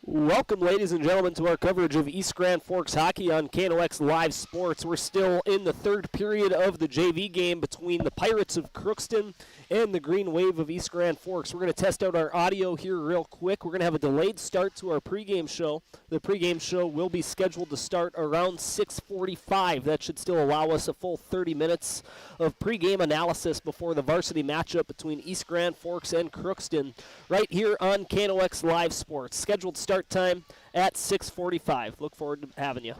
Welcome, ladies and gentlemen, to our coverage of East Grand Forks hockey on KNOX Live Sports. We're still in the third period of the JV game between the Pirates of Crookston and the Greenwave of East Grand Forks. We're going to test out our audio here real quick. We're going to have a delayed start to our pregame show. The pregame show will be scheduled to start around 6:45. That should still allow us a full 30 minutes of pregame analysis before the varsity matchup between East Grand Forks and Crookston right here on KNOX Live Sports. Scheduled start time at 6:45. Look forward to having you.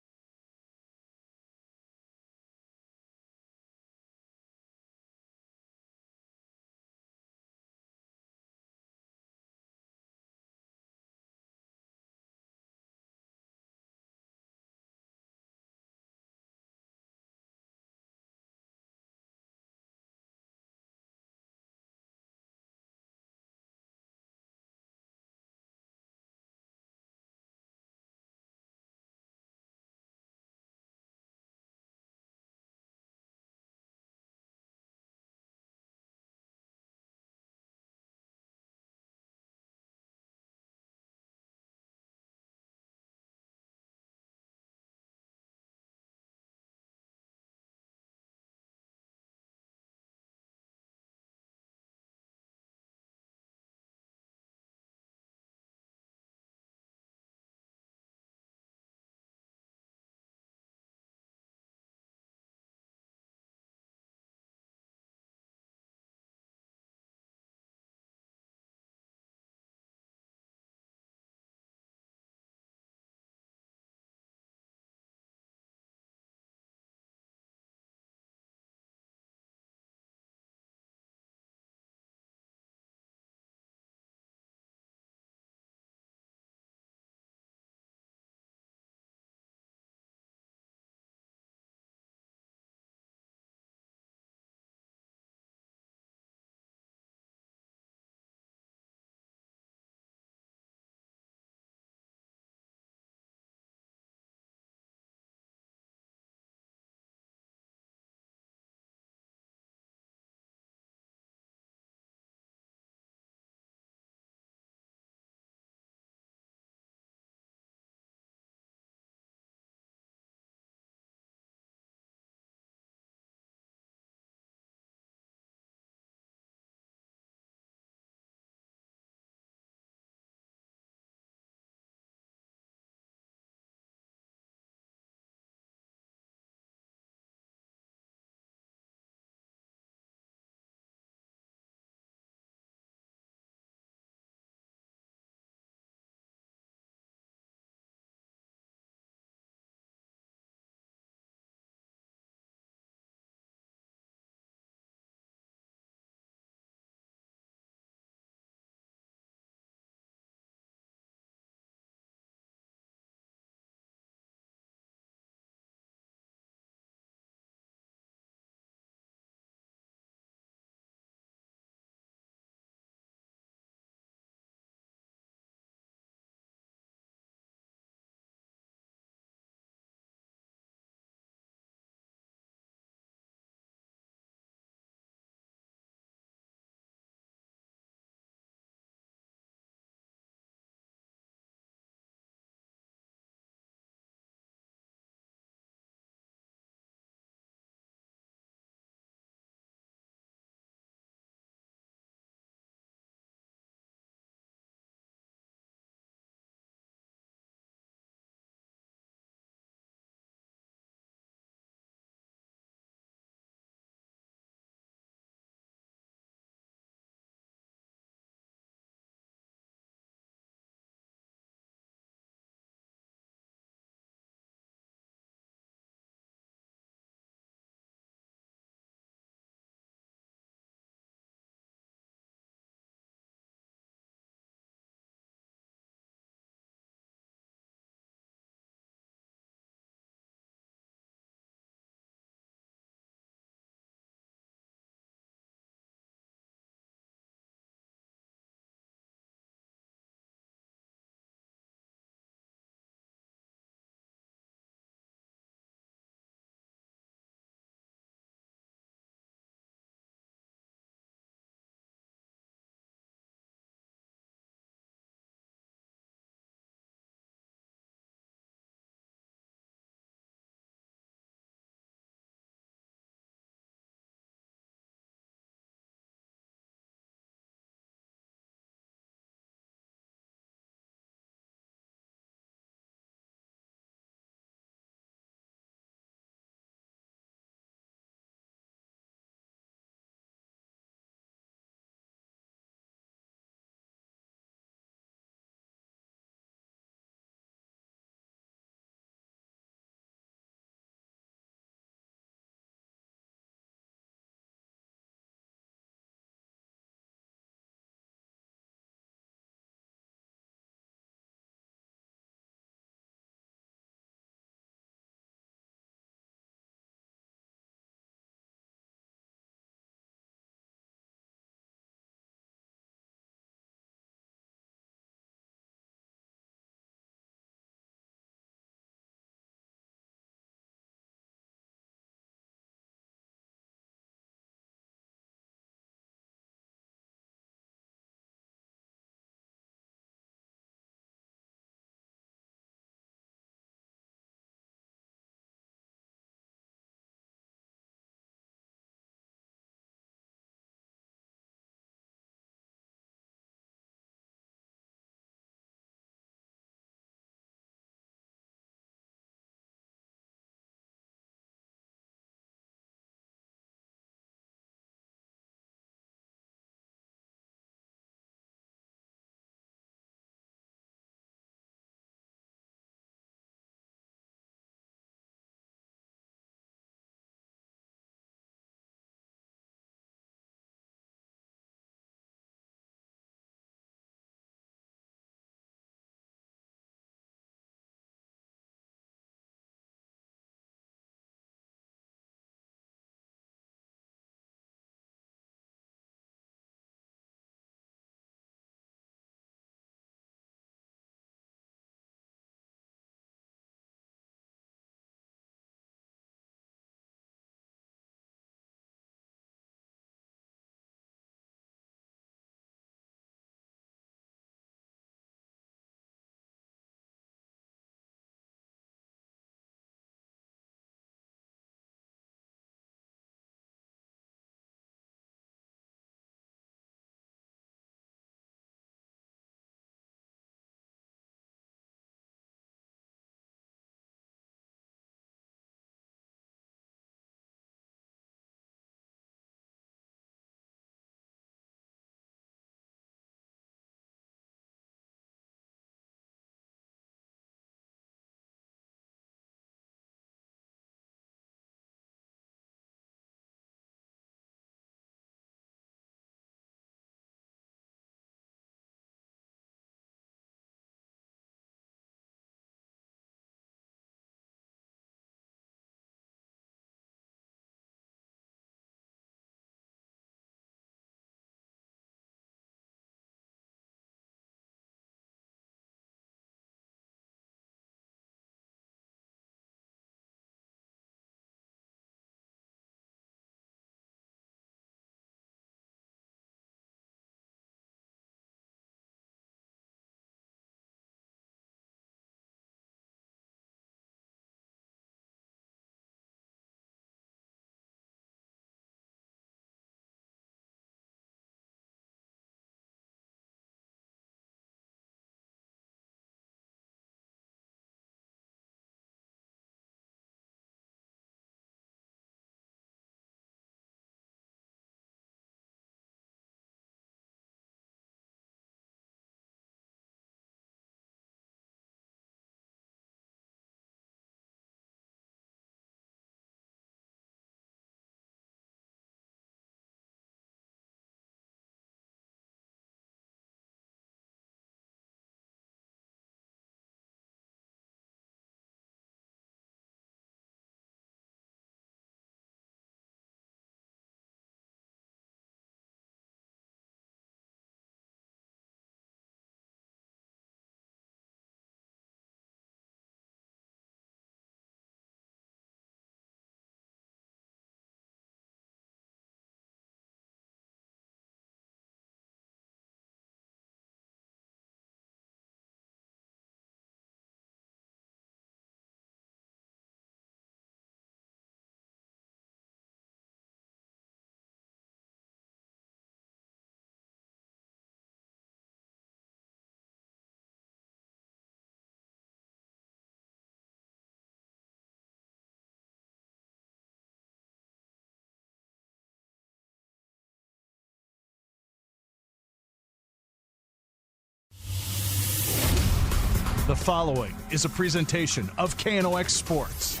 The following is a presentation of KNOX Sports.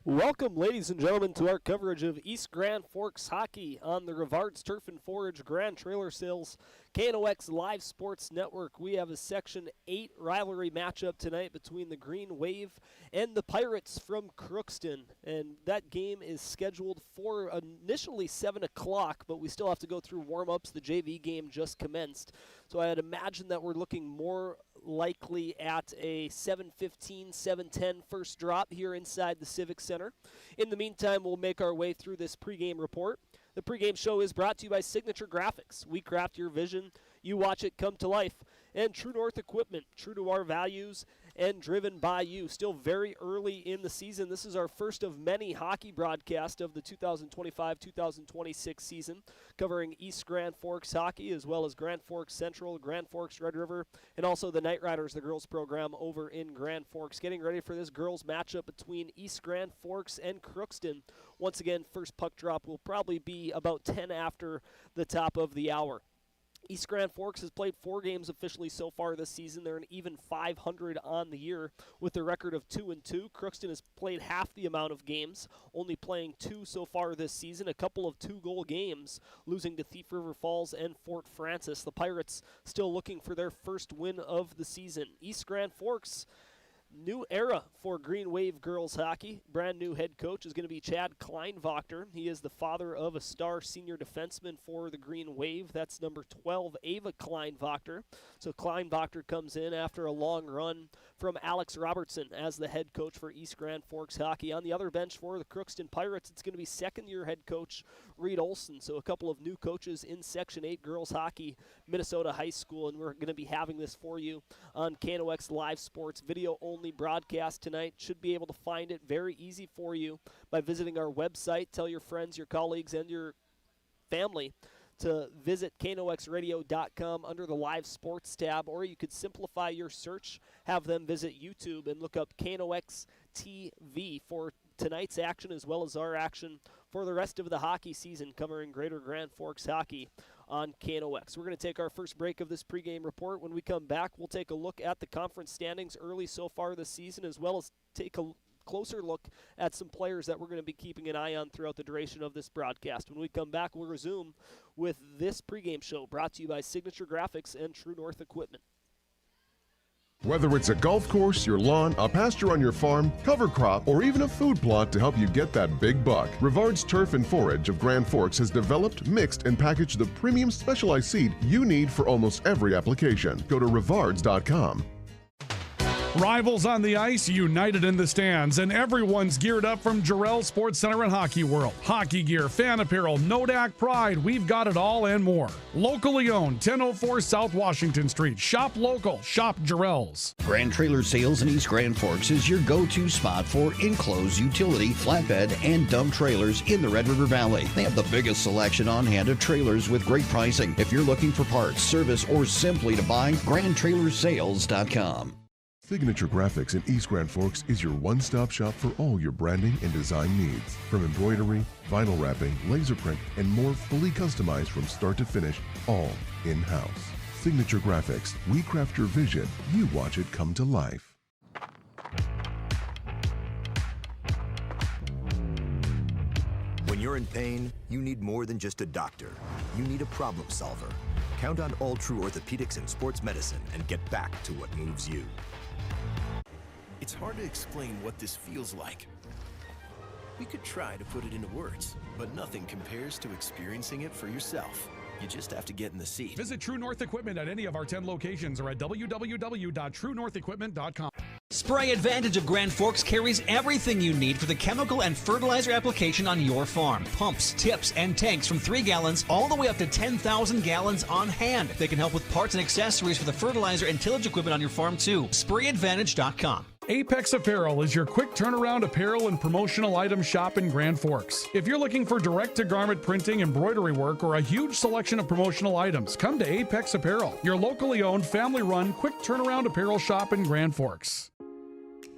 Welcome, ladies and gentlemen, to our coverage of East Grand Forks hockey on the Rivard's Turf and Forage Grand Trailer Sales KNOX Live Sports Network. We have a Section 8 rivalry matchup tonight between the Greenwave and the Pirates from Crookston. And that game is scheduled for initially 7 o'clock, but we still have to go through warm-ups. The JV game just commenced. So I'd imagine that we're looking more likely at a 7:15, 7:10 first drop here inside the Civic Center. In the meantime, we'll make our way through this pregame report. The pregame show is brought to you by Signature Graphics. We craft your vision, you watch it come to life. And True North Equipment, true to our values and driven by you. Still very early in the season. This is our first of many hockey broadcasts of the 2025-2026 season, covering East Grand Forks hockey as well as Grand Forks Central, Grand Forks Red River, and also the Night Riders, the girls program over in Grand Forks. Getting ready for this girls matchup between East Grand Forks and Crookston. Once again, first puck drop will probably be about 10 after the top of the hour. East Grand Forks has played 4 games officially so far this season. They're an even 500 on the year with a record of 2-2. Crookston has played half the amount of games, only playing 2 so far this season. A couple of 2-goal games, losing to Thief River Falls and Fort Francis. The Pirates still looking for their first win of the season. East Grand Forks, new era for Greenwave girls hockey. Brand new head coach is going to be Chad Kleinwachter. He is the father of a star senior defenseman for the Green Wave. That's number 12, Ava Kleinwachter. So Kleinwachter comes in after a long run from Alex Robertson as the head coach for East Grand Forks hockey. On the other bench for the Crookston Pirates, it's going to be second-year head coach Reed Olson. So a couple of new coaches in Section 8 girls hockey, Minnesota High School, and we're going to be having this for you on KNOX Live Sports video-only broadcast tonight. Should be able to find it very easy for you by visiting our website. Tell your friends, your colleagues, and your family to visit knoxradio.com under the Live Sports tab, or you could simplify your search, have them visit YouTube and look up KNOX TV for tonight's action as well as our action for the rest of the hockey season covering Greater Grand Forks hockey on KNOX. We're going to take our first break of this pregame report. When we come back, we'll take a look at the conference standings early so far this season, as well as take a closer look at some players that we're going to be keeping an eye on throughout the duration of this broadcast. When we come back, we'll resume with this pregame show brought to you by Signature Graphics and True North Equipment. Whether it's a golf course, your lawn, a pasture on your farm, cover crop, or even a food plot to help you get that big buck, Rivard's Turf and Forage of Grand Forks has developed, mixed, and packaged the premium specialized seed you need for almost every application. Go to rivards.com. Rivals on the ice, united in the stands, and everyone's geared up from Jarrell Sports Center and Hockey World. Hockey gear, fan apparel, Nodak Pride, we've got it all and more. Locally owned, 1004 South Washington Street. Shop local, shop Jarrell's. Grand Trailer Sales in East Grand Forks is your go-to spot for enclosed utility, flatbed, and dump trailers in the Red River Valley. They have the biggest selection on hand of trailers with great pricing. If you're looking for parts, service, or simply to buy, GrandTrailersSales.com. Signature Graphics in East Grand Forks is your one-stop shop for all your branding and design needs. From embroidery, vinyl wrapping, laser print, and more, fully customized from start to finish, all in-house. Signature Graphics, we craft your vision, you watch it come to life. When you're in pain, you need more than just a doctor. You need a problem solver. Count on All True Orthopedics and Sports Medicine and get back to what moves you. It's hard to explain what this feels like. We could try to put it into words, but nothing compares to experiencing it for yourself. You just have to get in the seat. Visit True North Equipment at any of our 10 locations or at www.truenorthequipment.com. Spray Advantage of Grand Forks carries everything you need for the chemical and fertilizer application on your farm. Pumps, tips, and tanks from 3 gallons all the way up to 10,000 gallons on hand. They can help with parts and accessories for the fertilizer and tillage equipment on your farm too. SprayAdvantage.com. Apex Apparel is your quick turnaround apparel and promotional item shop in Grand Forks. If you're looking for direct-to-garment printing, embroidery work, or a huge selection of promotional items, come to Apex Apparel, your locally owned, family-run, quick turnaround apparel shop in Grand Forks.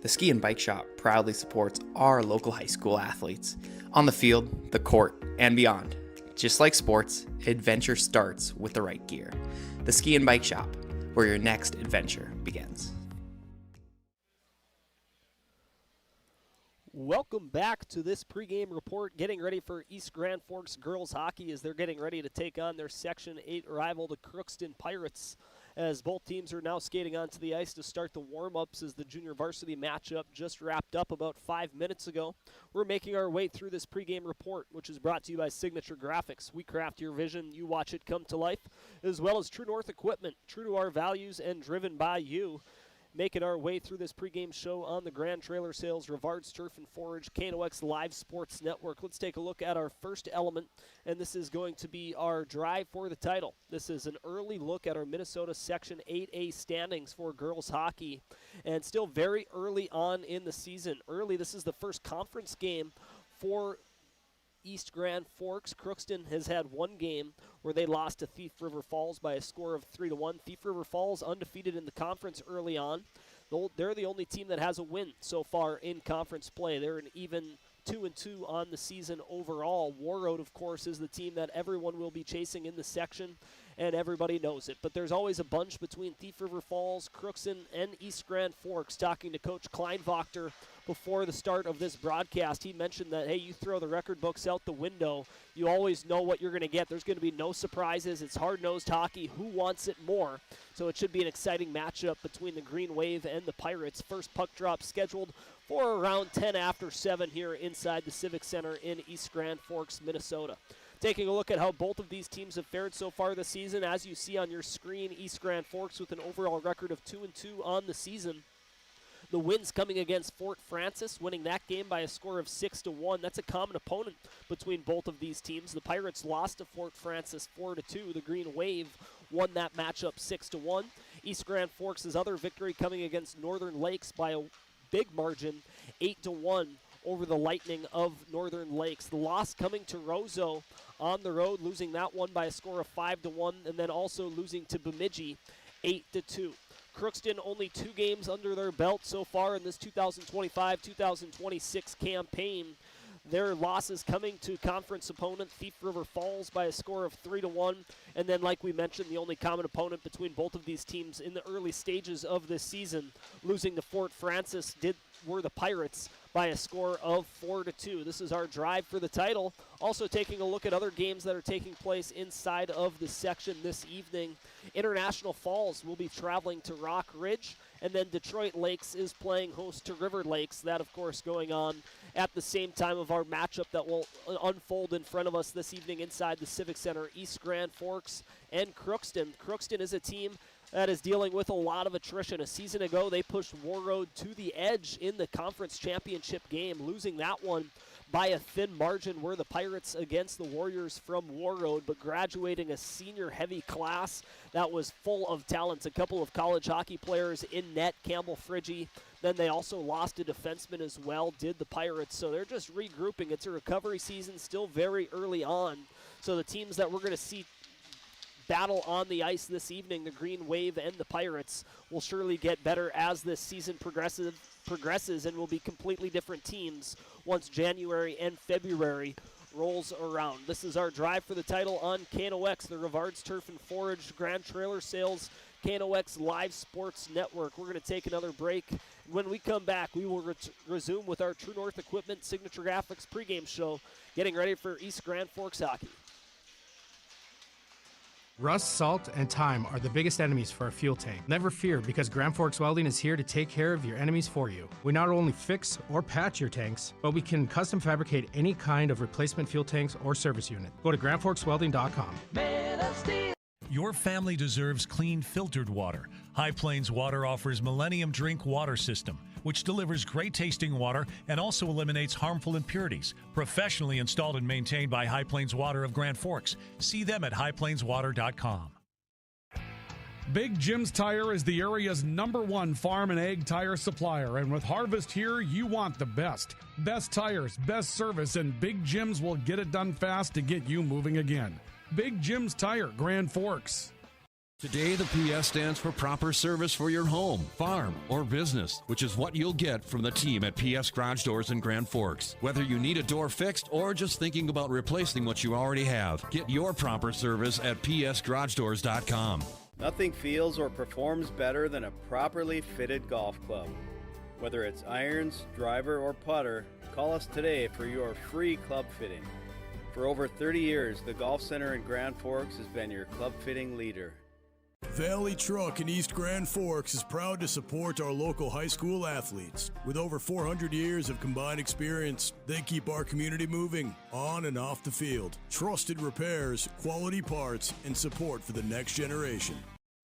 The Ski and Bike Shop proudly supports our local high school athletes on the field, the court, and beyond. Just like sports, adventure starts with the right gear. The Ski and Bike Shop, where your next adventure begins. Welcome back to this pregame report, getting ready for East Grand Forks girls hockey as they're getting ready to take on their Section 8 rival, the Crookston Pirates, as both teams are now skating onto the ice to start the warm-ups as the junior varsity matchup just wrapped up about 5 minutes ago. We're making our way through this pregame report, which is brought to you by Signature Graphics. We craft your vision, you watch it come to life, as well as True North Equipment, true to our values and driven by you. Making our way through this pregame show on the Grand Trailer Sales, Rivard's Turf and Forage, KNOX Live Sports Network. Let's take a look at our first element, and this is going to be our drive for the title. This is an early look at our Minnesota Section 8A standings for girls hockey, and still very early on in the season. This is the first conference game for East Grand Forks. Crookston has had one game where they lost to Thief River Falls by a score of 3-1. Thief River Falls undefeated in the conference early on. They're the only team that has a win so far in conference play. They're an even 2-2 on the season overall. Warroad, of course, is the team that everyone will be chasing in the section, and everybody knows it. But there's always a bunch between Thief River Falls, Crookston, and East Grand Forks. Talking to Coach Kleinwachter before the start of this broadcast, he mentioned that, hey, you throw the record books out the window, you always know what you're going to get. There's going to be no surprises. It's hard-nosed hockey. Who wants it more? So it should be an exciting matchup between the Greenwave and the Pirates. First puck drop scheduled for around 10 after 7 here inside the Civic Center in East Grand Forks, Minnesota. Taking a look at how both of these teams have fared so far this season, as you see on your screen, East Grand Forks with an overall record of 2-2 on the season. The wins coming against Fort Francis, winning that game by a score of 6-1. That's a common opponent between both of these teams. The Pirates lost to Fort Francis 4-2. The Green Wave won that matchup 6-1. East Grand Forks' other victory coming against Northern Lakes by a big margin, 8-1 over the Lightning of Northern Lakes. The loss coming to Roseau on the road, losing that one by a score of 5-1, and then also losing to Bemidji 8-2. Crookston only 2 games under their belt so far in this 2025-2026 campaign. Their losses coming to conference opponent Thief River Falls by a score of 3-1. And then, like we mentioned, the only common opponent between both of these teams in the early stages of this season, losing to Fort Francis, were the Pirates by a score of 4-2. This is our drive for the title. Also taking a look at other games that are taking place inside of the section this evening. International Falls will be traveling to Rock Ridge, and then Detroit Lakes is playing host to River Lakes. That, of course, going on at the same time of our matchup that will unfold in front of us this evening inside the Civic Center, East Grand Forks and Crookston. Crookston is a team that is dealing with a lot of attrition. A season ago, they pushed Warroad to the edge in the conference championship game, losing that one by a thin margin. Were the Pirates against the Warriors from Warroad, but graduating a senior-heavy class that was full of talents. A couple of college hockey players in net, Campbell Friggy. Then they also lost a defenseman as well, did the Pirates. So they're just regrouping. It's a recovery season, still very early on. So the teams that we're going to see battle on the ice this evening, the Green Wave and the Pirates, will surely get better as this season progresses and will be completely different teams once January and February rolls around. This is our drive for the title on KNOX, the Rivard's Turf and Forage, Grand Trailer Sales, KNOX Live Sports Network. We're going to take another break. When we come back, we will resume with our True North Equipment Signature Graphics pregame show, getting ready for East Grand Forks hockey. Rust, salt, and time are the biggest enemies for a fuel tank. Never fear, because Grand Forks Welding is here to take care of your enemies for you. We not only fix or patch your tanks, but we can custom fabricate any kind of replacement fuel tanks or service unit. Go to grandforkswelding.com. Your family deserves clean, filtered water. High Plains Water offers Millennium Drink Water System, which delivers great-tasting water and also eliminates harmful impurities. Professionally installed and maintained by High Plains Water of Grand Forks. See them at highplainswater.com. Big Jim's Tire is the area's #1 farm and ag tire supplier, and with harvest here, you want the best. Best tires, best service, and Big Jim's will get it done fast to get you moving again. Big Jim's Tire, Grand Forks. Today, the PS stands for proper service for your home, farm, or business, which is what you'll get from the team at PS Garage Doors in Grand Forks. Whether you need a door fixed or just thinking about replacing what you already have, get your proper service at psgaragedoors.com. Nothing feels or performs better than a properly fitted golf club. Whether it's irons, driver, or putter, call us today for your free club fitting. For over 30 years, the Golf Center in Grand Forks has been your club fitting leader. Valley Truck in East Grand Forks is proud to support our local high school athletes. With over 400 years of combined experience, they keep our community moving on and off the field. Trusted repairs, quality parts, and support for the next generation.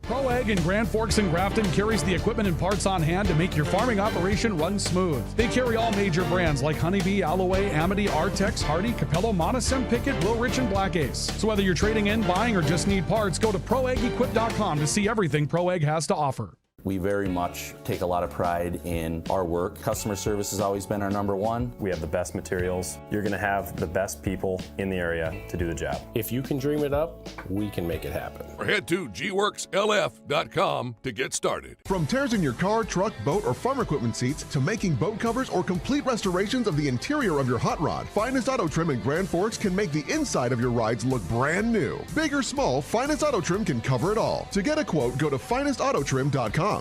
ProAg in Grand Forks and Grafton carries the equipment and parts on hand to make your farming operation run smooth. They carry all major brands like Honeybee, Alloway, Amity, Artex, Hardy, Capello, Monosem, Pickett, Wilrich, and Black Ace. So whether you're trading in, buying, or just need parts, go to ProAgEquip.com to see everything ProAg has to offer. We very much take a lot of pride in our work. Customer service has always been our number one. We have the best materials. You're going to have the best people in the area to do the job. If you can dream it up, we can make it happen. Or head to gworkslf.com to get started. From tears in your car, truck, boat, or farm equipment seats to making boat covers or complete restorations of the interior of your hot rod, Finest Auto Trim in Grand Forks can make the inside of your rides look brand new. Big or small, Finest Auto Trim can cover it all. To get a quote, go to finestautotrim.com.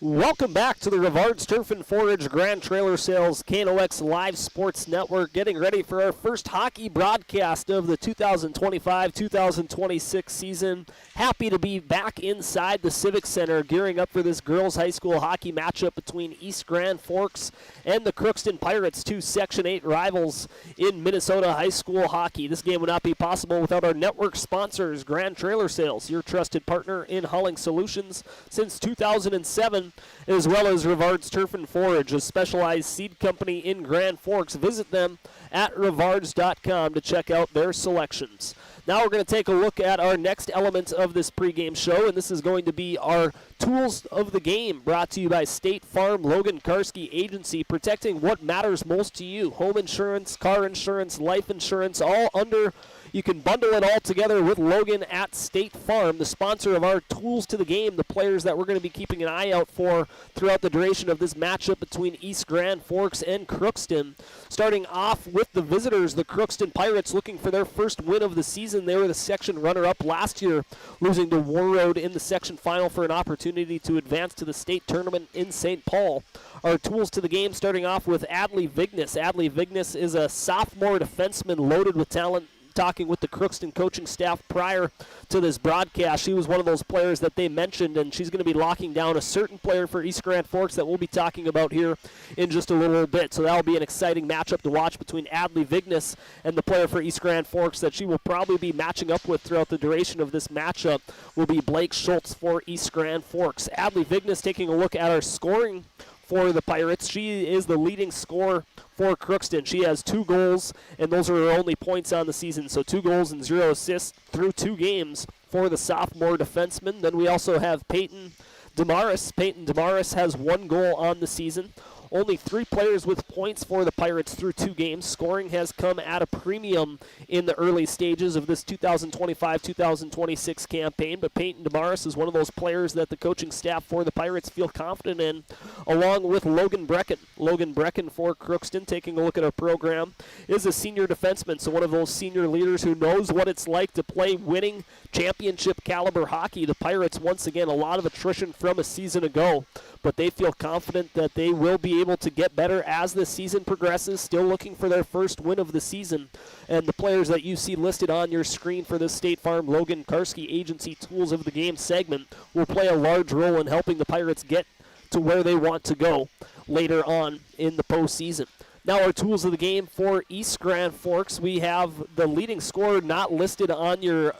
Welcome back to the Rivards Turf and Forage Grand Trailer Sales KNOX Live Sports Network. Getting ready for our first hockey broadcast of the 2025-2026 season. Happy to be back inside the Civic Center, gearing up for this girls high school hockey matchup between East Grand Forks and the Crookston Pirates, two Section 8 rivals in Minnesota high school hockey. This game would not be possible without our network sponsors, Grand Trailer Sales, your trusted partner in hauling solutions since 2007. As well as Rivards Turf and Forage, a specialized seed company in Grand Forks. Visit them at rivards.com to check out their selections. Now we're going to take a look at our next element of this pregame show, and this is going to be our Tools of the Game, brought to you by State Farm Logan Karski Agency, protecting what matters most to you. Home insurance, car insurance, life insurance, all under. You can bundle it all together with Logan at State Farm, the sponsor of our Tools to the Game, the players that we're going to be keeping an eye out for throughout the duration of this matchup between East Grand Forks and Crookston. Starting off with the visitors, the Crookston Pirates looking for their first win of the season. They were the section runner-up last year, losing to War Road in the section final for an opportunity to advance to the state tournament in St. Paul. Our Tools to the Game starting off with Adley Vignes. Adley Vignes is a sophomore defenseman loaded with talent. Talking with the Crookston coaching staff prior to this broadcast, she was one of those players that they mentioned, and she's going to be locking down a certain player for East Grand Forks that we'll be talking about here in just a little bit. So that'll be an exciting matchup to watch between Adley Vignes and the player for East Grand Forks that she will probably be matching up with throughout the duration of this matchup will be Blake Schultz for East Grand Forks. Adley Vignes taking a look at our scoring for the Pirates. She is the leading scorer for Crookston. She has 2 goals, and those are her only points on the season. So 2 goals and 0 assists through 2 games for the sophomore defenseman. Then we also have Peyton Damaris. Peyton Damaris has 1 goal on the season. Only 3 players with points for the Pirates through 2 games. Scoring has come at a premium in the early stages of this 2025-2026 campaign, but Peyton Damaris is one of those players that the coaching staff for the Pirates feel confident in, along with Logan Brecken. Logan Brecken for Crookston, taking a look at our program, is a senior defenseman, so one of those senior leaders who knows what it's like to play winning championship caliber hockey. The Pirates, once again, a lot of attrition from a season ago, but they feel confident that they will be able to get better as the season progresses, still looking for their first win of the season. And the players that you see listed on your screen for this State Farm Logan Karski Agency Tools of the Game segment will play a large role in helping the Pirates get to where they want to go later on in the postseason. Now our Tools of the Game for East Grand Forks. We have the leading scorer not listed on your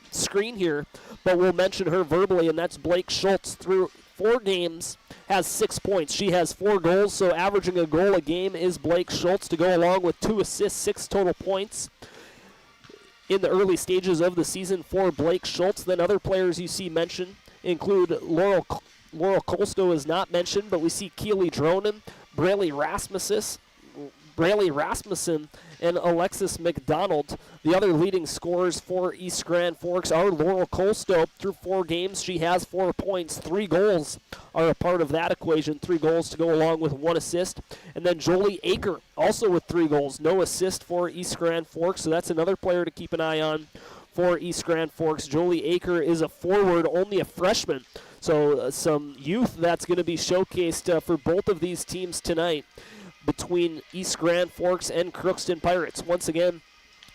screen here, but we'll mention her verbally, and that's Blake Schultz. Through 4 games, has 6 points. She has 4 goals, so averaging a goal a game is Blake Schultz, to go along with 2 assists, 6 total points in the early stages of the season for Blake Schultz. Then other players you see mentioned include Laurel Kolstow is not mentioned, but we see Keely Dronen, Braley Braley Rasmussen and Alexis McDonald. The other leading scorers for East Grand Forks are Laurel Colstow. Through 4 games, she has 4 points. 3 goals are a part of that equation. 3 goals to go along with 1 assist. And then Jolie Aker, also with 3 goals. No assist for East Grand Forks, so that's another player to keep an eye on for East Grand Forks. Jolie Aker is a forward, only a freshman. So some youth that's going to be showcased for both of these teams tonight between East Grand Forks and Crookston Pirates. Once again,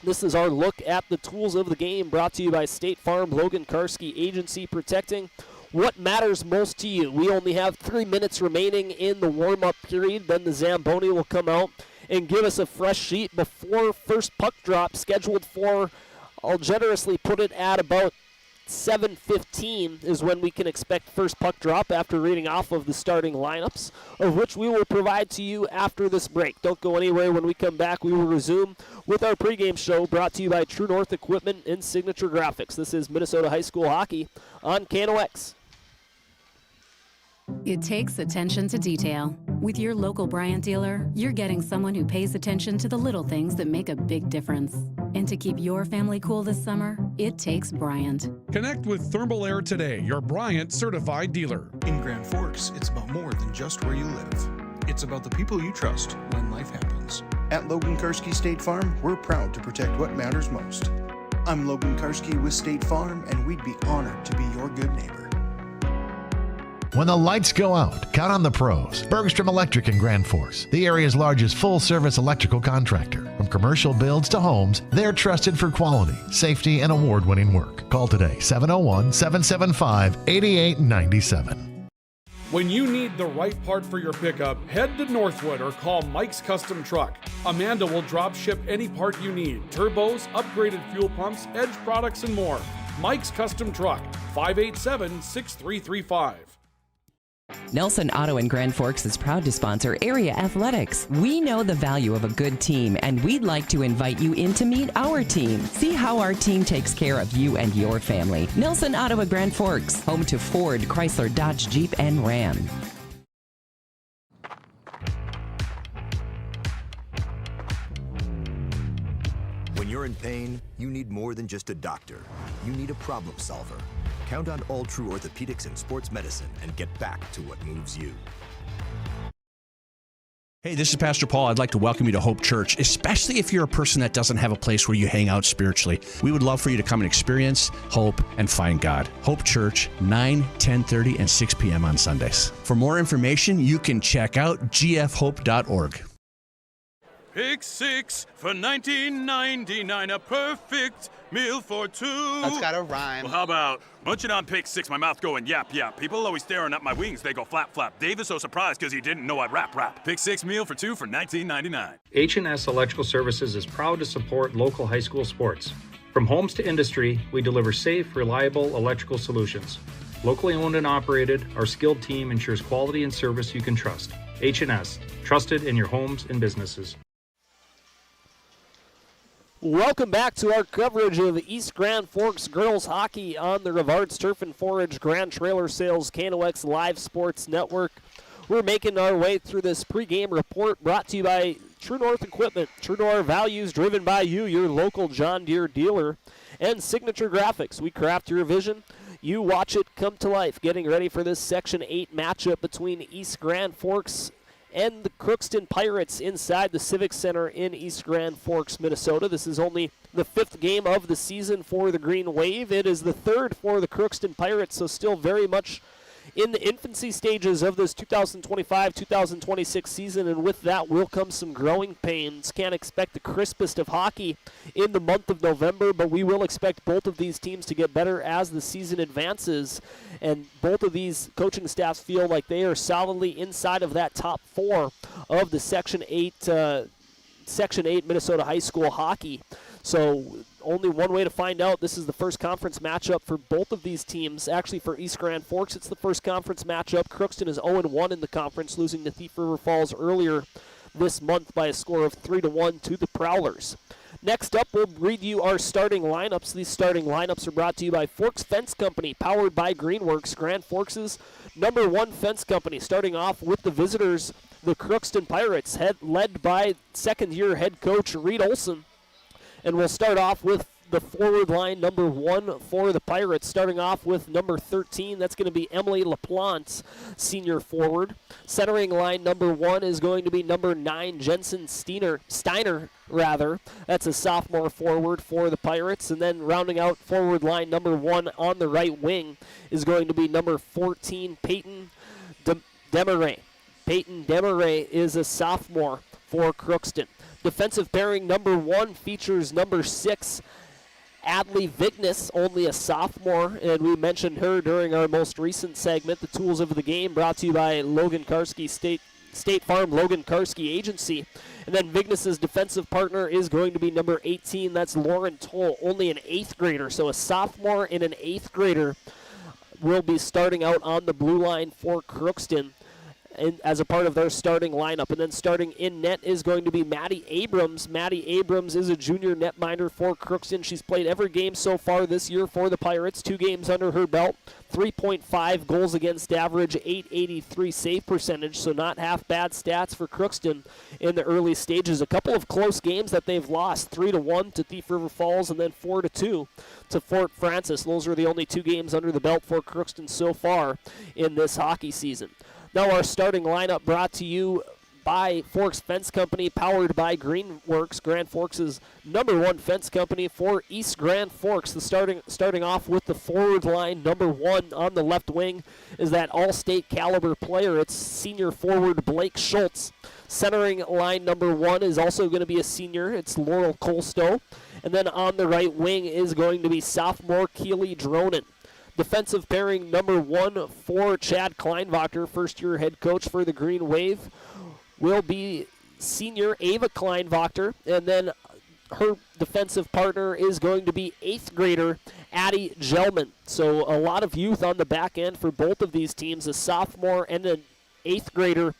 this is our look at the tools of the game, brought to you by State Farm, Logan Karski Agency, protecting what matters most to you. We only have 3 minutes remaining in the warm-up period. Then the Zamboni will come out and give us a fresh sheet before first puck drop, scheduled for, I'll generously put it at about 7:15 is when we can expect first puck drop after reading off of the starting lineups, of which we will provide to you after this break. Don't go anywhere. When we come back, we will resume with our pregame show, brought to you by True North Equipment and Signature Graphics. This is Minnesota High School Hockey on KNOX. It takes attention to detail. With your local Bryant dealer, you're getting someone who pays attention to the little things that make a big difference. And to keep your family cool this summer, it takes Bryant. Connect with Thermal Air today, your Bryant certified dealer. In Grand Forks, it's about more than just where you live. It's about the people you trust when life happens. At Logan Karski State Farm, we're proud to protect what matters most. I'm Logan Karski with State Farm, and we'd be honored to be your good neighbor. When the lights go out, count on the pros. Bergstrom Electric in Grand Forks, the area's largest full-service electrical contractor. From commercial builds to homes, they're trusted for quality, safety, and award-winning work. Call today, 701-775-8897. When you need the right part for your pickup, head to Northwood or call Mike's Custom Truck. Amanda will drop ship any part you need. Turbos, upgraded fuel pumps, Edge products, and more. Mike's Custom Truck, 587-6335. Nelson Auto in Grand Forks is proud to sponsor area athletics. We know the value of a good team, and we'd like to invite you in to meet our team. See how our team takes care of you and your family. Nelson Auto of Grand Forks, home to Ford, Chrysler, Dodge, Jeep, and Ram. When you're in pain, you need more than just a doctor. You need a problem solver. Count on All True Orthopedics and Sports Medicine and get back to what moves you. Hey, this is Pastor Paul. I'd like to welcome you to Hope Church, especially if you're a person that doesn't have a place where you hang out spiritually. We would love for you to come and experience hope and find God. Hope Church, 9, 10:30, and 6 p.m. on Sundays. For more information, you can check out gfhope.org. Pick 6 for $19.99, a perfect meal for 2. That's gotta rhyme. Well, how about munching on Pick 6, my mouth going yap, yap. People always staring at my wings, they go flap, flap. Dave is so surprised because he didn't know I'd rap. Pick 6 meal for 2 for $19.99. H&S Electrical Services is proud to support local high school sports. From homes to industry, we deliver safe, reliable electrical solutions. Locally owned and operated, our skilled team ensures quality and service you can trust. H&S, trusted in your homes and businesses. Welcome back to our coverage of East Grand Forks girls hockey on the Rivards Turf and Forage Grand Trailer Sales KNOX Live Sports Network. We're making our way through this pregame report brought to you by True North Equipment. True to our values, driven by you, your local John Deere dealer, and Signature Graphics. We craft your vision. You watch it come to life. Getting ready for this Section 8 matchup between East Grand Forks and the Crookston Pirates inside the Civic Center in East Grand Forks, Minnesota. This is only the 5th game of the season for the Greenwave. It is the 3rd for the Crookston Pirates, so still very much in the infancy stages of this 2025-2026 season, and with that will come some growing pains. Can't expect the crispest of hockey in the month of November, but we will expect both of these teams to get better as the season advances, and both of these coaching staffs feel like they are solidly inside of that top 4 of the Section 8 Minnesota high school hockey. So only one way to find out. This is the first conference matchup for both of these teams. Actually, for East Grand Forks, it's the first conference matchup. Crookston is 0-1 in the conference, losing to Thief River Falls earlier this month by a score of 3-1 to the Prowlers. Next up, we'll read you our starting lineups. These starting lineups are brought to you by Forks Fence Company, powered by Greenworks, Grand Forks' #1 fence company. Starting off with the visitors the Crookston Pirates, led by second-year head coach Reed Olson. And we'll start off with the forward line, number 1 for the Pirates, starting off with number 13. That's going to be Emily LaPlante, senior forward. Centering line, number 1 is going to be number 9, Jensen Steiner. That's a sophomore forward for the Pirates. And then rounding out forward line, number 1 on the right wing is going to be number 14, Peyton Demaray. Peyton Demaray is a sophomore for Crookston. Defensive pairing, number 1 features number 6, Adley Vignes, only a sophomore, and we mentioned her during our most recent segment, the Tools of the Game, brought to you by Logan Karski State Farm Logan Karski Agency. And then Vignes' defensive partner is going to be number 18, that's Lauren Toll, only an 8th grader. So a sophomore and an 8th grader will be starting out on the blue line for Crookston as a part of their starting lineup. And then starting in net is going to be Maddie Abrams. Maddie Abrams is a junior netminder for Crookston. She's played every game so far this year for the Pirates, 2 games under her belt, 3.5 goals against average, 883 save percentage, so not half bad stats for Crookston in the early stages. A couple of close games that they've lost, 3-1 to Thief River Falls and then 4-2 to Fort Francis. Those are the only 2 games under the belt for Crookston so far in this hockey season. Now our starting lineup brought to you by Forks Fence Company, powered by Greenworks, Grand Forks' number 1 fence company for East Grand Forks. The starting off with the forward line, number 1 on the left wing is that all-state caliber player. It's senior forward Blake Schultz. Centering line number 1 is also going to be a senior. It's Laurel Colstow. And then on the right wing is going to be sophomore Keely Dronin. Defensive pairing number 1 for Chad Kleinwachter, first-year head coach for the Greenwave, will be senior Ava Kleinwachter, and then her defensive partner is going to be 8th grader Addie Gelman. So a lot of youth on the back end for both of these teams, a sophomore and an 8th grader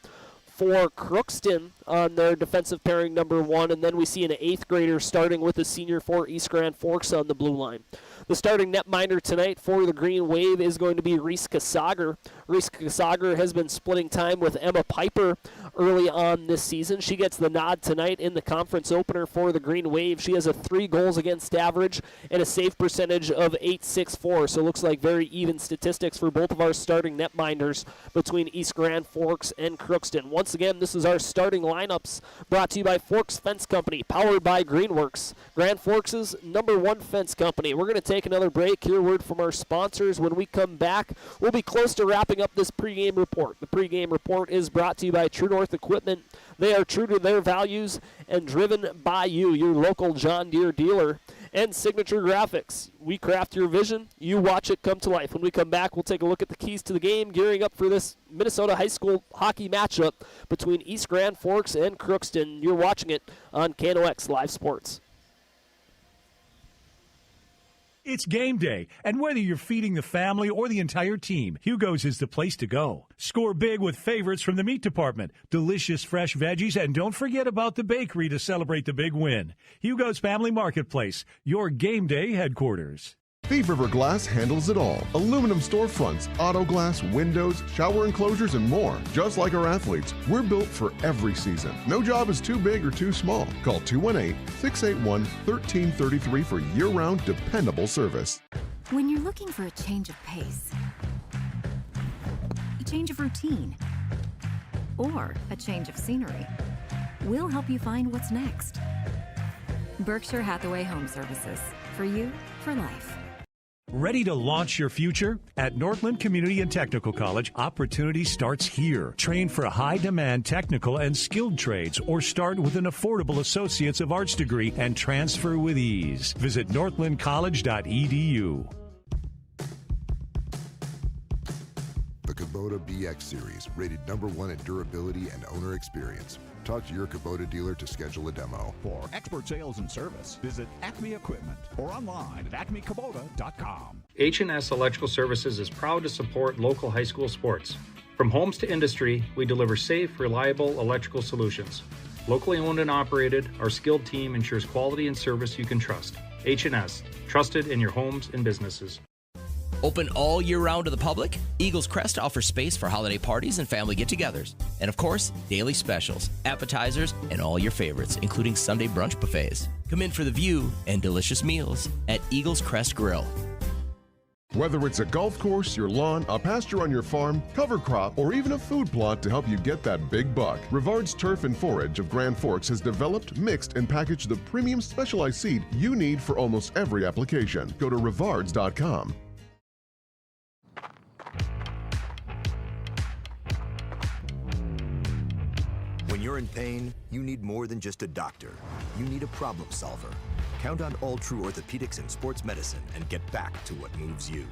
for Crookston on their defensive pairing number 1, and then we see an 8th grader starting with a senior for East Grand Forks on the blue line. The starting netminder tonight for the Green Wave is going to be Reese Kasager. Reese Kasager has been splitting time with Emma Piper early on this season. She gets the nod tonight in the conference opener for the Green Wave. She has a 3 goals against average and a save percentage of .864. So it looks like very even statistics for both of our starting netminders between East Grand Forks and Crookston. Once again, this is our starting lineups brought to you by Forks Fence Company, powered by Greenworks, Grand Forks' number 1 fence company. We're going to take another break. Hear word from our sponsors. When we come back, we'll be close to wrapping up this pregame report. The pregame report is brought to you by True North Equipment. They are true to their values and driven by you, your local John Deere dealer. And Signature Graphics. We craft your vision, you watch it come to life. When we come back, we'll take a look at the keys to the game, gearing up for this Minnesota high school hockey matchup between East Grand Forks and Crookston. You're watching it on KNOX Live Sports. It's game day, and whether you're feeding the family or the entire team, Hugo's is the place to go. Score big with favorites from the meat department, delicious fresh veggies, and don't forget about the bakery to celebrate the big win. Hugo's Family Marketplace, your game day headquarters. Thief River Glass handles it all. Aluminum storefronts, auto glass, windows, shower enclosures, and more. Just like our athletes, we're built for every season. No job is too big or too small. Call 218-681-1333 for year-round dependable service. When you're looking for a change of pace, a change of routine, or a change of scenery, we'll help you find what's next. Berkshire Hathaway Home Services. For you, for life. Ready to launch your future? At Northland Community and Technical College, opportunity starts here. Train for high-demand technical and skilled trades, or start with an affordable Associates of Arts degree and transfer with ease. Visit northlandcollege.edu. The Kubota BX Series, rated #1 in durability and owner experience. Talk to your Kubota dealer to schedule a demo. For expert sales and service, visit Acme Equipment or online at acmekubota.com. H&S Electrical Services is proud to support local high school sports. From homes to industry, we deliver safe, reliable electrical solutions. Locally owned and operated, our skilled team ensures quality and service you can trust. H&S, trusted in your homes and businesses. Open all year round to the public, Eagles Crest offers space for holiday parties and family get-togethers. And of course, daily specials, appetizers, and all your favorites, including Sunday brunch buffets. Come in for the view and delicious meals at Eagles Crest Grill. Whether it's a golf course, your lawn, a pasture on your farm, cover crop, or even a food plot to help you get that big buck, Rivard's Turf and Forage of Grand Forks has developed, mixed, and packaged the premium specialized seed you need for almost every application. Go to rivards.com. When you're in pain, you need more than just a doctor. You need a problem solver. Count on All True Orthopedics and Sports Medicine and get back to what moves you.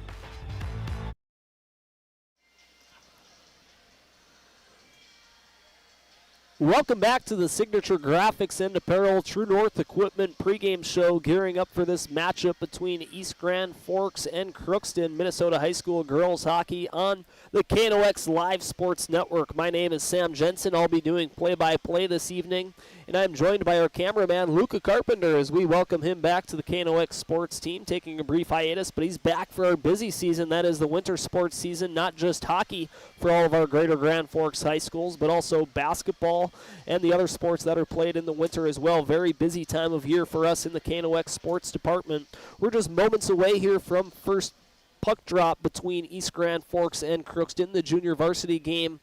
Welcome back to the Signature Graphics and Apparel True North Equipment pregame show, gearing up for this matchup between East Grand Forks and Crookston Minnesota High School girls hockey on the KNOX Live Sports Network. My name is Sam Jensen. I'll be doing play-by-play this evening, and I'm joined by our cameraman, Luca Carpenter, as we welcome him back to the KNOX sports team, taking a brief hiatus, but he's back for our busy season. That is the winter sports season, not just hockey for all of our Greater Grand Forks high schools, but also basketball and the other sports that are played in the winter as well. Very busy time of year for us in the KNOX sports department. We're just moments away here from first puck drop between East Grand Forks and Crookston. The junior varsity game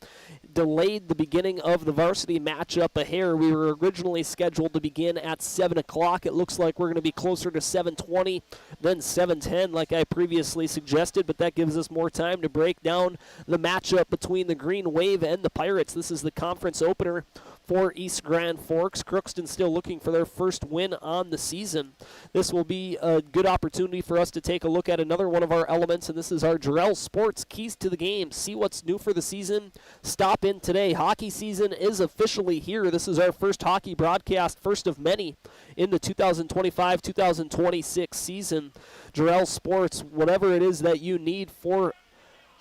delayed the beginning of the varsity matchup a hair. We were originally scheduled to begin at 7 o'clock. It looks like we're going to be closer to 7:20 than 7:10 like I previously suggested, but that gives us more time to break down the matchup between the Greenwave and the Pirates. This is the conference opener for East Grand Forks. Crookston still looking for their first win on the season. This will be a good opportunity for us to take a look at another one of our elements, and this is our Jarrell Sports Keys to the Game. See what's new for the season. Stop in today. Hockey season is officially here. This is our first hockey broadcast, first of many in the 2025-2026 season. Jarrell Sports, whatever it is that you need for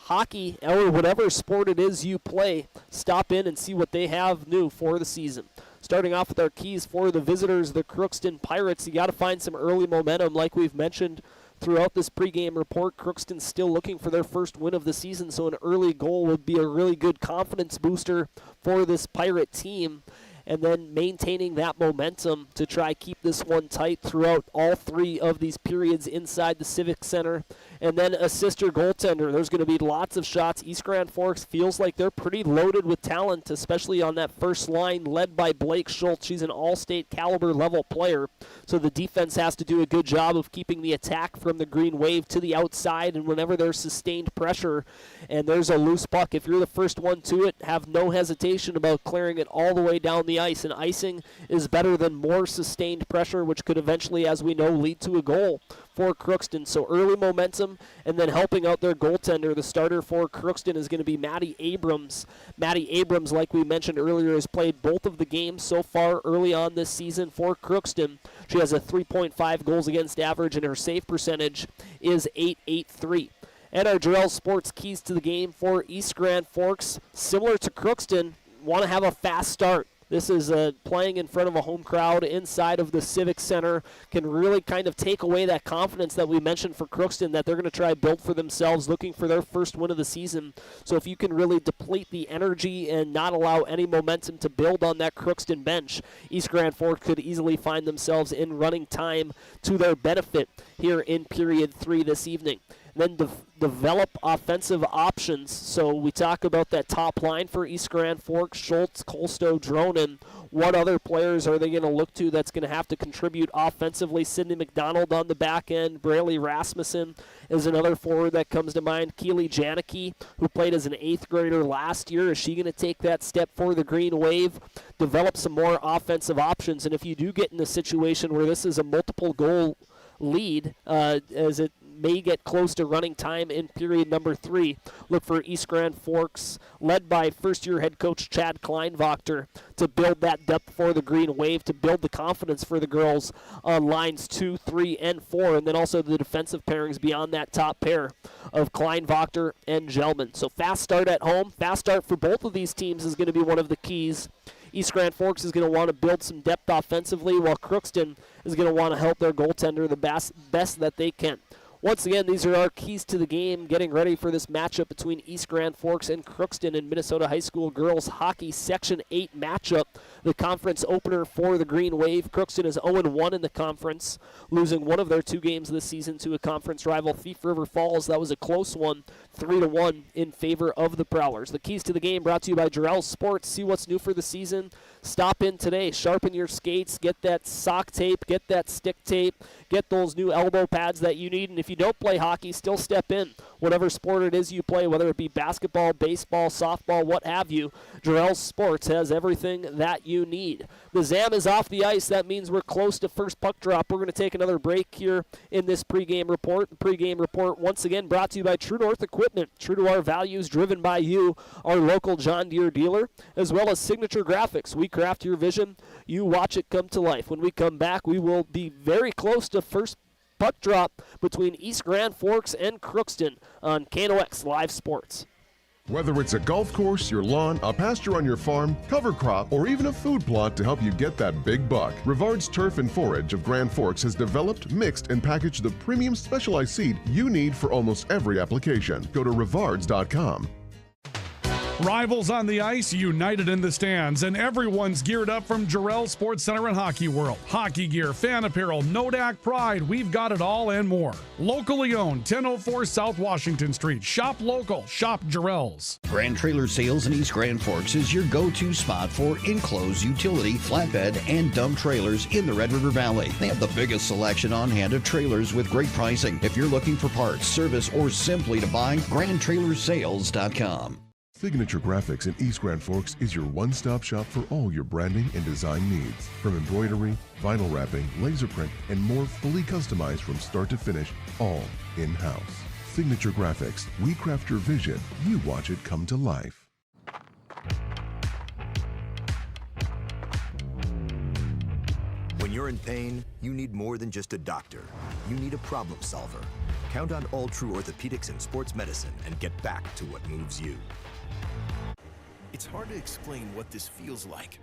hockey or whatever sport it is you play, stop in and see what they have new for the season. Starting off with our keys for the visitors, the Crookston Pirates. You got to find some early momentum like we've mentioned throughout this pregame report. Crookston's still looking for their first win of the season, so an early goal would be a really good confidence booster for this Pirate team. And then maintaining that momentum to try keep this one tight throughout all three of these periods inside the Civic Center. And then a sister goaltender. There's going to be lots of shots. East Grand Forks feels like they're pretty loaded with talent, especially on that first line led by Blake Schultz. She's an all-state caliber level player. So the defense has to do a good job of keeping the attack from the Green Wave to the outside, and whenever there's sustained pressure and there's a loose puck, if you're the first one to it, have no hesitation about clearing it all the way down the ice. And icing is better than more sustained pressure, which could eventually, as we know, lead to a goal for Crookston. So early momentum, and then helping out their goaltender. The starter for Crookston is going to be Maddie Abrams. Maddie Abrams, like we mentioned earlier, has played both of the games so far early on this season for Crookston. She has a 3.5 goals against average, and her save percentage is .883. And our Jarrell Sports keys to the game for East Grand Forks, similar to Crookston, want to have a fast start. This is playing in front of a home crowd inside of the Civic Center, can really kind of take away that confidence that we mentioned for Crookston, that they're going to try build for themselves, looking for their first win of the season. So if you can really deplete the energy and not allow any momentum to build on that Crookston bench, East Grand Forks could easily find themselves in running time to their benefit here in period 3 this evening. Then develop offensive options. So we talk about that top line for East Grand Forks, Schultz, Kolstow, Dronen. What other players are they going to look to that's going to have to contribute offensively? Sydney McDonald on the back end. Braley Rasmussen is another forward that comes to mind. Keely Janicki, who played as an 8th grader last year. Is she going to take that step for the Green Wave? Develop some more offensive options. And if you do get in a situation where this is a multiple goal lead, as it may get close to running time in period number 3. Look for East Grand Forks, led by first-year head coach Chad Kleinwachter, to build that depth for the Green Wave, to build the confidence for the girls on lines 2, 3, and 4, and then also the defensive pairings beyond that top pair of Kleinwachter and Gelman. So fast start at home. Fast start for both of these teams is going to be one of the keys. East Grand Forks is going to want to build some depth offensively, while Crookston is going to want to help their goaltender the best that they can. Once again, these are our keys to the game, getting ready for this matchup between East Grand Forks and Crookston in Minnesota High School Girls Hockey Section 8 matchup. The conference opener for the Greenwave. Crookston is 0-1 in the conference, losing one of their 2 games this season to a conference rival, Thief River Falls. That was a close one, 3-1 in favor of the Prowlers. The keys to the game brought to you by Jarrell Sports. See what's new for the season. Stop in today. Sharpen your skates. Get that sock tape. Get that stick tape. Get those new elbow pads that you need. And if you don't play hockey, still step in. Whatever sport it is you play, whether it be basketball, baseball, softball, what have you, Jarrell Sports has everything that you need. The ZAM is off the ice. That means we're close to first puck drop. We're going to take another break here in this pregame report. The pregame report, once again, brought to you by True North Equipment. True to our values, driven by you, our local John Deere dealer, as well as Signature Graphics. We craft your vision. You watch it come to life. When we come back, we will be very close to first puck drop between East Grand Forks and Crookston on KNOX Live Sports. Whether it's a golf course, your lawn, a pasture on your farm, cover crop, or even a food plot to help you get that big buck, Rivard's Turf and Forage of Grand Forks has developed, mixed, and packaged the premium specialized seed you need for almost every application. Go to rivards.com. Rivals on the ice, united in the stands, and everyone's geared up from Jarrell Sports Center and Hockey World. Hockey gear, fan apparel, Nodak Pride, we've got it all and more. Locally owned, 1004 South Washington Street. Shop local, shop Jarrell's. Grand Trailer Sales in East Grand Forks is your go-to spot for enclosed utility, flatbed, and dump trailers in the Red River Valley. They have the biggest selection on hand of trailers with great pricing. If you're looking for parts, service, or simply to buy, GrandTrailersSales.com. Signature Graphics in East Grand Forks is your one-stop shop for all your branding and design needs. From embroidery, vinyl wrapping, laser print, and more, fully customized from start to finish, all in-house. Signature Graphics. We craft your vision. You watch it come to life. When you're in pain, you need more than just a doctor. You need a problem solver. Count on All True Orthopedics and Sports Medicine and get back to what moves you. It's hard to explain what this feels like.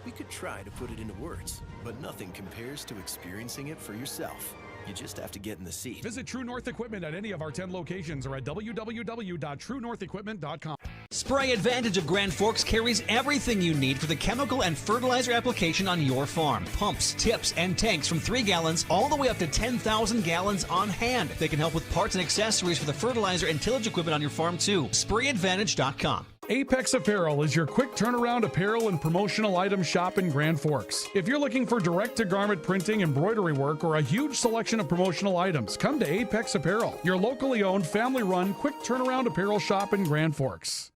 We could try to put it into words, but nothing compares to experiencing it for yourself. You just have to get in the seat. Visit True North Equipment at any of our 10 locations or at www.truenorthequipment.com. Spray Advantage of Grand Forks carries everything you need for the chemical and fertilizer application on your farm. Pumps, tips, and tanks from 3 gallons all the way up to 10,000 gallons on hand. They can help with parts and accessories for the fertilizer and tillage equipment on your farm too. SprayAdvantage.com. Apex Apparel is your quick turnaround apparel and promotional item shop in Grand Forks. If you're looking for direct-to-garment printing, embroidery work, or a huge selection of promotional items, come to Apex Apparel, your locally owned, family-run, quick turnaround apparel shop in Grand Forks.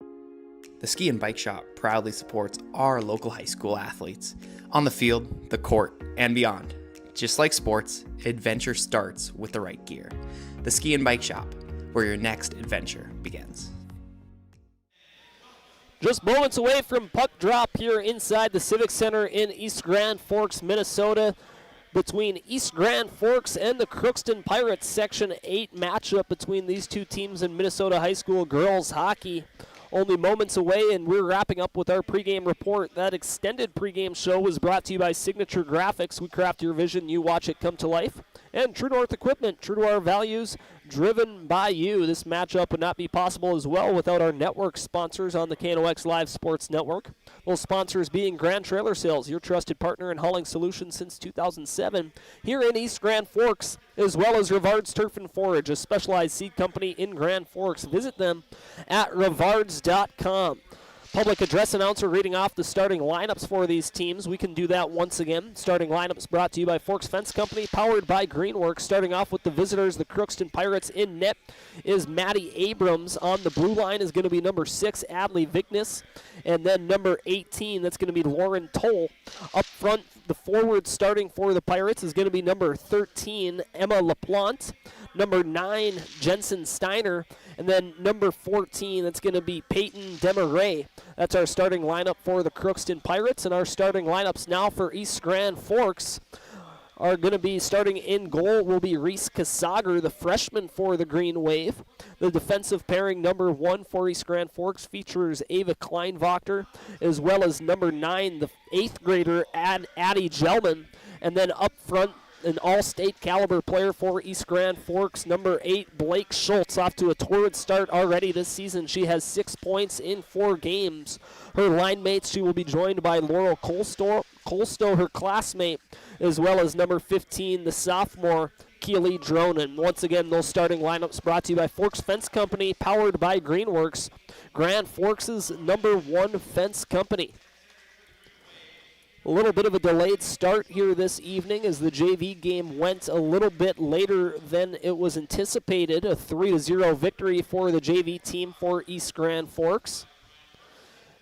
The Ski and Bike Shop proudly supports our local high school athletes on the field, the court, and beyond. Just like sports, adventure starts with the right gear. The Ski and Bike Shop, where your next adventure begins. Just moments away from puck drop here inside the Civic Center in East Grand Forks, Minnesota, between East Grand Forks and the Crookston Pirates. Section 8 matchup between these two teams in Minnesota high school girls hockey. Only moments away, and we're wrapping up with our pregame report. That extended pregame show was brought to you by Signature Graphics. We craft your vision, you watch it come to life. And True North Equipment, true to our values, driven by you. This matchup would not be possible as well without our network sponsors on the KNOX Live Sports Network. Those sponsors being Grand Trailer Sales, your trusted partner in hauling solutions since 2007 here in East Grand Forks, as well as Rivard's Turf and Forage, a specialized seed company in Grand Forks. Visit them at rivards.com. Public address announcer reading off the starting lineups for these teams. We can do that once again. Starting lineups brought to you by Forks Fence Company, powered by Greenworks. Starting off with the visitors, the Crookston Pirates. In net is Maddie Abrams. On the blue line is going to be number 6, Adley Vignes. And then number 18, that's going to be Lauren Toll. Up front, the forward starting for the Pirates is going to be number 13, Emma LaPlante. Number 9, Jensen Steiner. And then number 14, that's going to be Peyton Demaray. That's our starting lineup for the Crookston Pirates. And our starting lineups now for East Grand Forks are going to be starting in goal will be Reese Kasager, the freshman for the Greenwave. The defensive pairing number 1 for East Grand Forks features Ava Kleinwachter, as well as number 9, the 8th grader Addie Gelman. And then up front, an all-state caliber player for East Grand Forks. Number 8, Blake Schultz, off to a torrid start already this season. She has 6 points in 4 games. Her line mates, she will be joined by Laurel Colstow, her classmate, as well as number 15, the sophomore, Keely Dronin. Once again, those starting lineups brought to you by Forks Fence Company, powered by Greenworks, Grand Forks' #1 fence company. A little bit of a delayed start here this evening as the JV game went a little bit later than it was anticipated. A 3-0 victory for the JV team for East Grand Forks.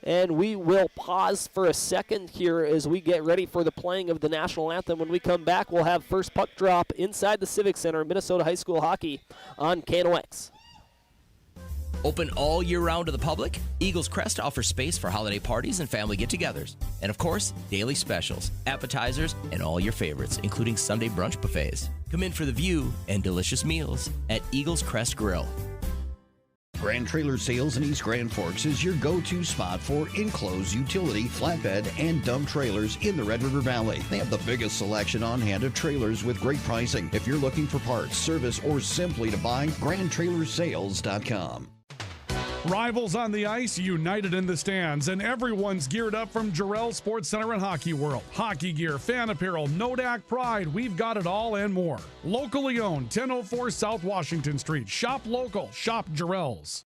And we will pause for a second here as we get ready for the playing of the national anthem. When we come back, we'll have first puck drop inside the Civic Center, Minnesota High School Hockey on KNOX. Open all year round to the public, Eagles Crest offers space for holiday parties and family get-togethers. And of course, daily specials, appetizers, and all your favorites, including Sunday brunch buffets. Come in for the view and delicious meals at Eagles Crest Grill. Grand Trailer Sales in East Grand Forks is your go-to spot for enclosed utility, flatbed, and dump trailers in the Red River Valley. They have the biggest selection on hand of trailers with great pricing. If you're looking for parts, service, or simply to buy, GrandTrailersSales.com. Rivals on the ice, united in the stands, and everyone's geared up from Jarrell Sports Center and Hockey World. Hockey gear, fan apparel, Nodak Pride, we've got it all and more. Locally owned, 1004 South Washington Street. Shop local, shop Jarrell's.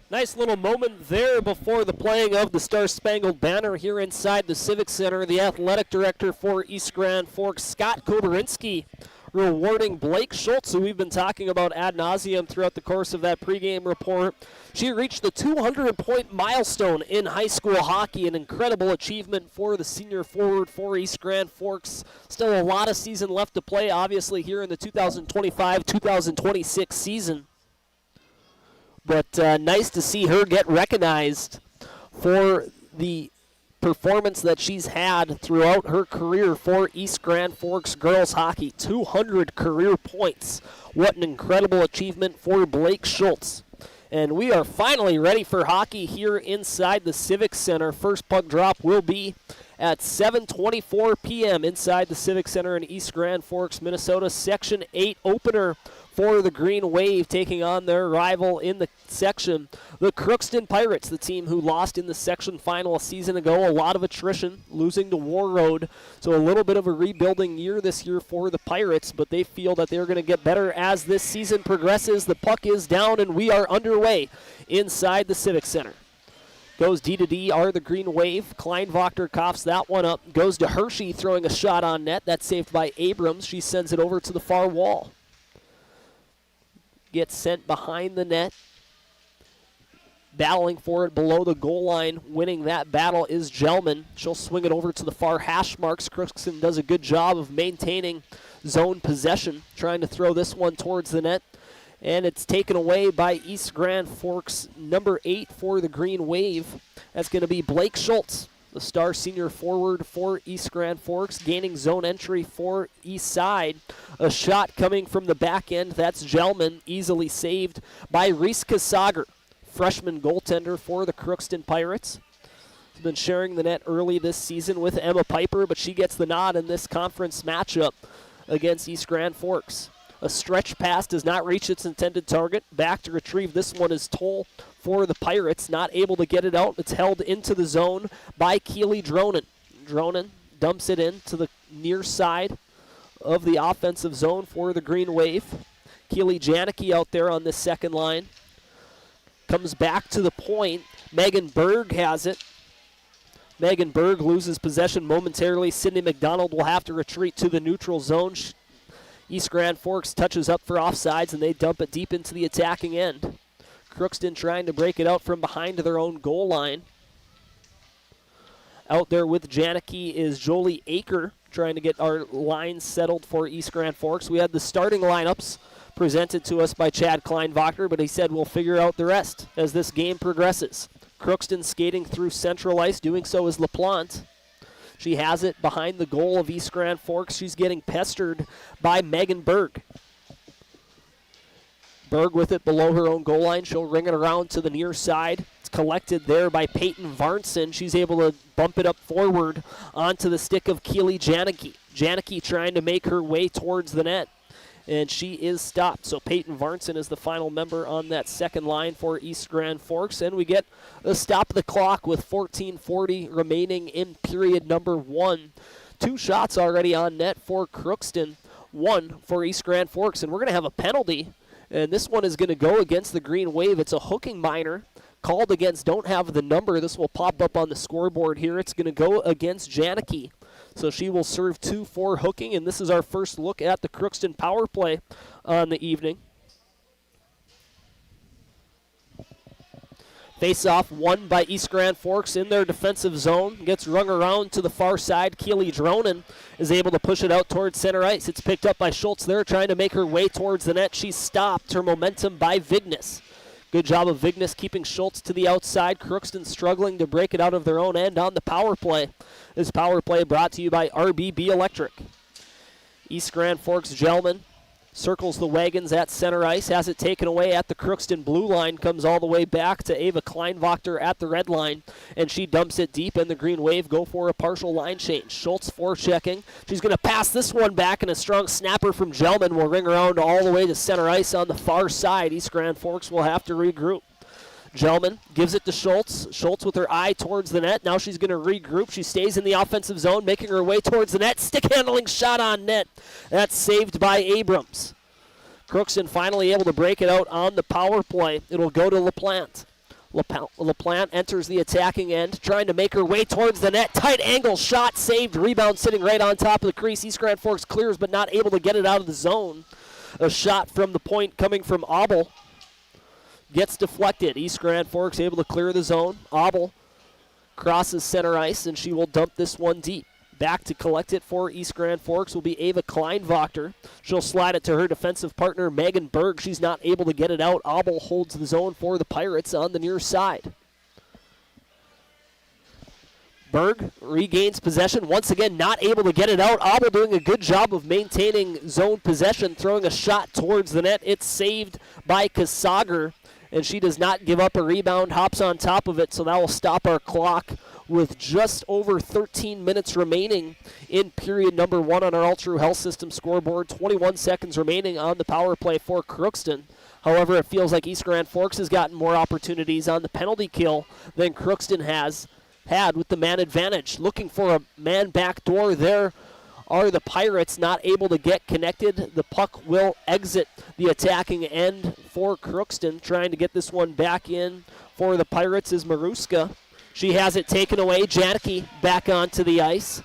Nice little moment there before the playing of the Star-Spangled Banner here inside the Civic Center. The athletic director for East Grand Forks, Scott Koberinski, rewarding Blake Schultz, who we've been talking about ad nauseum throughout the course of that pregame report. She reached the 200-point milestone in high school hockey, an incredible achievement for the senior forward for East Grand Forks. Still a lot of season left to play, obviously, here in the 2025-2026 season. But nice to see her get recognized for the performance that she's had throughout her career for East Grand Forks girls hockey. 200 career points. What an incredible achievement for Blake Schultz. And we are finally ready for hockey here inside the Civic Center. First puck drop will be at 7:24 p.m. inside the Civic Center in East Grand Forks, Minnesota. Section 8 opener for the Greenwave, taking on their rival in the section, the Crookston Pirates, the team who lost in the section final a season ago. A lot of attrition, losing to War Road. So a little bit of a rebuilding year this year for the Pirates, but they feel that they're going to get better as this season progresses. The puck is down, and we are underway inside the Civic Center. Goes D to D are the Greenwave. Kleinwachter coughs that one up. Goes to Hershey, throwing a shot on net. That's saved by Abrams. She sends it over to the far wall. Gets sent behind the net. Battling for it below the goal line. Winning that battle is Gelman. She'll swing it over to the far hash marks. Crookston does a good job of maintaining zone possession. Trying to throw this one towards the net. And it's taken away by East Grand Forks, number 8 for the Green Wave. That's going to be Blake Schultz, the star senior forward for East Grand Forks, gaining zone entry for East Side. A shot coming from the back end. That's Gelman, easily saved by Reese Kasager, freshman goaltender for the Crookston Pirates. Has been sharing the net early this season with Emma Piper, but she gets the nod in this conference matchup against East Grand Forks. A stretch pass does not reach its intended target. Back to retrieve this one is Toll for the Pirates. Not able to get it out. It's held into the zone by Keely Dronin. Dronin dumps it in to the near side of the offensive zone for the Green Wave. Keely Janicki out there on this second line. Comes back to the point. Megan Berg has it. Megan Berg loses possession momentarily. Sydney McDonald will have to retreat to the neutral zone. East Grand Forks touches up for offsides, and they dump it deep into the attacking end. Crookston trying to break it out from behind their own goal line. Out there with Janicki is Jolie Aker, trying to get our lines settled for East Grand Forks. We had the starting lineups presented to us by Chad Kleinwachter, but he said we'll figure out the rest as this game progresses. Crookston skating through central ice, doing so is LaPlante. She has it behind the goal of East Grand Forks. She's getting pestered by Megan Berg. Berg with it below her own goal line. She'll ring it around to the near side. It's collected there by Peyton Varnson. She's able to bump it up forward onto the stick of Keely Janicki. Janicki trying to make her way towards the net, and she is stopped. So Peyton Varnson is the final member on that second line for East Grand Forks, and we get a stop of the clock with 14:40 remaining in period number 1. 2 shots already on net for Crookston, 1 for East Grand Forks, and we're going to have a penalty, and this one is going to go against the Green Wave. It's a hooking minor called against, don't have the number. This will pop up on the scoreboard here. It's going to go against Janicki. So she will serve 2 for hooking, and this is our first look at the Crookston power play on the evening. Face-off won by East Grand Forks in their defensive zone. Gets rung around to the far side. Keely Dronin is able to push it out towards center ice. It's picked up by Schultz there, trying to make her way towards the net. She's stopped. Her momentum by Vignes. Good job of Vignes keeping Schultz to the outside. Crookston struggling to break it out of their own end on the power play. This power play brought to you by RBB Electric. East Grand Forks Gelman circles the wagons at center ice, has it taken away at the Crookston blue line, comes all the way back to Ava Kleinwachter at the red line, and she dumps it deep, and the Green Wave go for a partial line change. Schultz forechecking. She's going to pass this one back, and a strong snapper from Gelman will ring around all the way to center ice on the far side. East Grand Forks will have to regroup. Gelman gives it to Schultz. Schultz with her eye towards the net. Now she's going to regroup. She stays in the offensive zone, making her way towards the net. Stick handling shot on net. That's saved by Abrams. Crookston finally able to break it out on the power play. It'll go to LaPlante. LaPlante enters the attacking end, trying to make her way towards the net. Tight angle shot saved. Rebound sitting right on top of the crease. East Grand Forks clears, but not able to get it out of the zone. A shot from the point coming from Abel. Gets deflected. East Grand Forks able to clear the zone. Abel crosses center ice, and she will dump this one deep. Back to collect it for East Grand Forks will be Ava Kleinwachter. She'll slide it to her defensive partner, Megan Berg. She's not able to get it out. Abel holds the zone for the Pirates on the near side. Berg regains possession. Once again, not able to get it out. Abel doing a good job of maintaining zone possession, throwing a shot towards the net. It's saved by Kasager, and she does not give up a rebound, hops on top of it, so that will stop our clock with just over 13 minutes remaining in period number 1 on our All True Health System scoreboard. 21 seconds remaining on the power play for Crookston. However, it feels like East Grand Forks has gotten more opportunities on the penalty kill than Crookston has had with the man advantage. Looking for a man backdoor there are the Pirates, not able to get connected. The puck will exit the attacking end for Crookston. Trying to get this one back in for the Pirates is Maruska. She has it taken away. Janicki back onto the ice.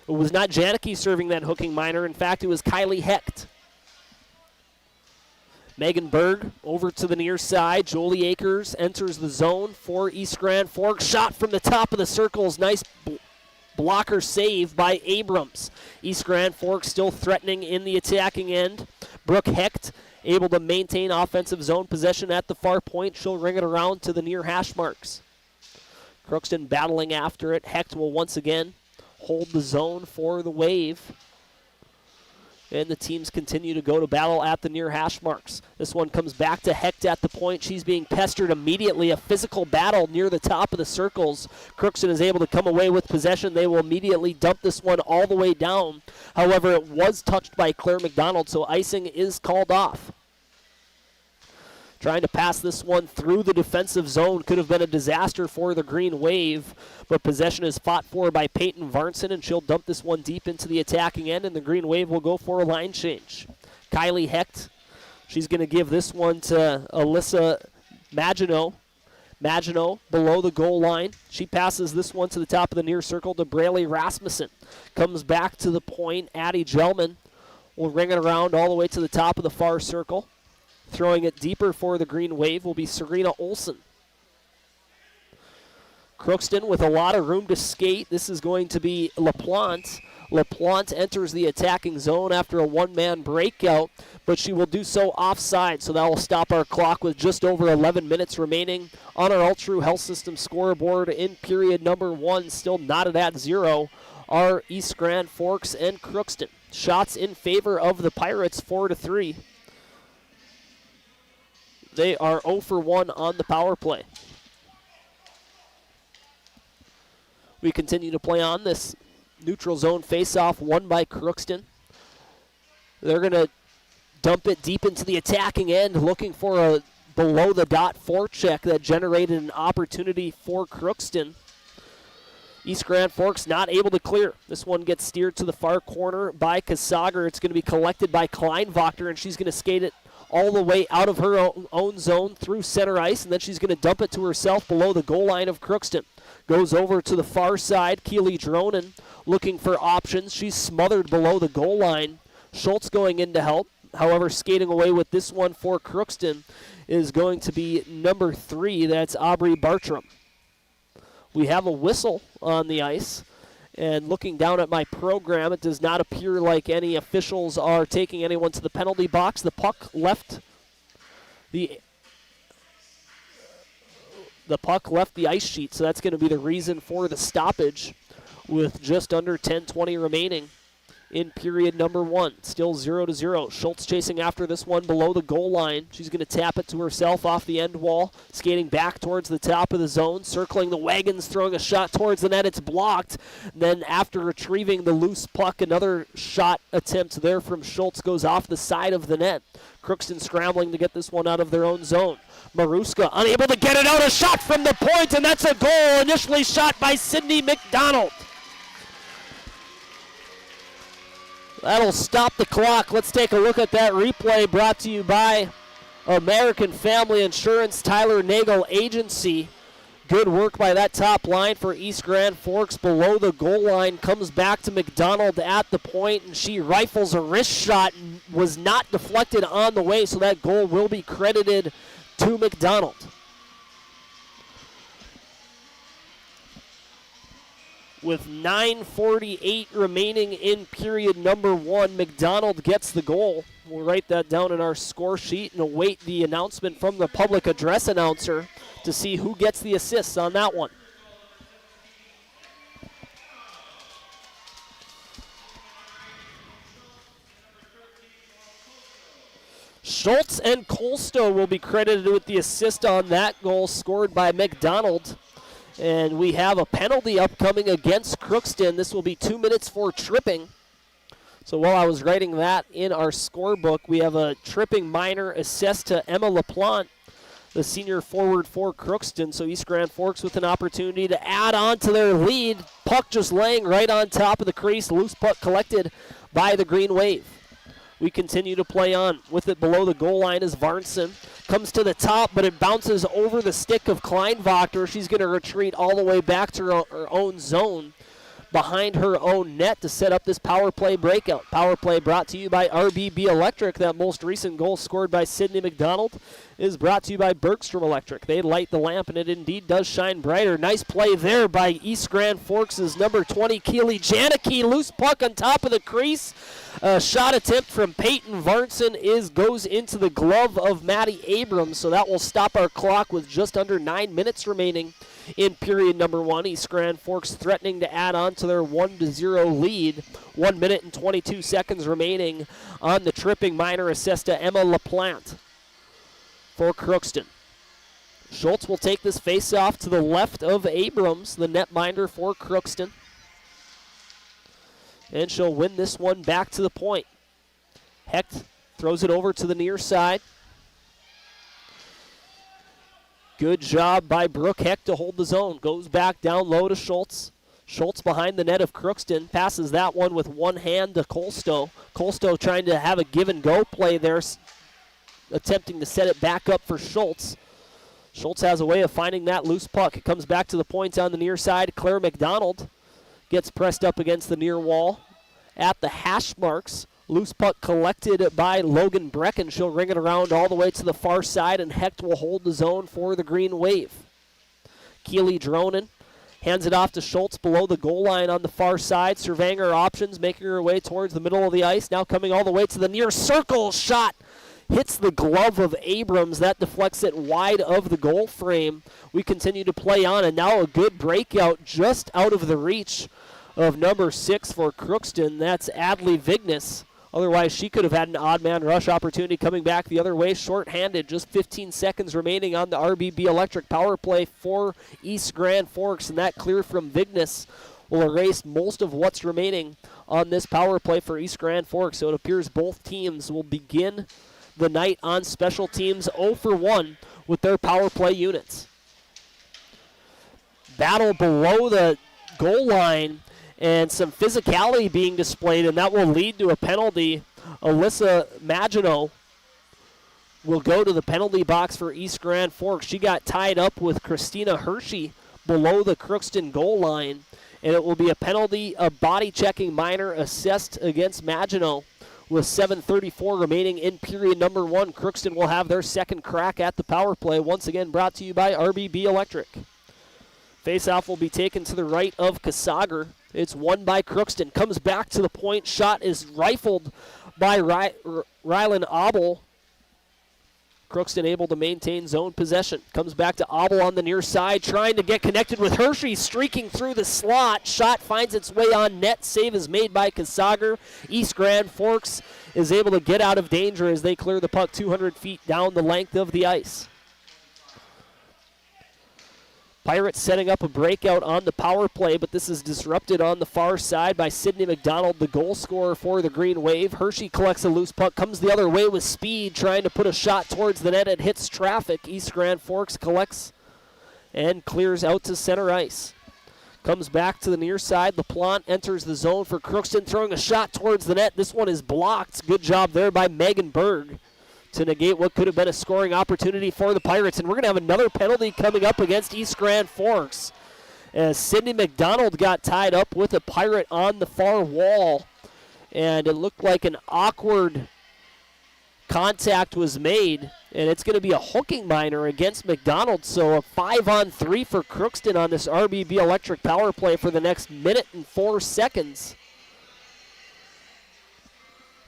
It was not Janicki serving that hooking minor. In fact, it was Kylie Hecht. Megan Berg over to the near side. Jolie Akers enters the zone for East Grand Forks. Shot from the top of the circles. Nice blocker save by Abrams. East Grand Forks still threatening in the attacking end. Brooke Hecht able to maintain offensive zone possession at the far point. She'll ring it around to the near hash marks. Crookston battling after it. Hecht will once again hold the zone for the Wave. And the teams continue to go to battle at the near hash marks. This one comes back to Hecht at the point. She's being pestered immediately. A physical battle near the top of the circles. Crookston is able to come away with possession. They will immediately dump this one all the way down. However, it was touched by Claire McDonald, so icing is called off. Trying to pass this one through the defensive zone could have been a disaster for the Green Wave, but possession is fought for by Peyton Varnson, and she'll dump this one deep into the attacking end, and the Green Wave will go for a line change. Kylie Hecht, she's going to give this one to Alyssa Maginot. Maginot below the goal line. She passes this one to the top of the near circle to Braley Rasmussen. Comes back to the point. Addie Gelman will ring it around all the way to the top of the far circle. Throwing it deeper for the Green Wave will be Serena Olsen. Crookston with a lot of room to skate. This is going to be LaPlante. LaPlante enters the attacking zone after a one-man breakout, but she will do so offside, so that will stop our clock with just over 11 minutes remaining on our All True Health System scoreboard in period number 1. Still knotted at 0 are East Grand Forks and Crookston. Shots in favor of the Pirates, 4-3. They are 0 for 1 on the power play. We continue to play on this neutral zone faceoff won by Crookston. They're going to dump it deep into the attacking end, looking for a below-the-dot forecheck that generated an opportunity for Crookston. East Grand Forks not able to clear. This one gets steered to the far corner by Kasager. It's going to be collected by Kleinwachter, and she's going to skate it all the way out of her own zone through center ice, and then she's going to dump it to herself below the goal line of Crookston. Goes over to the far side. Keely Dronen looking for options. She's smothered below the goal line. Schultz going in to help. However, skating away with this one for Crookston is going to be number 3. That's Aubrey Bartram. We have a whistle on the ice. And looking down at my program, it does not appear like any officials are taking anyone to the penalty box. The puck left the ice sheet, so that's going to be the reason for the stoppage with just under 10:20 remaining in period number 1. Still 0-0. Schultz chasing after this one below the goal line. She's going to tap it to herself off the end wall, skating back towards the top of the zone, circling the wagons, throwing a shot towards the net. It's blocked. And then after retrieving the loose puck, another shot attempt there from Schultz goes off the side of the net. Crookston scrambling to get this one out of their own zone. Maruska unable to get it out. A shot from the point, and that's a goal initially shot by Sydney McDonald. That'll stop the clock. Let's take a look at that replay brought to you by American Family Insurance, Tyler Nagel Agency. Good work by that top line for East Grand Forks below the goal line. Comes back to McDonald at the point, and she rifles a wrist shot and was not deflected on the way, so that goal will be credited to McDonald. With 9:48 remaining in period number 1, McDonald gets the goal. We'll write that down in our score sheet and await the announcement from the public address announcer to see who gets the assists on that one. Schultz and Kolstow will be credited with the assist on that goal scored by McDonald. And we have a penalty upcoming against Crookston. This will be 2 minutes for tripping. So while I was writing that in our scorebook, we have a tripping minor assessed to Emma LaPlante, the senior forward for Crookston. So East Grand Forks with an opportunity to add on to their lead. Puck just laying right on top of the crease. Loose puck collected by the Green Wave. We continue to play on. With it below the goal line is Varnson. Comes to the top, but it bounces over the stick of Kleinwachter. She's going to retreat all the way back to her own zone. behind her own net to set up this power play breakout. Power play brought to you by RBB Electric. That most recent goal scored by Sydney McDonald is brought to you by Bergstrom Electric. They light the lamp, and it indeed does shine brighter. Nice play there by East Grand Forks' number 20, Keely Janicki. Loose puck on top of the crease. Shot attempt from Peyton Varnson goes into the glove of Maddie Abrams, so that will stop our clock with just under 9 minutes remaining in period number 1. East Grand Forks threatening to add on to their 1-0 lead. 1 minute and 22 seconds remaining on the tripping minor assessed to Emma LaPlante for Crookston. Schultz will take this face-off to the left of Abrams, the netminder for Crookston. And she'll win this one back to the point. Hecht throws it over to the near side. Good job by Brooke Hecht to hold the zone. Goes back down low to Schultz. Schultz behind the net of Crookston. Passes that one with one hand to Colstow. Colstow trying to have a give-and-go play there, attempting to set it back up for Schultz. Schultz has a way of finding that loose puck. It comes back to the points on the near side. Claire McDonald gets pressed up against the near wall at the hash marks. Loose puck collected by Logan Brecken. She'll ring it around all the way to the far side, and Hecht will hold the zone for the Green Wave. Keely Dronen hands it off to Schultz below the goal line on the far side, surveying her options, making her way towards the middle of the ice. Now coming all the way to the near circle. Shot hits the glove of Abrams. That deflects it wide of the goal frame. We continue to play on, and now a good breakout just out of the reach of number 6 for Crookston. That's Adley Vignes. Otherwise, she could have had an odd man rush opportunity coming back the other way, short-handed. Just 15 seconds remaining on the RBB Electric power play for East Grand Forks, and that clear from Vignes will erase most of what's remaining on this power play for East Grand Forks. So it appears both teams will begin the night on special teams 0 for 1 with their power play units. Battle below the goal line and some physicality being displayed, and that will lead to a penalty. Alyssa Maginot will go to the penalty box for East Grand Forks. She got tied up with Christina Hershey below the Crookston goal line, and it will be a penalty, a body-checking minor assessed against Maginot. With 7:34 remaining in period number 1, Crookston will have their second crack at the power play, once again brought to you by RBB Electric. Faceoff will be taken to the right of Kasager. It's won by Crookston. Comes back to the point. Shot is rifled by Rylan Abel. Crookston able to maintain zone possession. Comes back to Abel on the near side, trying to get connected with Hershey, streaking through the slot. Shot finds its way on net. Save is made by Kasager. East Grand Forks is able to get out of danger as they clear the puck 200 feet down the length of the ice. Pirates setting up a breakout on the power play, but this is disrupted on the far side by Sydney McDonald, the goal scorer for the Green Wave. Hershey collects a loose puck, comes the other way with speed, trying to put a shot towards the net. It hits traffic. East Grand Forks collects and clears out to center ice. Comes back to the near side. LaPlante enters the zone for Crookston, throwing a shot towards the net. This one is blocked. Good job there by Megan Berg to negate what could have been a scoring opportunity for the Pirates. And we're going to have another penalty coming up against East Grand Forks, as Sydney McDonald got tied up with a Pirate on the far wall, and it looked like an awkward contact was made, and it's going to be a hooking minor against McDonald. So a 5-on-3 for Crookston on this RBB Electric power play for the next minute and 4 seconds.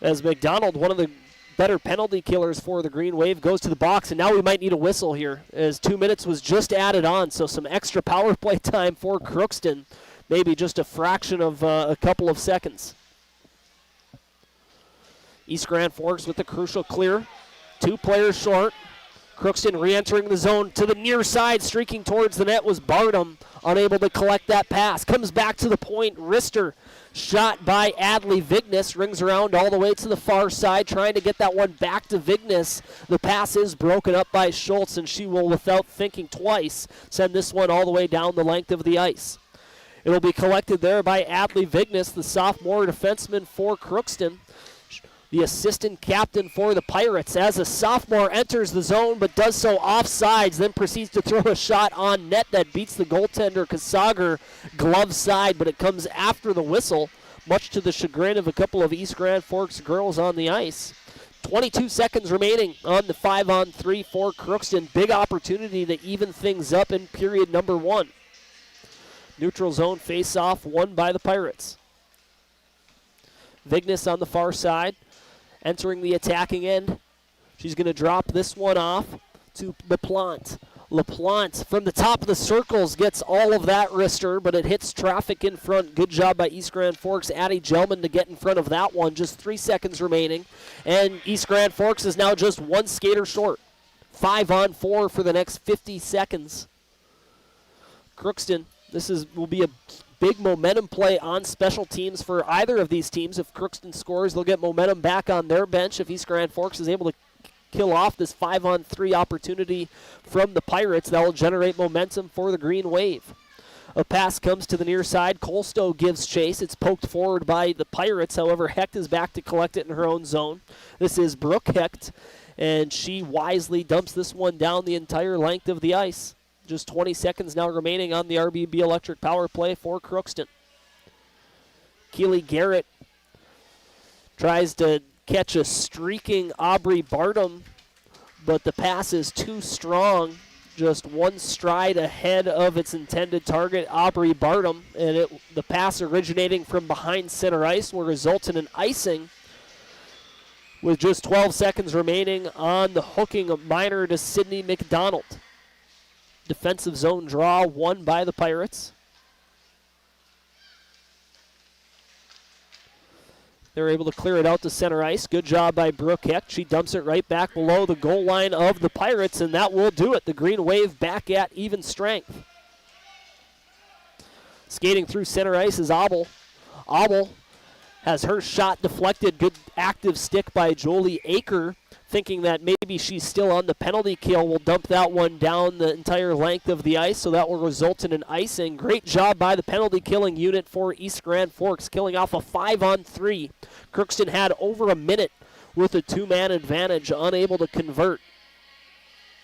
As McDonald, one of the better penalty killers for the Green Wave, goes to the box, and now we might need a whistle here, as 2 minutes was just added on, so some extra power play time for Crookston, maybe just a fraction of a couple of seconds. East Grand Forks with the crucial clear, 2 players short. Crookston re-entering the zone to the near side, streaking towards the net was Bardem, unable to collect that pass. Comes back to the point, wrister shot by Adley Vignes, rings around all the way to the far side, trying to get that one back to Vignes. The pass is broken up by Schultz, and she will, without thinking twice, send this one all the way down the length of the ice. It'll be collected there by Adley Vignes, the sophomore defenseman for Crookston. the assistant captain for the Pirates, as a sophomore enters the zone but does so offsides, then proceeds to throw a shot on net that beats the goaltender Kasager glove side, but it comes after the whistle, much to the chagrin of a couple of East Grand Forks girls on the ice. 22 seconds remaining on the 5-on-3 for Crookston. Big opportunity to even things up in period number 1. Neutral zone face-off won by the Pirates. Vignes on the far side, entering the attacking end. She's going to drop this one off to LaPlante. LaPlante from the top of the circles gets all of that wrister, but it hits traffic in front. Good job by East Grand Forks. Addie Gelman to get in front of that one. Just 3 seconds remaining. And East Grand Forks is now just one skater short. 5-on-4 for the next 50 seconds. Crookston, will be a big momentum play on special teams for either of these teams. If Crookston scores, they'll get momentum back on their bench. If East Grand Forks is able to kill off this 5-on-3 opportunity from the Pirates, that will generate momentum for the Green Wave. A pass comes to the near side. Colstow gives chase. It's poked forward by the Pirates. However, Hecht is back to collect it in her own zone. This is Brooke Hecht, and she wisely dumps this one down the entire length of the ice. Just 20 seconds now remaining on the RBB Electric power play for Crookston. Keely Garrett tries to catch a streaking Aubrey Bartum, but the pass is too strong. Just one stride ahead of its intended target, Aubrey Bartum, and the pass originating from behind center ice will result in an icing with just 12 seconds remaining on the hooking minor to Sydney McDonald. Defensive zone draw won by the Pirates. They're able to clear it out to center ice. Good job by Brooke Hecht. She dumps it right back below the goal line of the Pirates, and that will do it. The Green Wave back at even strength. Skating through center ice is Abel. Abel has her shot deflected. Good active stick by Jolie Aker, thinking that maybe she's still on the penalty kill. Will dump that one down the entire length of the ice, so that will result in an icing. Great job by the penalty killing unit for East Grand Forks, killing off a 5-on-3. Crookston had over a minute with a 2-man advantage, unable to convert.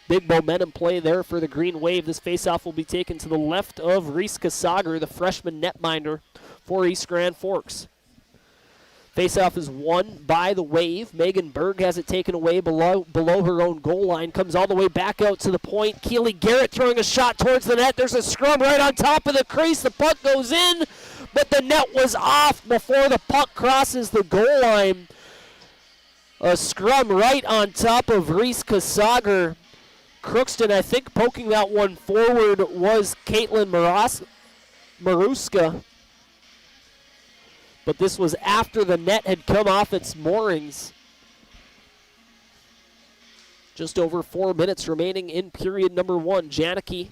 Big momentum play there for the Green Wave. This faceoff will be taken to the left of Reese Kasager, the freshman netminder for East Grand Forks. Faceoff is won by the Wave. Megan Berg has it taken away below her own goal line. Comes all the way back out to the point. Keely Garrett throwing a shot towards the net. There's a scrum right on top of the crease. The puck goes in, but the net was off before the puck crosses the goal line. A scrum right on top of Reese Kasager. Crookston, I think, poking that one forward was Caitlin Maruska. But this was after the net had come off its moorings. Just over 4 minutes remaining in period number 1. Janicki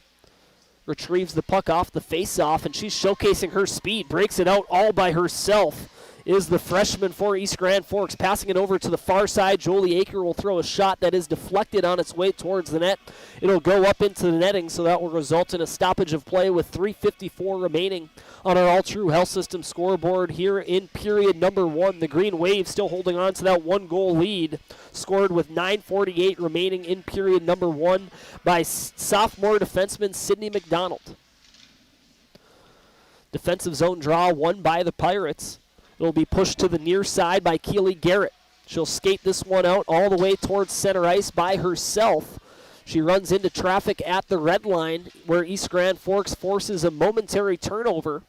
retrieves the puck off the face-off, and she's showcasing her speed. Breaks it out all by herself. Is the freshman for East Grand Forks. Passing it over to the far side. Jolie Aker will throw a shot that is deflected on its way towards the net. It'll go up into the netting, so that will result in a stoppage of play with 3:54 remaining on our All True Health System scoreboard here in period number 1. The Green Wave still holding on to that 1-goal lead, scored with 9:48 remaining in period number 1 by sophomore defenseman Sydney McDonald. Defensive zone draw won by the Pirates. It will be pushed to the near side by Keely Garrett. She'll skate this one out all the way towards center ice by herself. She runs into traffic at the red line where East Grand Forks forces a momentary turnover.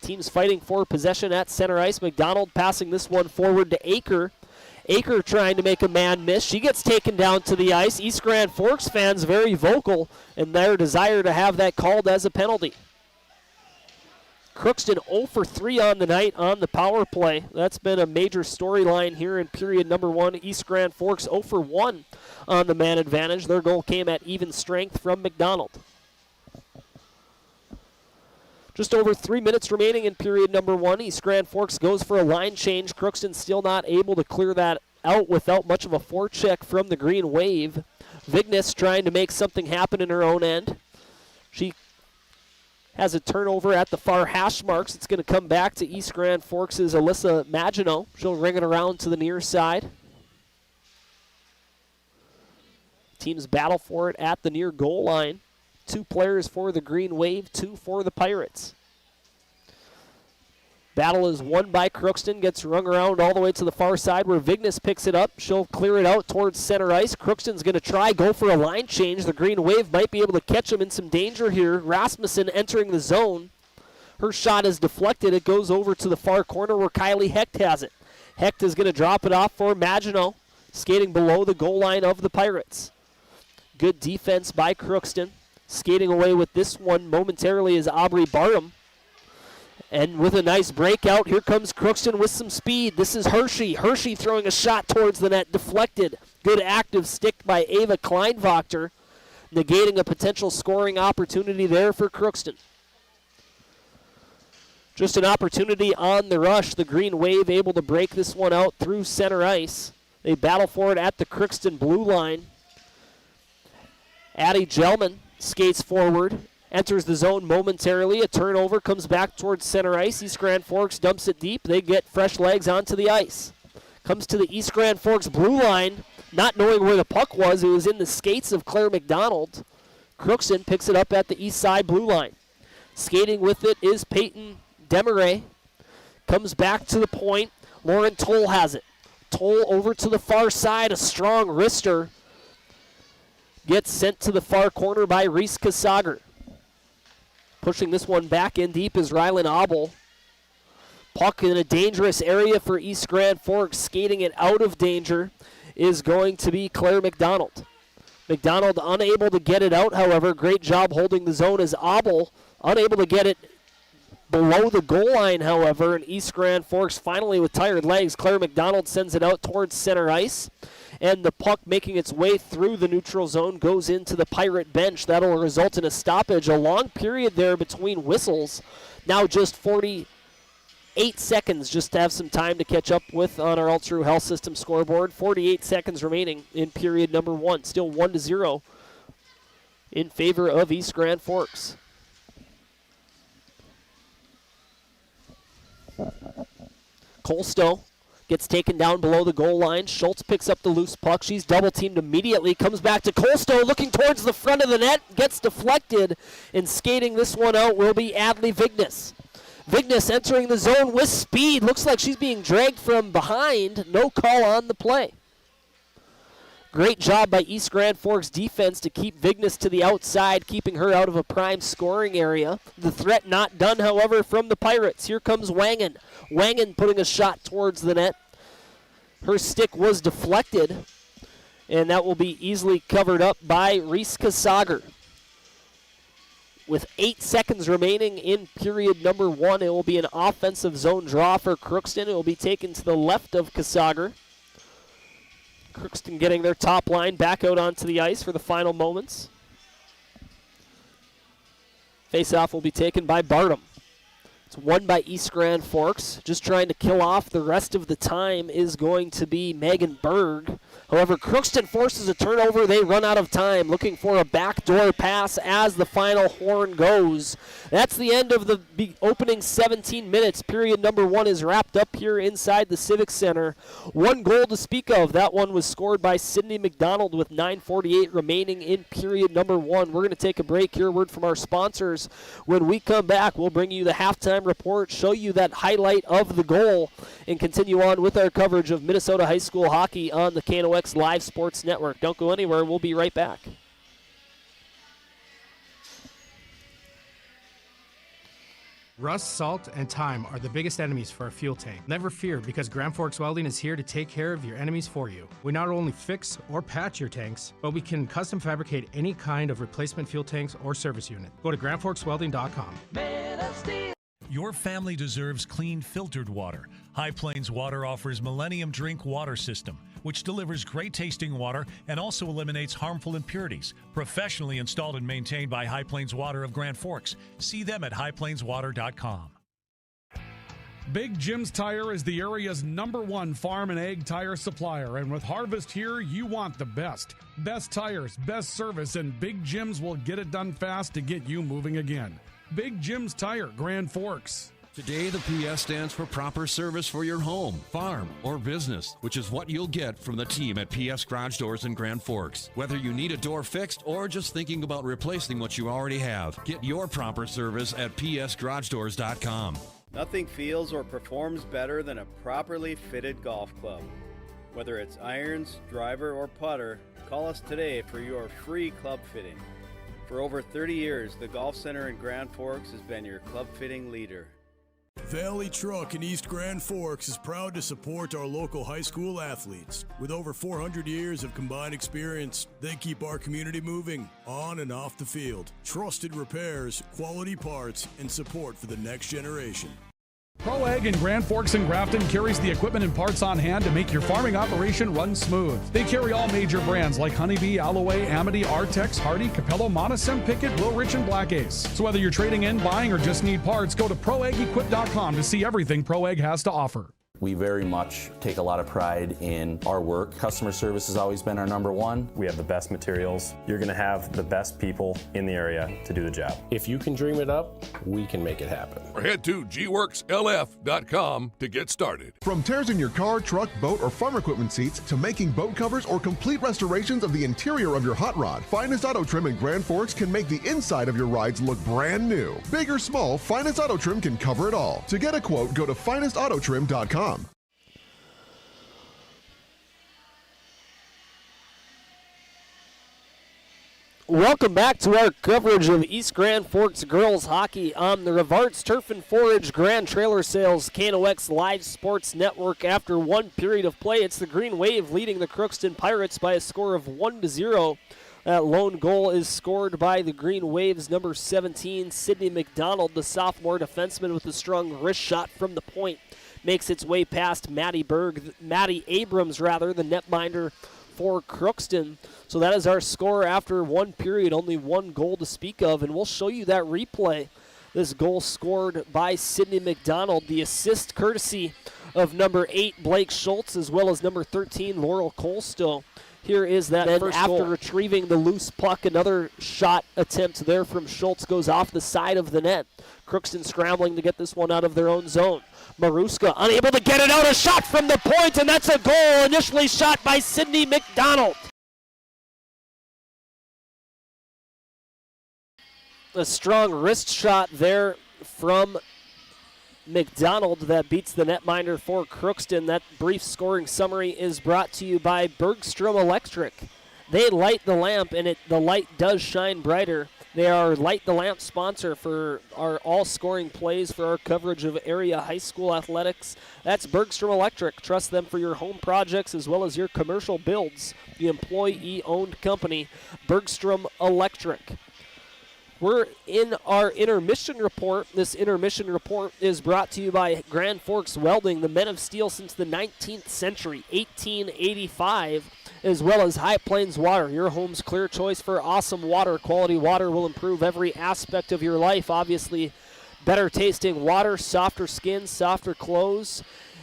Teams fighting for possession at center ice. McDonald passing this one forward to Aker. Aker trying to make a man miss. She gets taken down to the ice. East Grand Forks fans very vocal in their desire to have that called as a penalty. Crookston 0 for 3 on the night on the power play. That's been a major storyline here in period number 1. East Grand Forks 0 for 1 on the man advantage. Their goal came at even strength from McDonald. Just over 3 minutes remaining in period number 1. East Grand Forks goes for a line change. Crookston still not able to clear that out without much of a forecheck from the Green Wave. Vignes trying to make something happen in her own end. She has a turnover at the far hash marks. It's going to come back to East Grand Forks' Alyssa Maginot. She'll ring it around to the near side. Teams battle for it at the near goal line. 2 players for the Green Wave, 2 for the Pirates. Battle is won by Crookston, gets rung around all the way to the far side where Vignes picks it up. She'll clear it out towards center ice. Crookston's going to go for a line change. The Green Wave might be able to catch him in some danger here. Rasmussen entering the zone. Her shot is deflected. It goes over to the far corner where Kylie Hecht has it. Hecht is going to drop it off for Maginot, skating below the goal line of the Pirates. Good defense by Crookston. Skating away with this one momentarily is Aubrey Barham. And with a nice breakout, here comes Crookston with some speed. This is Hershey. Hershey throwing a shot towards the net, deflected. Good active stick by Ava Kleinwachter, negating a potential scoring opportunity there for Crookston. Just an opportunity on the rush. The Green Wave able to break this one out through center ice. They battle for it at the Crookston blue line. Addie Gelman skates forward. Enters the zone momentarily. A turnover comes back towards center ice. East Grand Forks dumps it deep. They get fresh legs onto the ice. Comes to the East Grand Forks blue line. Not knowing where the puck was, it was in the skates of Claire McDonald. Crookston picks it up at the east side blue line. Skating with it is Peyton Demaray. Comes back to the point. Lauren Toll has it. Toll over to the far side. A strong wrister. Gets sent to the far corner by Reese Kasager. Pushing this one back in deep is Rylan Obel. Puck in a dangerous area for East Grand Forks. Skating it out of danger is going to be Claire McDonald. McDonald unable to get it out, however. Great job holding the zone as Obel unable to get it below the goal line, however. And East Grand Forks finally with tired legs. Claire McDonald sends it out towards center ice. And the puck making its way through the neutral zone goes into the Pirate bench. That'll result in a stoppage. A long period there between whistles. Now just 48 seconds just to have some time to catch up with on our All True Health System scoreboard. 48 seconds remaining in period number 1. Still 1-0 in favor of East Grand Forks. Colstow gets taken down below the goal line. Schultz picks up the loose puck. She's double-teamed immediately. Comes back to Colstow, looking towards the front of the net. Gets deflected, and skating this one out will be Adley Vignes. Vignes entering the zone with speed. Looks like she's being dragged from behind. No call on the play. Great job by East Grand Forks defense to keep Vignes to the outside, keeping her out of a prime scoring area. The threat not done, however, from the Pirates. Here comes Wangen. Wangen putting a shot towards the net. Her stick was deflected, and that will be easily covered up by Reese Kasager. With 8 seconds remaining in period number 1, it will be an offensive zone draw for Crookston. It will be taken to the left of Kasager. Crookston getting their top line back out onto the ice for the final moments. Face-off will be taken by Barnum. It's won by East Grand Forks. Just trying to kill off the rest of the time is going to be Megan Berg. However, Crookston forces a turnover. They run out of time, looking for a backdoor pass as the final horn goes. That's the end of the opening 17 minutes. Period number 1 is wrapped up here inside the Civic Center. 1 goal to speak of. That one was scored by Sydney McDonald with 9:48 remaining in period number 1. We're going to take a break here. Word from our sponsors. When we come back, we'll bring you the halftime report, show you that highlight of the goal, and continue on with our coverage of Minnesota high school hockey on the KNOX Live Sports Network. Don't go anywhere. We'll be right back. Rust, salt, and time are the biggest enemies for a fuel tank. Never fear, because Grand Forks Welding is here to take care of your enemies for you. We not only fix or patch your tanks, but we can custom fabricate any kind of replacement fuel tanks or service unit. Go to grandforkswelding.com. Your family deserves clean, filtered water. High Plains Water offers Millennium Drink Water System, which delivers great-tasting water and also eliminates harmful impurities. Professionally installed and maintained by High Plains Water of Grand Forks. See them at highplainswater.com. Big Jim's Tire is the area's #1 farm and ag tire supplier, and with harvest here, you want the best. Best tires, best service, and Big Jim's will get it done fast to get you moving again. Big Jim's Tire, Grand Forks. Today, the PS stands for proper service for your home, farm, or business, which is what you'll get from the team at PS Garage Doors in Grand Forks. Whether you need a door fixed or just thinking about replacing what you already have, get your proper service at psgaragedoors.com. Nothing feels or performs better than a properly fitted golf club. Whether it's irons, driver, or putter, call us today for your free club fitting. For over 30 years, the Golf Center in Grand Forks has been your club fitting leader. Valley Truck in East Grand Forks is proud to support our local high school athletes. With over 400 years of combined experience, they keep our community moving on and off the field. Trusted repairs, quality parts, and support for the next generation. Pro Ag in Grand Forks and Grafton carries the equipment and parts on hand to make your farming operation run smooth. They carry all major brands like Honeybee, Alloway, Amity, Artex, Hardy, Capello, Monosem, Pickett, Wilrich, and Black Ace. So whether you're trading in, buying, or just need parts, go to ProAgEquip.com to see everything Pro Ag has to offer. We very much take a lot of pride in our work. Customer service has always been our number one. We have the best materials. You're going to have the best people in the area to do the job. If you can dream it up, we can make it happen. Or head to gworkslf.com to get started. From tears in your car, truck, boat, or farm equipment seats to making boat covers or complete restorations of the interior of your hot rod, Finest Auto Trim in Grand Forks can make the inside of your rides look brand new. Big or small, Finest Auto Trim can cover it all. To get a quote, go to finestautotrim.com. Welcome back to our coverage of East Grand Forks girls hockey on the Rivarts Turf and Forage Grand Trailer Sales KNOX Live Sports Network. After one period of play, it's the Greenwave leading the Crookston Pirates by a score of 1-0. That lone goal is scored by the Green Wave's number 17, Sydney McDonald, the sophomore defenseman with a strong wrist shot from the point. Makes its way past Maddie Abrams, the netminder for Crookston. So that is our score after one period, only one goal to speak of, and we'll show you that replay. This goal scored by Sydney McDonald, the assist courtesy of number 8, Blake Schultz, as well as number 13, Laurel Colstow. Here is that first after goal. Retrieving the loose puck, another shot attempt there from Schultz goes off the side of the net. Crookston scrambling to get this one out of their own zone. Maruska unable to get it out, a shot from the point, and that's a goal initially shot by Sydney McDonald. A strong wrist shot there from McDonald that beats the netminder for Crookston. That brief scoring summary is brought to you by Bergstrom Electric. They light the lamp, and the light does shine brighter. They are Light the Lamp sponsor for our all-scoring plays for our coverage of area high school athletics. That's Bergstrom Electric. Trust them for your home projects as well as your commercial builds. The employee-owned company, Bergstrom Electric. We're in our intermission report. This intermission report is brought to you by Grand Forks Welding, the men of steel since the 19th century, 1885, as well as High Plains Water, your home's clear choice for awesome water. Quality water will improve every aspect of your life. Obviously, better tasting water, softer skin, softer clothes,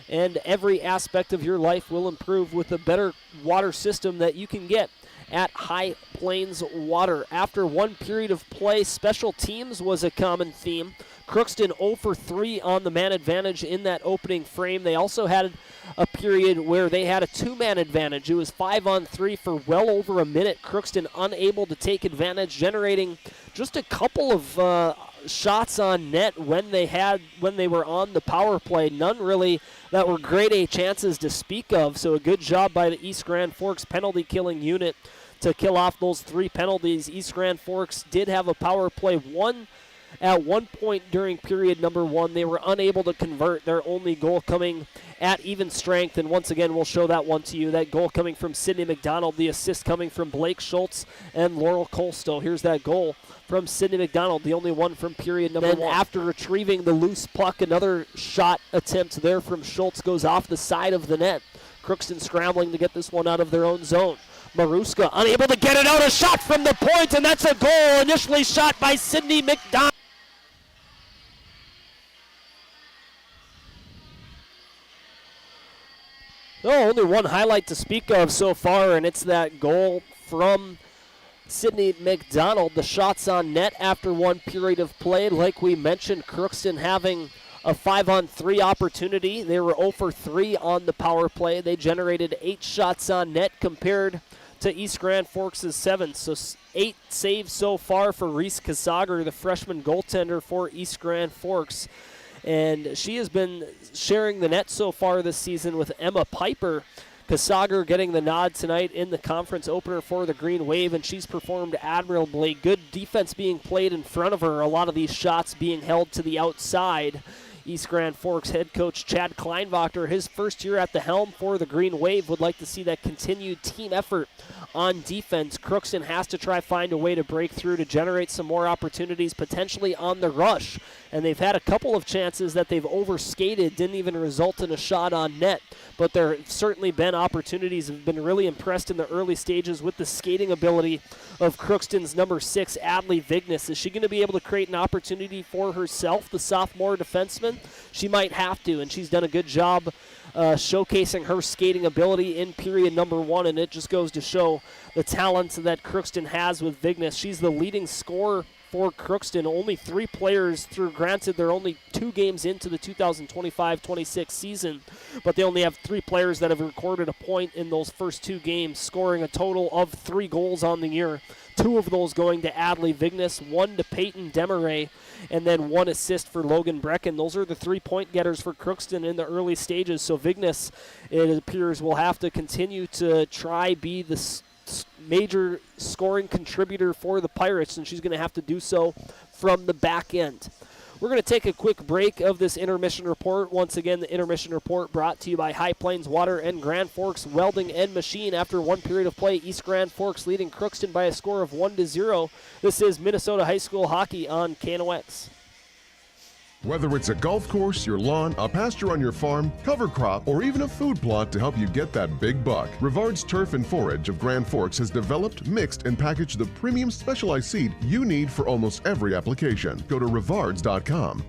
and every aspect of your life will improve with a better water system that you can get at High Plains Water. After one period of play, special teams was a common theme. Crookston 0 for 3 on the man advantage in that opening frame. They also had a period where they had a two-man advantage. It was 5-on-3 for well over a minute. Crookston unable to take advantage, generating just a couple of shots on net when they were on the power play. None really that were grade A chances to speak of. So a good job by the East Grand Forks penalty killing unit to kill off those 3 penalties. East Grand Forks did have a power play at one point during period number 1. They were unable to convert, their only goal coming at even strength, and once again we'll show that one to you. That goal coming from Sydney McDonald, the assist coming from Blake Schultz and Laurel Colstow. Here's that goal from Sydney McDonald, the only one from period number 1. After retrieving the loose puck, another shot attempt there from Schultz goes off the side of the net. Crookston scrambling to get this one out of their own zone. Maruska unable to get it out, a shot from the point, and that's a goal initially shot by Sydney McDonald. Oh, only one highlight to speak of so far, and it's that goal from Sydney McDonald. The shots on net after one period of play. Like we mentioned, Crookston having a 5-on-3 opportunity. They were 0 for 3 on the power play. They generated 8 shots on net compared to East Grand Forks' 7. So 8 saves so far for Reese Kasager, the freshman goaltender for East Grand Forks. And she has been sharing the net so far this season with Emma Piper. Kasager getting the nod tonight in the conference opener for the Green Wave, and she's performed admirably. Good defense being played in front of her, a lot of these shots being held to the outside. East Grand Forks head coach Chad Kleinwachter, his first year at the helm for the Green Wave, would like to see that continued team effort on defense. Crookston has to try find a way to break through to generate some more opportunities, potentially on the rush. And they've had a couple of chances that they've overskated, didn't even result in a shot on net. But there have certainly been opportunities. I've been really impressed in the early stages with the skating ability of Crookston's number 6, Adley Vignes. Is she going to be able to create an opportunity for herself, the sophomore defenseman? She might have to, and she's done a good job showcasing her skating ability in period number 1, and it just goes to show the talent that Crookston has with Vignes. She's the leading scorer for Crookston. Only 3 players through, granted they're only 2 games into the 2025-26 season, but they only have 3 players that have recorded a point in those first 2 games, scoring a total of 3 goals on the year. 2 of those going to Adley Vignes, 1 to Peyton Demaray, and then 1 assist for Logan Brecken. Those are the 3-point getters for Crookston in the early stages. So Vignes, it appears, will have to continue to try be the major scoring contributor for the Pirates, and she's going to have to do so from the back end. We're going to take a quick break of this intermission report. Once again, the intermission report brought to you by High Plains Water and Grand Forks Welding and Machine. After one period of play, East Grand Forks leading Crookston by a score of 1-0. This is Minnesota High School Hockey on KNOX. Whether it's a golf course, your lawn, a pasture on your farm, cover crop, or even a food plot to help you get that big buck, Rivard's Turf and Forage of Grand Forks has developed, mixed, and packaged the premium specialized seed you need for almost every application. Go to rivards.com.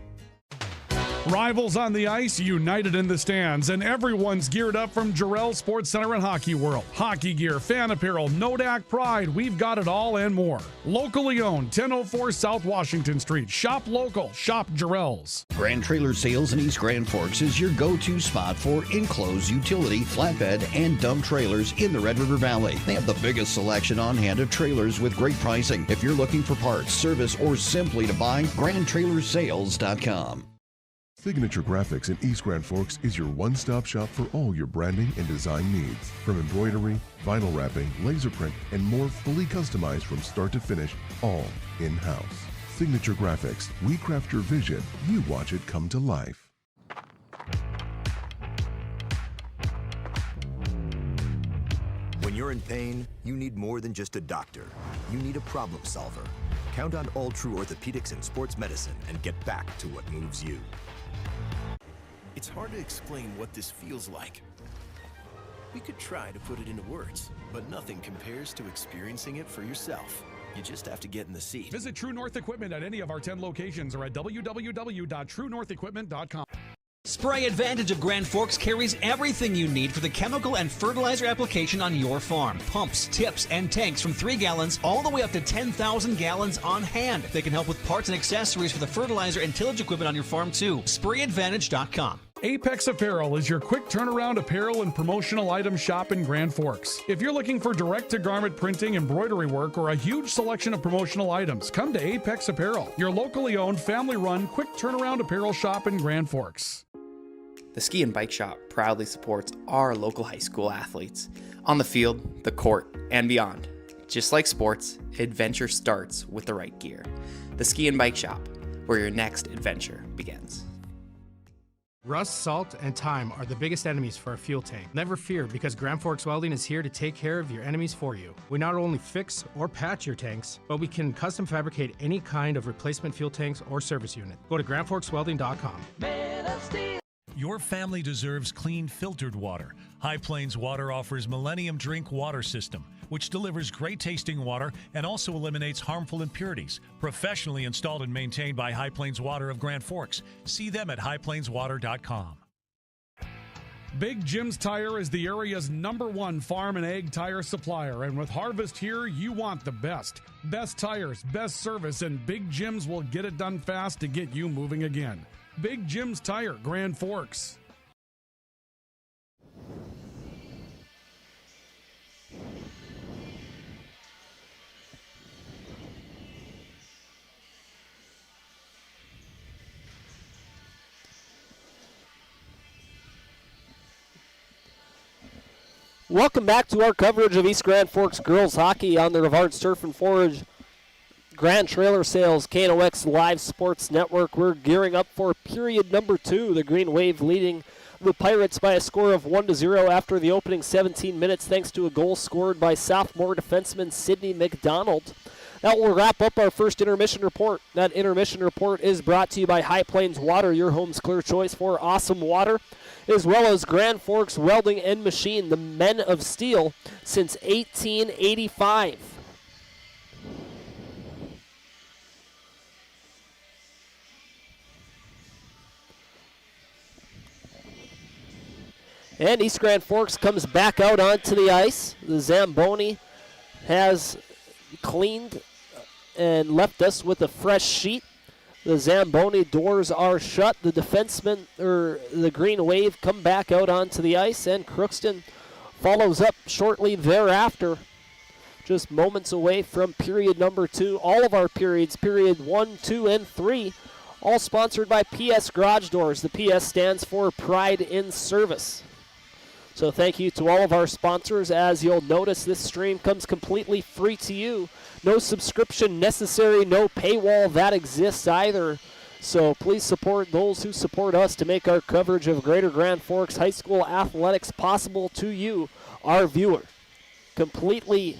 Rivals on the ice, united in the stands, and everyone's geared up from Jarrell Sports Center and Hockey World. Hockey gear, fan apparel, Nodak Pride, we've got it all and more. Locally owned, 1004 South Washington Street. Shop local, shop Jarrell's. Grand Trailer Sales in East Grand Forks is your go-to spot for enclosed utility, flatbed, and dump trailers in the Red River Valley. They have the biggest selection on hand of trailers with great pricing. If you're looking for parts, service, or simply to buy, GrandTrailersales.com. Signature Graphics in East Grand Forks is your one-stop shop for all your branding and design needs. From embroidery, vinyl wrapping, laser print, and more, fully customized from start to finish, all in-house. Signature Graphics. We craft your vision. You watch it come to life. When you're in pain, you need more than just a doctor. You need a problem solver. Count on All True Orthopedics and Sports Medicine and get back to what moves you. It's hard to explain what this feels like. We could try to put it into words, but nothing compares to experiencing it for yourself. You just have to get in the seat. Visit True North Equipment at any of our 10 locations or at www.truenorthequipment.com. Spray Advantage of Grand Forks carries everything you need for the chemical and fertilizer application on your farm. Pumps, tips, and tanks from 3 gallons all the way up to 10,000 gallons on hand. They can help with parts and accessories for the fertilizer and tillage equipment on your farm too. SprayAdvantage.com. Apex Apparel is your quick turnaround apparel and promotional item shop in Grand Forks. If you're looking for direct-to-garment printing, embroidery work, or a huge selection of promotional items, come to Apex Apparel, your locally owned, family-run, quick turnaround apparel shop in Grand Forks. The Ski and Bike Shop proudly supports our local high school athletes on the field, the court, and beyond. Just like sports, adventure starts with the right gear. The Ski and Bike Shop, where your next adventure begins. Rust, salt, and time are the biggest enemies for a fuel tank. Never fear, because Grand Forks Welding is here to take care of your enemies for you. We not only fix or patch your tanks, but we can custom fabricate any kind of replacement fuel tanks or service unit. Go to GrandForksWelding.com. Your family deserves clean, filtered water. High Plains Water offers Millennium Drink Water System, which delivers great-tasting water and also eliminates harmful impurities. Professionally installed and maintained by High Plains Water of Grand Forks. See them at highplainswater.com. Big Jim's Tire is the area's #1 farm and ag tire supplier, and with harvest here, you want the best. Best tires, best service, and Big Jim's will get it done fast to get you moving again. Big Jim's Tire, Grand Forks. Welcome back to our coverage of East Grand Forks girls hockey on the Rivard's Turf and Forage Grand Trailer Sales KNOX Live Sports Network. We're gearing up for period number 2. The Greenwave leading the Pirates by a score of 1-0 after the opening 17 minutes, thanks to a goal scored by sophomore defenseman Sydney McDonald. That will wrap up our first intermission report. That intermission report is brought to you by High Plains Water, your home's clear choice for awesome water, as well as Grand Forks Welding and Machine, the men of steel since 1885. And East Grand Forks comes back out onto the ice. The Zamboni has cleaned and left us with a fresh sheet. The Zamboni doors are shut. The defensemen, or the Greenwave, come back out onto the ice, and Crookston follows up shortly thereafter. Just moments away from period number 2. All of our periods, period 1, 2, and 3, all sponsored by PS Garage Doors. The PS stands for Pride in Service. So thank you to all of our sponsors. As you'll notice, this stream comes completely free to you. No subscription necessary, no paywall that exists either. So please support those who support us to make our coverage of Greater Grand Forks High School athletics possible to you, our viewer. Completely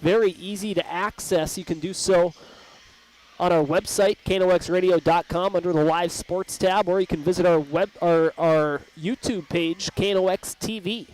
very easy to access. You can do so on our website, knoxradio.com, under the Live Sports tab, or you can visit our YouTube page, KNOX TV.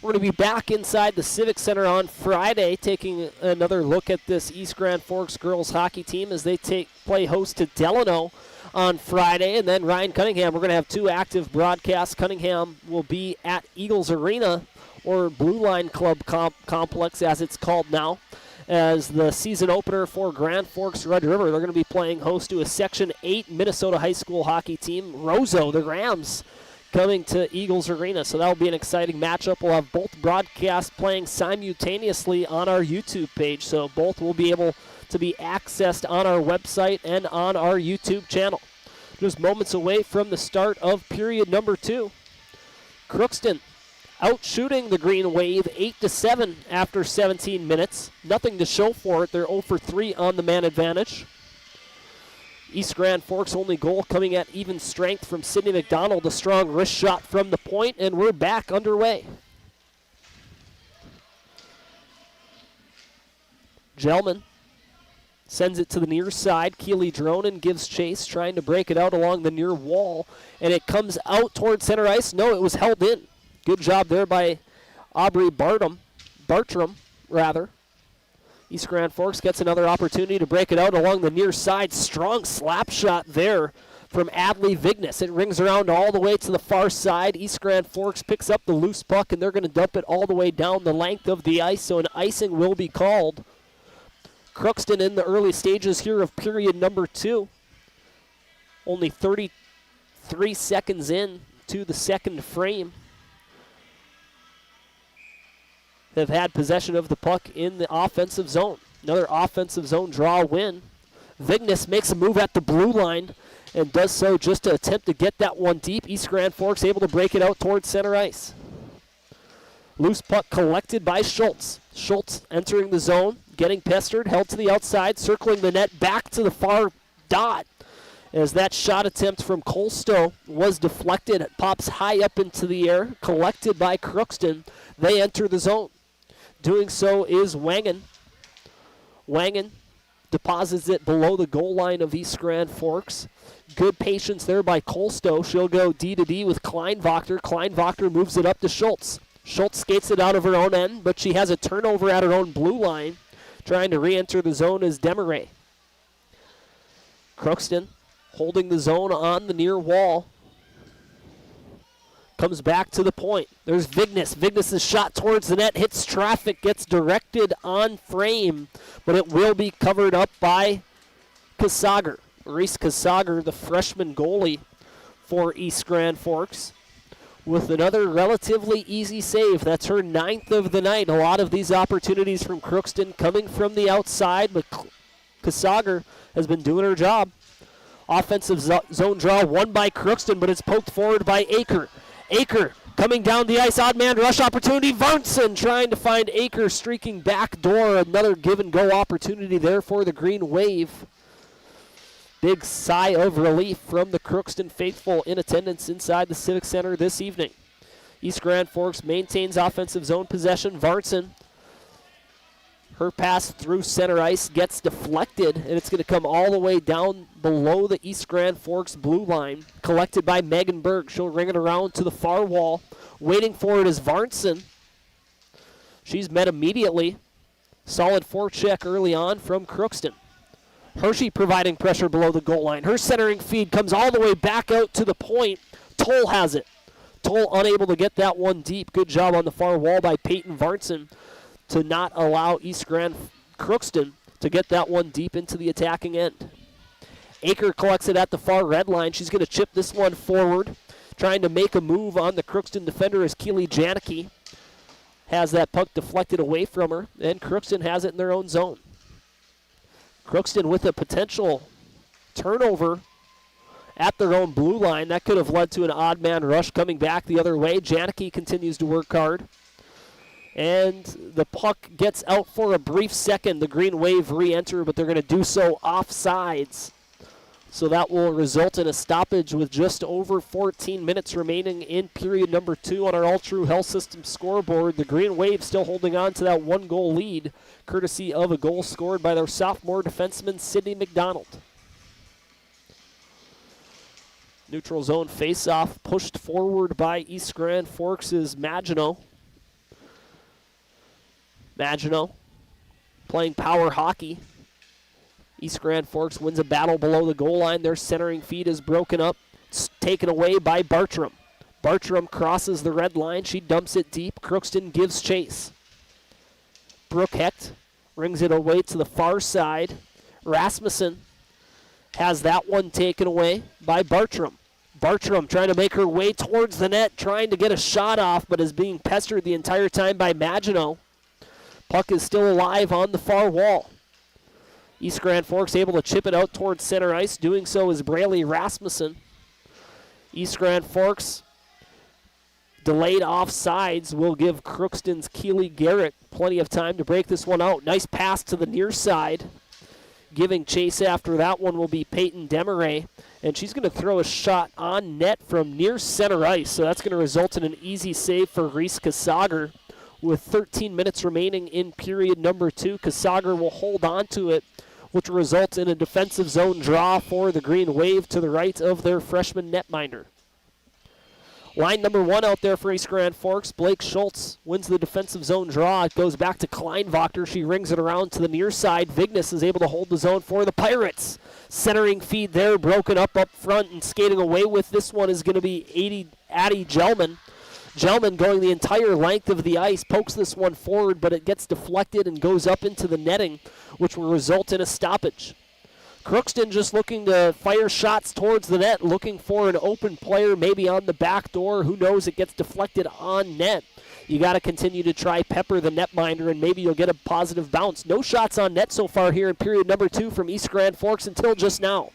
We're going to be back inside the Civic Center on Friday, taking another look at this East Grand Forks girls hockey team as they play host to Delano on Friday. And then Ryan Cunningham, we're going to have 2 active broadcasts. Cunningham will be at Eagles Arena, or Blue Line Club Complex as it's called now, as the season opener for Grand Forks Red River. They're going to be playing host to a Section 8 Minnesota high school hockey team, Roseau, the Rams, coming to Eagles Arena. So that'll be an exciting matchup. We'll have both broadcasts playing simultaneously on our YouTube page, so both will be able to be accessed on our website and on our YouTube channel. Just moments away from the start of period number 2. Crookston out shooting the Greenwave 8-7 after 17 minutes. Nothing to show for it. They're 0 for 3 on the man advantage. East Grand Forks' only goal coming at even strength from Sydney McDonald. A strong wrist shot from the point, and we're back underway. Gelman sends it to the near side. Keely Dronin gives chase, trying to break it out along the near wall, and it comes out toward center ice. No, it was held in. Good job there by Aubrey Bartram. East Grand Forks gets another opportunity to break it out along the near side. Strong slap shot there from Adley Vignes. It rings around all the way to the far side. East Grand Forks picks up the loose puck, and they're going to dump it all the way down the length of the ice, so an icing will be called. Crookston in the early stages here of period number 2. Only 33 seconds in to the second frame. Have had possession of the puck in the offensive zone. Another offensive zone draw win. Vignes makes a move at the blue line and does so just to attempt to get that one deep. East Grand Forks able to break it out towards center ice. Loose puck collected by Schultz. Schultz entering the zone, getting pestered, held to the outside, circling the net back to the far dot. As that shot attempt from Colstow was deflected, it pops high up into the air, collected by Crookston. They enter the zone. Doing so is Wangen. Wangen deposits it below the goal line of East Grand Forks. Good patience there by Colstow. She'll go D-to-D with Kleinwachter. Kleinwachter moves it up to Schultz. Schultz skates it out of her own end, but she has a turnover at her own blue line. Trying to re-enter the zone is Desmarais. Crookston holding the zone on the near wall. Comes back to the point. There's Vignes. Vignes' shot towards the net, hits traffic, gets directed on frame, but it will be covered up by Kasager. Reese Kasager, the freshman goalie for East Grand Forks, with another relatively easy save. That's her 9th of the night. A lot of these opportunities from Crookston coming from the outside, but Kasager has been doing her job. Offensive zone draw won by Crookston, but it's poked forward by Aker. Aker coming down the ice, odd man rush opportunity. Varnson trying to find Aker, streaking back door. Another give and go opportunity there for the Green Wave. Big sigh of relief from the Crookston faithful in attendance inside the Civic Center this evening. East Grand Forks maintains offensive zone possession. Varnson, her pass through center ice gets deflected, and it's going to come all the way down below the East Grand Forks blue line. Collected by Megan Berg. She'll ring it around to the far wall. Waiting for it is Varnson. She's met immediately. Solid forecheck early on from Crookston. Hershey providing pressure below the goal line. Her centering feed comes all the way back out to the point. Toll has it. Toll unable to get that one deep. Good job on the far wall by Peyton Varnson to not allow East Grand Crookston to get that one deep into the attacking end. Aker collects it at the far red line. She's going to chip this one forward. Trying to make a move on the Crookston defender is Keely Janicki. Has that puck deflected away from her, and Crookston has it in their own zone. Crookston with a potential turnover at their own blue line. That could have led to an odd man rush coming back the other way. Janicki continues to work hard. And the puck gets out for a brief second. The Green Wave re-enter, but they're going to do so offsides. So that will result in a stoppage with just over 14 minutes remaining in period number 2 on our All True Health System scoreboard. The Green Wave still holding on to that 1-goal lead, courtesy of a goal scored by their sophomore defenseman, Sydney McDonald. Neutral zone face-off pushed forward by East Grand Forks' Maginot. Maginot playing power hockey. East Grand Forks wins a battle below the goal line. Their centering feed is broken up. It's taken away by Bartram. Bartram crosses the red line. She dumps it deep. Crookston gives chase. Brooke Hecht rings it away to the far side. Rasmussen has that one taken away by Bartram. Bartram trying to make her way towards the net, trying to get a shot off, but is being pestered the entire time by Maginot. Puck is still alive on the far wall. East Grand Forks able to chip it out towards center ice. Doing so is Braley Rasmussen. East Grand Forks delayed offsides will give Crookston's Keely Garrett plenty of time to break this one out. Nice pass to the near side. Giving chase after that one will be Peyton Demaray. And she's going to throw a shot on net from near center ice. So that's going to result in an easy save for Reese Kasager. With 13 minutes remaining in period number 2, Kasager will hold on to it, which results in a defensive zone draw for the Green Wave to the right of their freshman netminder. Line number 1 out there for East Grand Forks. Blake Schultz wins the defensive zone draw. It goes back to Kleinwachter. She rings it around to the near side. Vignes is able to hold the zone for the Pirates. Centering feed there, broken up front, and skating away with this one is going to be Addie Gelman. Gelman going the entire length of the ice, pokes this one forward, but it gets deflected and goes up into the netting, which will result in a stoppage. Crookston just looking to fire shots towards the net, looking for an open player, maybe on the back door. Who knows, it gets deflected on net. You got to continue to try pepper the netminder, and maybe you'll get a positive bounce. No shots on net so far here in period number 2 from East Grand Forks until just now.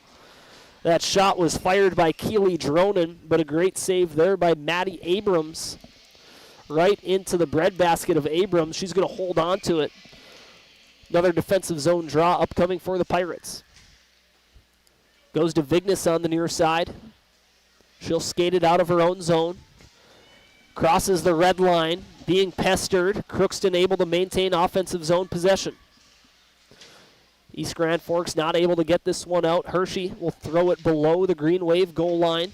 That shot was fired by Keely Dronin, but a great save there by Maddie Abrams. Right into the breadbasket of Abrams. She's going to hold on to it. Another defensive zone draw upcoming for the Pirates. Goes to Vignes on the near side. She'll skate it out of her own zone. Crosses the red line, being pestered. Crookston able to maintain offensive zone possession. East Grand Forks not able to get this one out. Hershey will throw it below the Green Wave goal line.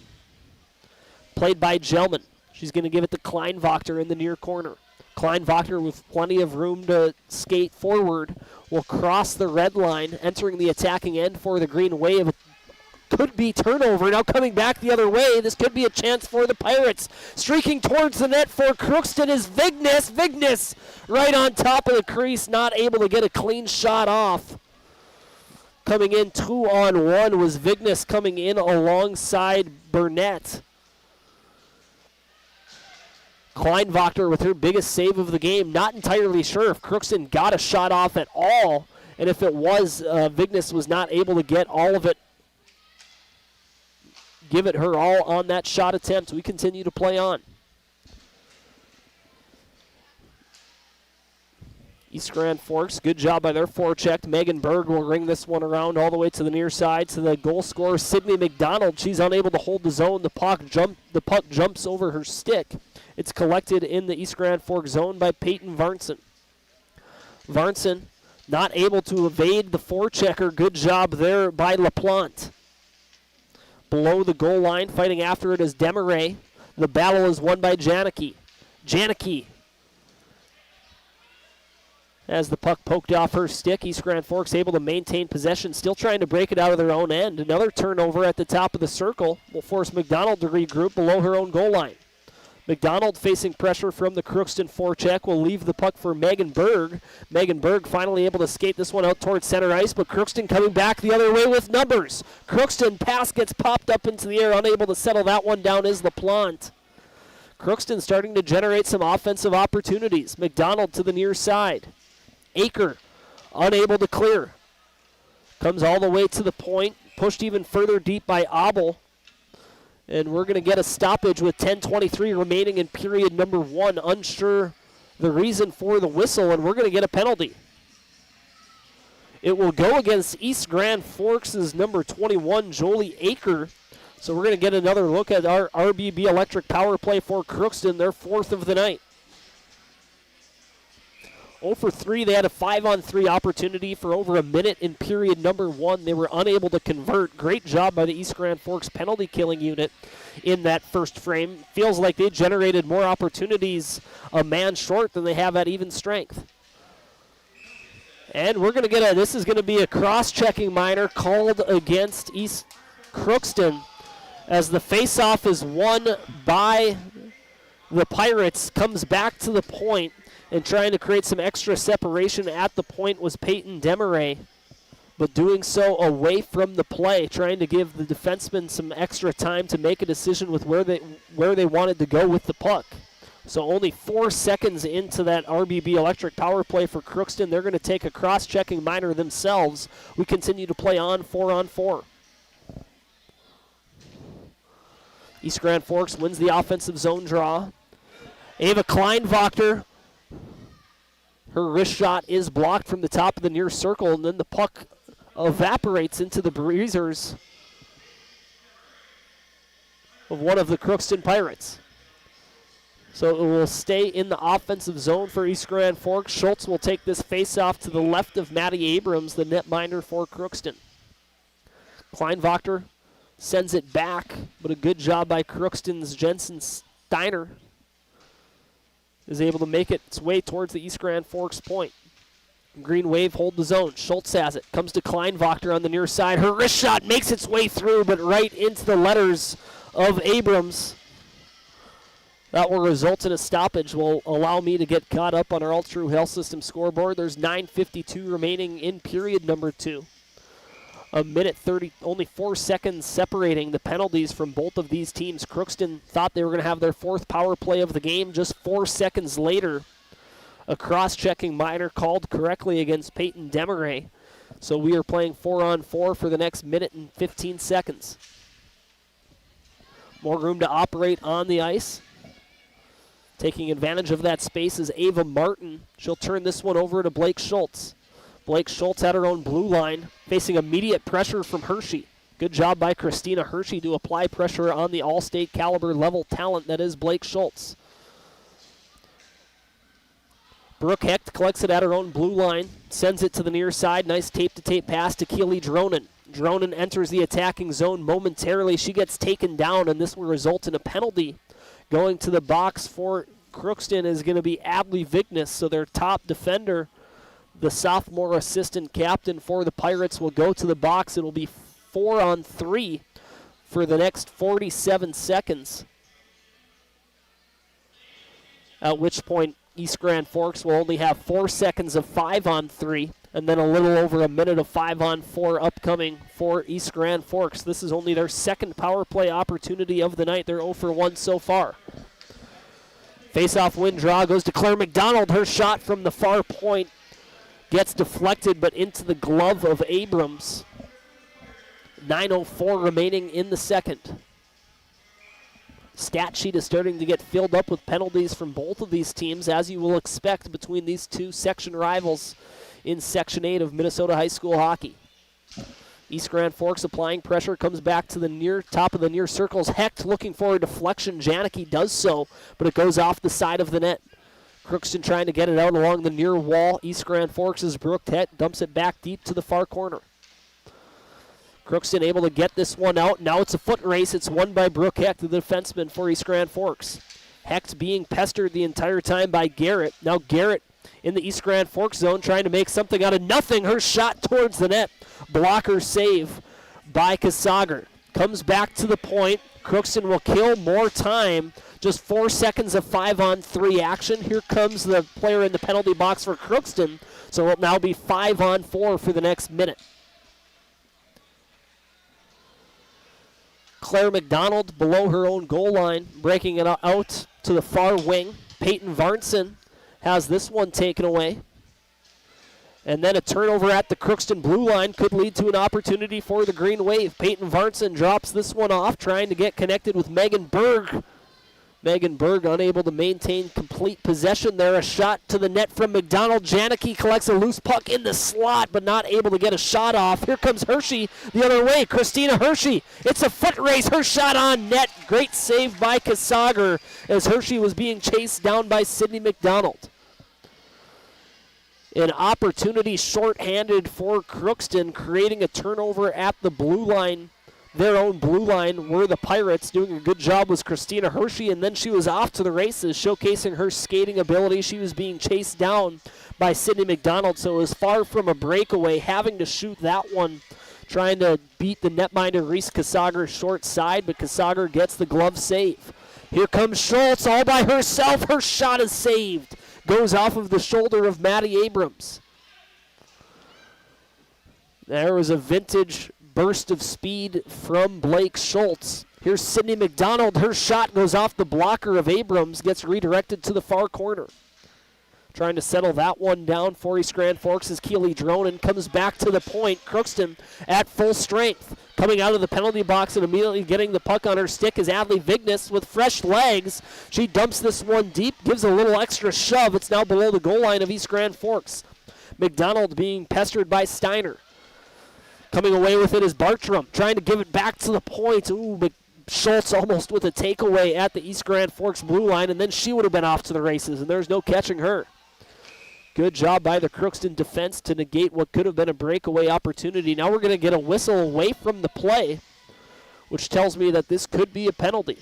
Played by Gelman. She's going to give it to Kleinwachter in the near corner. Kleinwachter with plenty of room to skate forward will cross the red line, entering the attacking end for the Green Wave. could be turnover. Now coming back the other way, this could be a chance for the Pirates. Streaking towards the net for Crookston is Vignes. Vignes right on top of the crease, not able to get a clean shot off. Coming in 2-on-1 was Vignes coming in alongside Burnett. Kleinwachter with her biggest save of the game. Not entirely sure if Crookston got a shot off at all, and if it was, Vignes was not able to get all of it. Give it her all on that shot attempt. We continue to play on. East Grand Forks, good job by their forecheck. Megan Berg will ring this one around all the way to the near side to the goal scorer, Sydney McDonald. She's unable to hold the zone. The puck jumps over her stick. It's collected in the East Grand Forks zone by Peyton Varnson. Varnson not able to evade the forechecker. Good job there by LaPlante. Below the goal line, fighting after it is Demaray. The battle is won by Janicki. Janicki. As the puck poked off her stick, East Grand Forks able to maintain possession, still trying to break it out of their own end. Another turnover at the top of the circle will force McDonald to regroup below her own goal line. McDonald facing pressure from the Crookston forecheck will leave the puck for Megan Berg. Megan Berg finally able to skate this one out towards center ice, but Crookston coming back the other way with numbers. Crookston pass gets popped up into the air, unable to settle that one down is LaPlante. Crookston starting to generate some offensive opportunities. McDonald to the near side. Aker, unable to clear. Comes all the way to the point, pushed even further deep by Abel. And we're going to get a stoppage with 10:23 remaining in period number 1. Unsure the reason for the whistle, and we're going to get a penalty. It will go against East Grand Forks' number 21, Jolie Aker. So we're going to get another look at our RBB Electric power play for Crookston, their 4th of the night. 0 for 3, they had a 5-on-3 opportunity for over a minute in period number 1. They were unable to convert. Great job by the East Grand Forks penalty killing unit in that first frame. Feels like they generated more opportunities a man short than they have at even strength. And we're going to get this is going to be a cross-checking minor called against East Crookston as the face-off is won by the Pirates. Comes back to the point. And trying to create some extra separation at the point was Peyton Demaray, but doing so away from the play, trying to give the defenseman some extra time to make a decision with where they wanted to go with the puck. So only 4 seconds into that RBB Electric power play for Crookston. They're going to take a cross-checking minor themselves. We continue to play on 4-on-4. East Grand Forks wins the offensive zone draw. Ava Kleinwachter. Her wrist shot is blocked from the top of the near circle, and then the puck evaporates into the breezers of one of the Crookston Pirates. So it will stay in the offensive zone for East Grand Forks. Schultz will take this face-off to the left of Maddie Abrams, the netminder for Crookston. Kleinwachter sends it back, but a good job by Crookston's Jensen Steiner is able to make it its way towards the East Grand Forks point. Greenwave hold the zone. Schultz has it. Comes to Kleinwachter on the near side. Her wrist shot makes its way through, but right into the letters of Abrams. That will result in a stoppage. Will allow me to get caught up on our All True Health System scoreboard. There's 9:52 remaining in period number 2. A minute 30, only 4 seconds separating the penalties from both of these teams. Crookston thought they were going to have their 4th power play of the game. Just 4 seconds later, a cross-checking minor called correctly against Peyton Demaray. So we are playing 4-on-4 for the next minute and 15 seconds. More room to operate on the ice. Taking advantage of that space is Ava Martin. She'll turn this one over to Blake Schultz. Blake Schultz at her own blue line, facing immediate pressure from Hershey. Good job by Christina Hershey to apply pressure on the all-state caliber level talent that is Blake Schultz. Brooke Hecht collects it at her own blue line, sends it to the near side. Nice tape-to-tape pass to Keely Dronen. Dronen enters the attacking zone momentarily. She gets taken down, and this will result in a penalty. Going to the box for Crookston is going to be Adley Vignes, so their top defender, the sophomore assistant captain for the Pirates, will go to the box. It'll be 4-on-3 for the next 47 seconds. At which point East Grand Forks will only have 4 seconds of 5-on-3, and then a little over a minute of 5-on-4 upcoming for East Grand Forks. This is only their second power play opportunity of the night. They're 0 for 1 so far. Face-off win draw goes to Claire McDonald. Her shot from the far point gets deflected, but into the glove of Abrams. 9:04 remaining in the second. Stat sheet is starting to get filled up with penalties from both of these teams, as you will expect between these two section rivals in Section 8 of Minnesota high school hockey. East Grand Forks applying pressure, comes back to the near top of the near circles. Hecht looking for a deflection. Janicki does so, but it goes off the side of the net. Crookston trying to get it out along the near wall. East Grand Forks' Brooke Hecht dumps it back deep to the far corner. Crookston able to get this one out. Now it's a foot race. It's won by Brooke Hecht, the defenseman for East Grand Forks. Hecht being pestered the entire time by Garrett. Now Garrett in the East Grand Forks zone trying to make something out of nothing. Her shot towards the net. Blocker save by Kasager. Comes back to the point. Crookston will kill more time. Just 4 seconds of 5-on-3 action. Here comes the player in the penalty box for Crookston. So it'll now be 5-on-4 for the next minute. Claire McDonald below her own goal line, breaking it out to the far wing. Peyton Varnson has this one taken away. And then a turnover at the Crookston blue line could lead to an opportunity for the Green Wave. Peyton Varnson drops this one off, trying to get connected with Megan Berg. Megan Berg unable to maintain complete possession there. A shot to the net from McDonald. Janicki collects a loose puck in the slot, but not able to get a shot off. Here comes Hershey the other way. Christina Hershey. It's a foot race. Her shot on net. Great save by Kasager as Hershey was being chased down by Sydney McDonald. An opportunity shorthanded for Crookston, creating a turnover at the blue line. Their own blue line were the Pirates. Doing a good job was Christina Hershey, and then she was off to the races, showcasing her skating ability. She was being chased down by Sydney McDonald, so it was far from a breakaway, having to shoot that one, trying to beat the netminder Reese Kasager short side, but Kasager gets the glove save. Here comes Schultz all by herself. Her shot is saved. Goes off of the shoulder of Maddie Abrams. There was a vintage burst of speed from Blake Schultz. Here's Sydney McDonald. Her shot goes off the blocker of Abrams, gets redirected to the far corner. Trying to settle that one down for East Grand Forks as Keely Dronen comes back to the point. Crookston at full strength. Coming out of the penalty box and immediately getting the puck on her stick is Adley Vignes with fresh legs. She dumps this one deep, gives a little extra shove. It's now below the goal line of East Grand Forks. McDonald being pestered by Steiner. Coming away with it is Bartram, trying to give it back to the point. Ooh, but Schultz almost with a takeaway at the East Grand Forks blue line, and then she would have been off to the races, and there's no catching her. Good job by the Crookston defense to negate what could have been a breakaway opportunity. Now we're going to get a whistle away from the play, which tells me that this could be a penalty.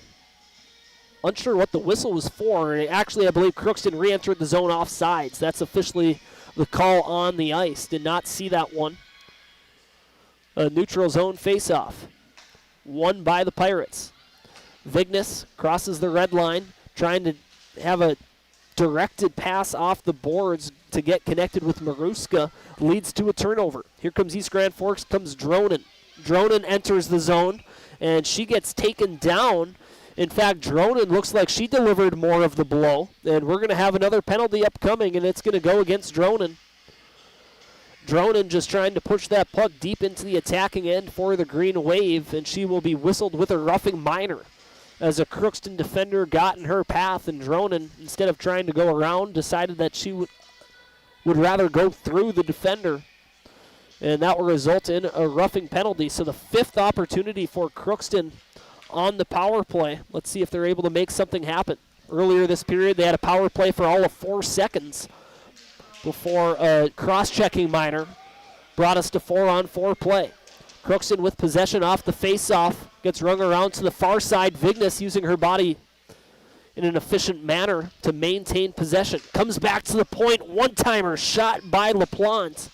Unsure what the whistle was for. Actually, I believe Crookston re-entered the zone offsides. That's officially the call on the ice. Did not see that one. A neutral zone face-off. Won by the Pirates. Vignes crosses the red line, trying to have a directed pass off the boards to get connected with Maruska, leads to a turnover. Here comes East Grand Forks, comes Dronen. Dronen enters the zone, and she gets taken down. In fact, Dronen looks like she delivered more of the blow, and we're going to have another penalty upcoming, and it's going to go against Dronen. Dronen just trying to push that puck deep into the attacking end for the Green Wave, and she will be whistled with a roughing minor as a Crookston defender got in her path, and Dronen, instead of trying to go around, decided that she would rather go through the defender, and that will result in a roughing penalty. So the fifth opportunity for Crookston on the power play. Let's see if they're able to make something happen. Earlier this period, they had a power play for all of 4 seconds before a cross-checking minor brought us to 4-on-4 play. Crookston with possession off the face-off, gets rung around to the far side. Vignes using her body in an efficient manner to maintain possession. Comes back to the point, one-timer shot by LaPlante.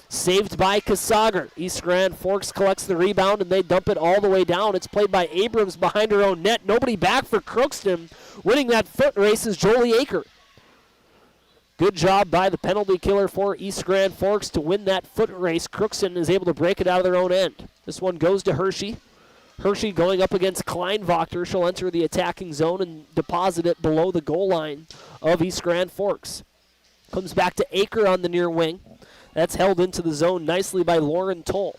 Saved by Kasager. East Grand Forks collects the rebound, and they dump it all the way down. It's played by Abrams behind her own net. Nobody back for Crookston. Winning that foot race is Jolie Aker. Good job by the penalty killer for East Grand Forks to win that foot race. Crookston is able to break it out of their own end. This one goes to Hershey. Hershey going up against Kleinwachter. She'll enter the attacking zone and deposit it below the goal line of East Grand Forks. Comes back to Aker on the near wing. That's held into the zone nicely by Lauren Toll.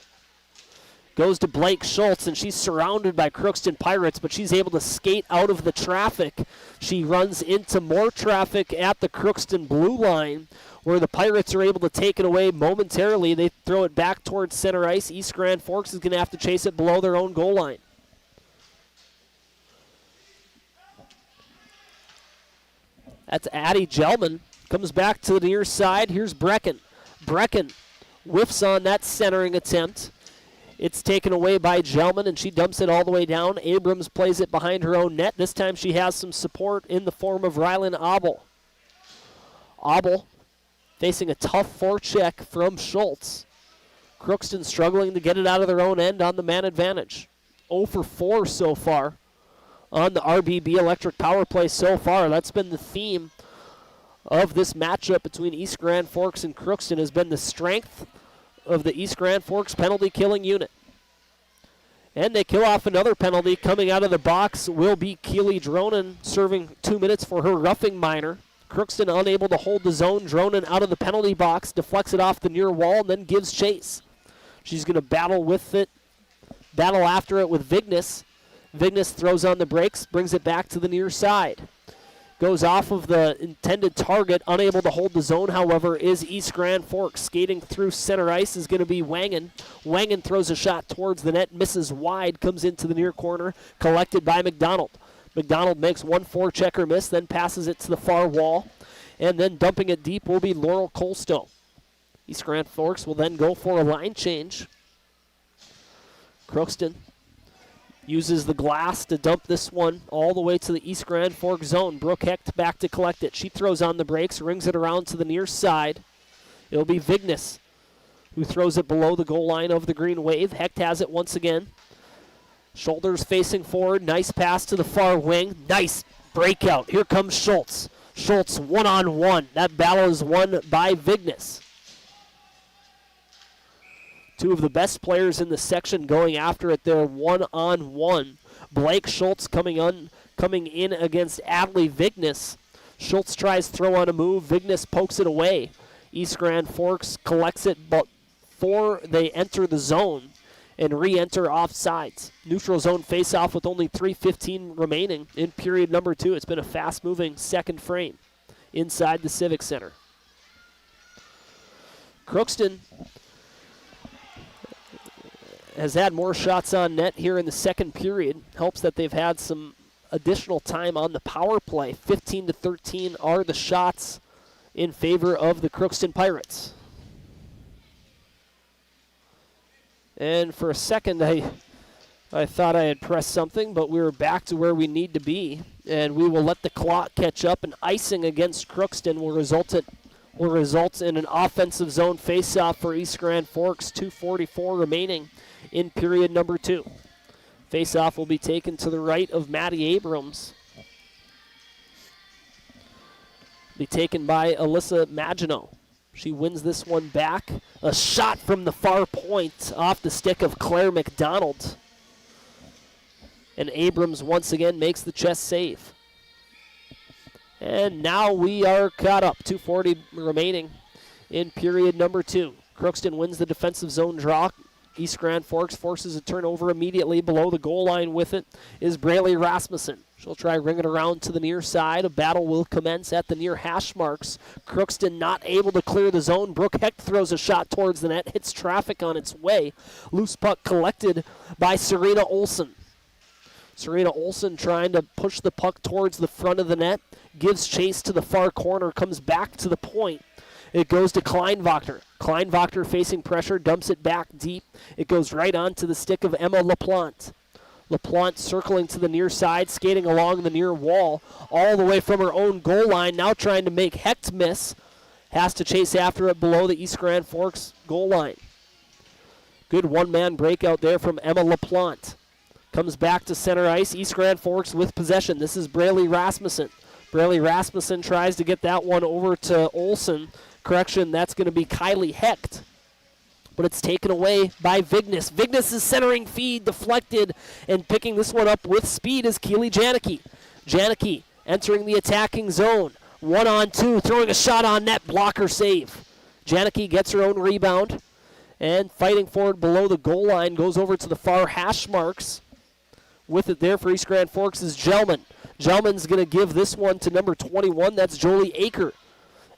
Goes to Blake Schultz, and she's surrounded by Crookston Pirates, but she's able to skate out of the traffic. She runs into more traffic at the Crookston blue line, where the Pirates are able to take it away momentarily. They throw it back towards center ice. East Grand Forks is going to have to chase it below their own goal line. That's Addie Gelman. Comes back to the near side. Here's Brecken. Brecken whiffs on that centering attempt. It's taken away by Gelman, and she dumps it all the way down. Abrams plays it behind her own net. This time she has some support in the form of Rylan Abel. Abel facing a tough forecheck from Schultz. Crookston struggling to get it out of their own end on the man advantage. 0 for 4 so far on the RBB Electric Power Play so far. That's been the theme of this matchup between East Grand Forks and Crookston, has been the strength of the East Grand Forks penalty killing unit. And they kill off another penalty. Coming out of the box will be Keely Dronen, serving 2 minutes for her roughing minor. Crookston unable to hold the zone. Dronen out of the penalty box, deflects it off the near wall, and then gives chase. She's going to battle with it, battle after it with Vignes. Vignes throws on the brakes, brings it back to the near side. Goes off of the intended target, unable to hold the zone, however, is East Grand Forks. Skating through center ice is going to be Wangen. Wangen throws a shot towards the net, misses wide, comes into the near corner, collected by McDonald. McDonald makes one forechecker miss, then passes it to the far wall, and then dumping it deep will be Laurel Colstow. East Grand Forks will then go for a line change. Crookston uses the glass to dump this one all the way to the East Grand Forks zone. Brooke Hecht back to collect it. She throws on the brakes, rings it around to the near side. It'll be Vignes who throws it below the goal line of the Greenwave. Hecht has it once again. Shoulders facing forward. Nice pass to the far wing. Nice breakout. Here comes Schultz. Schultz one-on-one. That battle is won by Vignes. Two of the best players in the section going after it there one-on-one. Blake Schultz coming in against Adley Vignes. Schultz tries to throw on a move. Vignes pokes it away. East Grand Forks collects it before they enter the zone and re-enter off sides. Neutral zone face-off with only 3:15 remaining in period number 2. It's been a fast-moving second frame inside the Civic Center. Crookston has had more shots on net here in the second period. Helps that they've had some additional time on the power play. 15-13 are the shots in favor of the Crookston Pirates. And for a second, I thought I had pressed something, but we were back to where we need to be. And we will let the clock catch up. And icing against Crookston will result in an offensive zone face-off for East Grand Forks. 2:44 remaining in period number 2. Face-off will be taken to the right of Maddie Abrams. Be taken by Alyssa Maginot. She wins this one back. A shot from the far point off the stick of Claire McDonald. And Abrams once again makes the chest save. And now we are caught up. 2:40 remaining in period number 2. Crookston wins the defensive zone draw. East Grand Forks forces a turnover immediately. Below the goal line with it is Braylee Rasmussen. She'll try ring it around to the near side. A battle will commence at the near hash marks. Crookston not able to clear the zone. Brooke Hecht throws a shot towards the net. Hits traffic on its way. Loose puck collected by Serena Olsen. Serena Olsen trying to push the puck towards the front of the net. Gives chase to the far corner. Comes back to the point. It goes to Kleinwachter. Kleinwachter facing pressure, dumps it back deep. It goes right on to the stick of Emma LaPlante. LaPlante circling to the near side, skating along the near wall, all the way from her own goal line, now trying to make Hecht miss. has to chase after it below the East Grand Forks goal line. Good one-man breakout there from Emma LaPlante. Comes back to center ice. East Grand Forks with possession. This is Braley Rasmussen. Braley Rasmussen tries to get that one over to Olsen. Correction, that's going to be Kylie Hecht. But it's taken away by Vignes. Vignes' centering feed deflected, and picking this one up with speed is Keely Janicki. Janicki entering the attacking zone. 1-on-2, throwing a shot on net, blocker save. Janicki gets her own rebound, and fighting forward below the goal line, goes over to the far hash marks. With it there for East Grand Forks is Gelman. Gelman's going to give this one to number 21, that's Jolie Aker.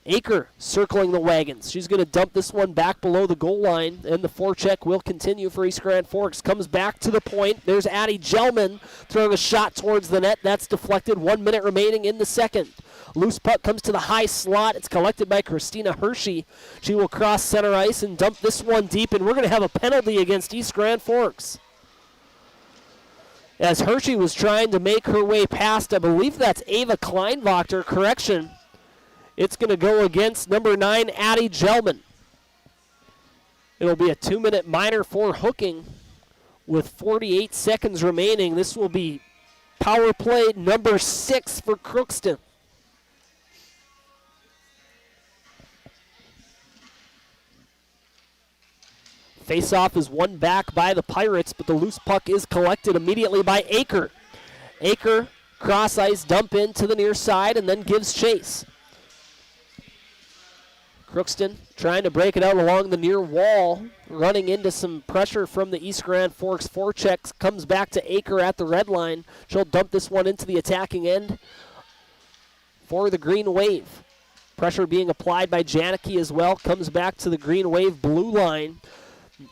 Aker circling the wagons. She's going to dump this one back below the goal line, and the forecheck will continue for East Grand Forks. Comes back to the point. There's Addie Gelman throwing a shot towards the net. That's deflected. 1 minute remaining in the second. Loose puck comes to the high slot. It's collected by Christina Hershey. She will cross center ice and dump this one deep, and we're going to have a penalty against East Grand Forks. As Hershey was trying to make her way past, I believe that's Ava Kleinwachter. Correction. It's going to go against number 9, Addie Gelman. It'll be a 2-minute minor for hooking with 48 seconds remaining. This will be power play number 6 for Crookston. Face-off is won back by the Pirates, but the loose puck is collected immediately by Aker. Aker, cross ice, dump in to the near side, and then gives chase. Crookston trying to break it out along the near wall, running into some pressure from the East Grand Forks forechecks. Comes back to Aker at the red line. She'll dump this one into the attacking end for the Green Wave. Pressure being applied by Janicki as well. Comes back to the Green Wave blue line.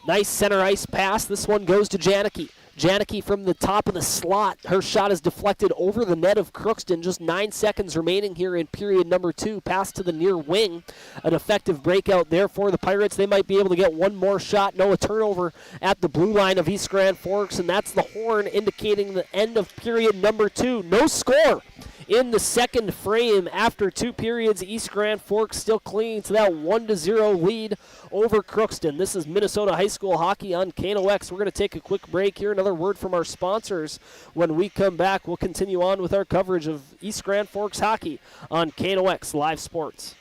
Nice center ice pass. This one goes to Janicki. Janicki from the top of the slot. Her shot is deflected over the net of Crookston. Just 9 seconds remaining here in period number 2. Pass to the near wing. An effective breakout there for the Pirates. They might be able to get one more shot. No, a turnover at the blue line of East Grand Forks, and that's the horn indicating the end of period number 2. No score in the second frame after 2 periods. East Grand Forks still clinging to that 1-0 lead over Crookston. This is Minnesota High School Hockey on KNOX. We're going to take a quick break here. Another word from our sponsors. When we come back, we'll continue on with our coverage of East Grand Forks hockey on KNOX Live Sports.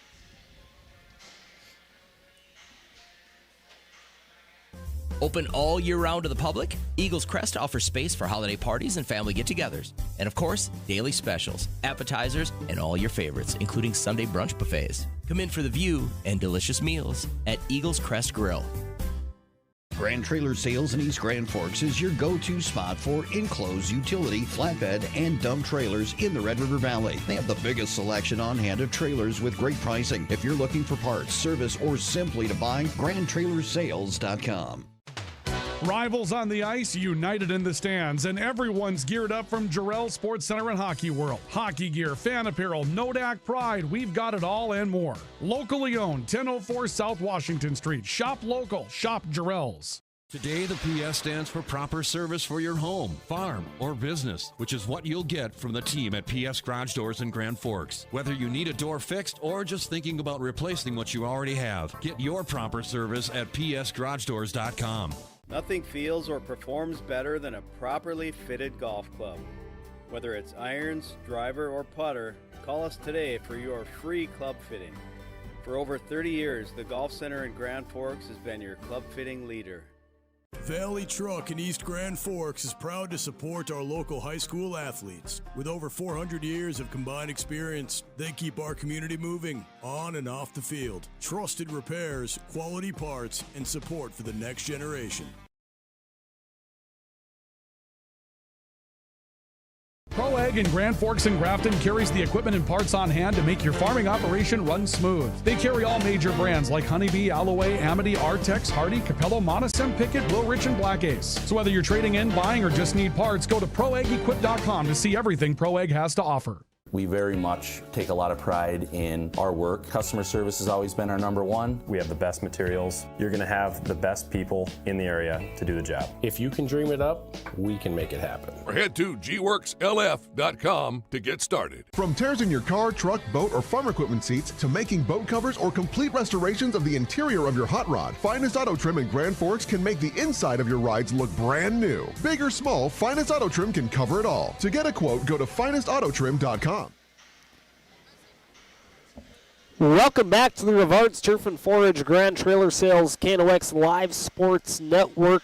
Open all year round to the public, Eagles Crest offers space for holiday parties and family get-togethers. And of course, daily specials, appetizers, and all your favorites, including Sunday brunch buffets. Come in for the view and delicious meals at Eagles Crest Grill. Grand Trailer Sales in East Grand Forks is your go-to spot for enclosed utility, flatbed, and dump trailers in the Red River Valley. They have the biggest selection on hand of trailers with great pricing. If you're looking for parts, service, or simply to buy, GrandTrailersales.com. Rivals on the ice, united in the stands, and everyone's geared up from Jarrell Sports Center and Hockey World. Hockey gear, fan apparel, Nodak Pride, we've got it all and more. Locally owned, 1004 South Washington Street. Shop local, shop Jarrell's. Today, the PS stands for proper service for your home, farm, or business, which is what you'll get from the team at PS Garage Doors in Grand Forks. Whether you need a door fixed or just thinking about replacing what you already have, get your proper service at psgaragedoors.com. Nothing feels or performs better than a properly fitted golf club. Whether it's irons, driver, or putter, call us today for your free club fitting. For over 30 years, the Golf Center in Grand Forks has been your club fitting leader. Valley Truck in East Grand Forks is proud to support our local high school athletes. With over 400 years of combined experience, they keep our community moving on and off the field. Trusted repairs, quality parts, and support for the next generation. Pro Ag in Grand Forks and Grafton carries the equipment and parts on hand to make your farming operation run smooth. They carry all major brands like Honeybee, Alloway, Amity, Artex, Hardy, Capello, Monosem, Pickett, Wilrich, and Black Ace. So whether you're trading in, buying, or just need parts, go to ProAgEquip.com to see everything Pro Ag has to offer. We very much take a lot of pride in our work. Customer service has always been our number one. We have the best materials. You're going to have the best people in the area to do the job. If you can dream it up, we can make it happen. Or head to gworkslf.com to get started. From tears in your car, truck, boat, or farm equipment seats to making boat covers or complete restorations of the interior of your hot rod, Finest Auto Trim in Grand Forks can make the inside of your rides look brand new. Big or small, Finest Auto Trim can cover it all. To get a quote, go to finestautotrim.com. Welcome back to the Rivards Turf and Forage Grand Trailer Sales KNOX Live Sports Network.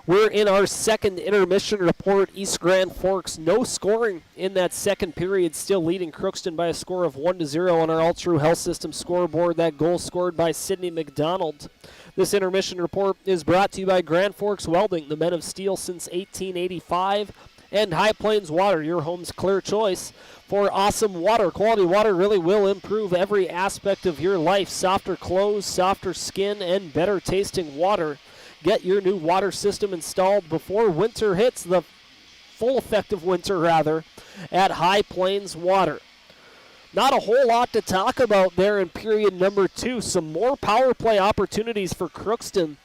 We're in our second intermission report. East Grand Forks, no scoring in that second period, still leading Crookston by a score of 1-0 on our All True Health System scoreboard. That goal scored by Sidney McDonald. This intermission report is brought to you by Grand Forks Welding, the men of steel since 1885, and High Plains Water, your home's clear choice for awesome water. Quality water really will improve every aspect of your life. Softer clothes, softer skin, and better tasting water. Get your new water system installed before winter hits, the full effect of winter rather, at High Plains Water. Not a whole lot to talk about there in period number 2. Some more power play opportunities for Crookston,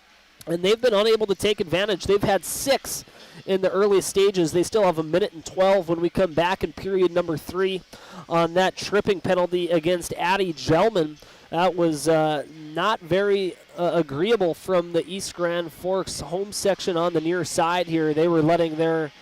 and they've been unable to take advantage. They've had 6 in the early stages. They still have 1:12 when we come back in period number 3 on that tripping penalty against Addie Gelman. That was not very agreeable from the East Grand Forks home section on the near side here. They were letting their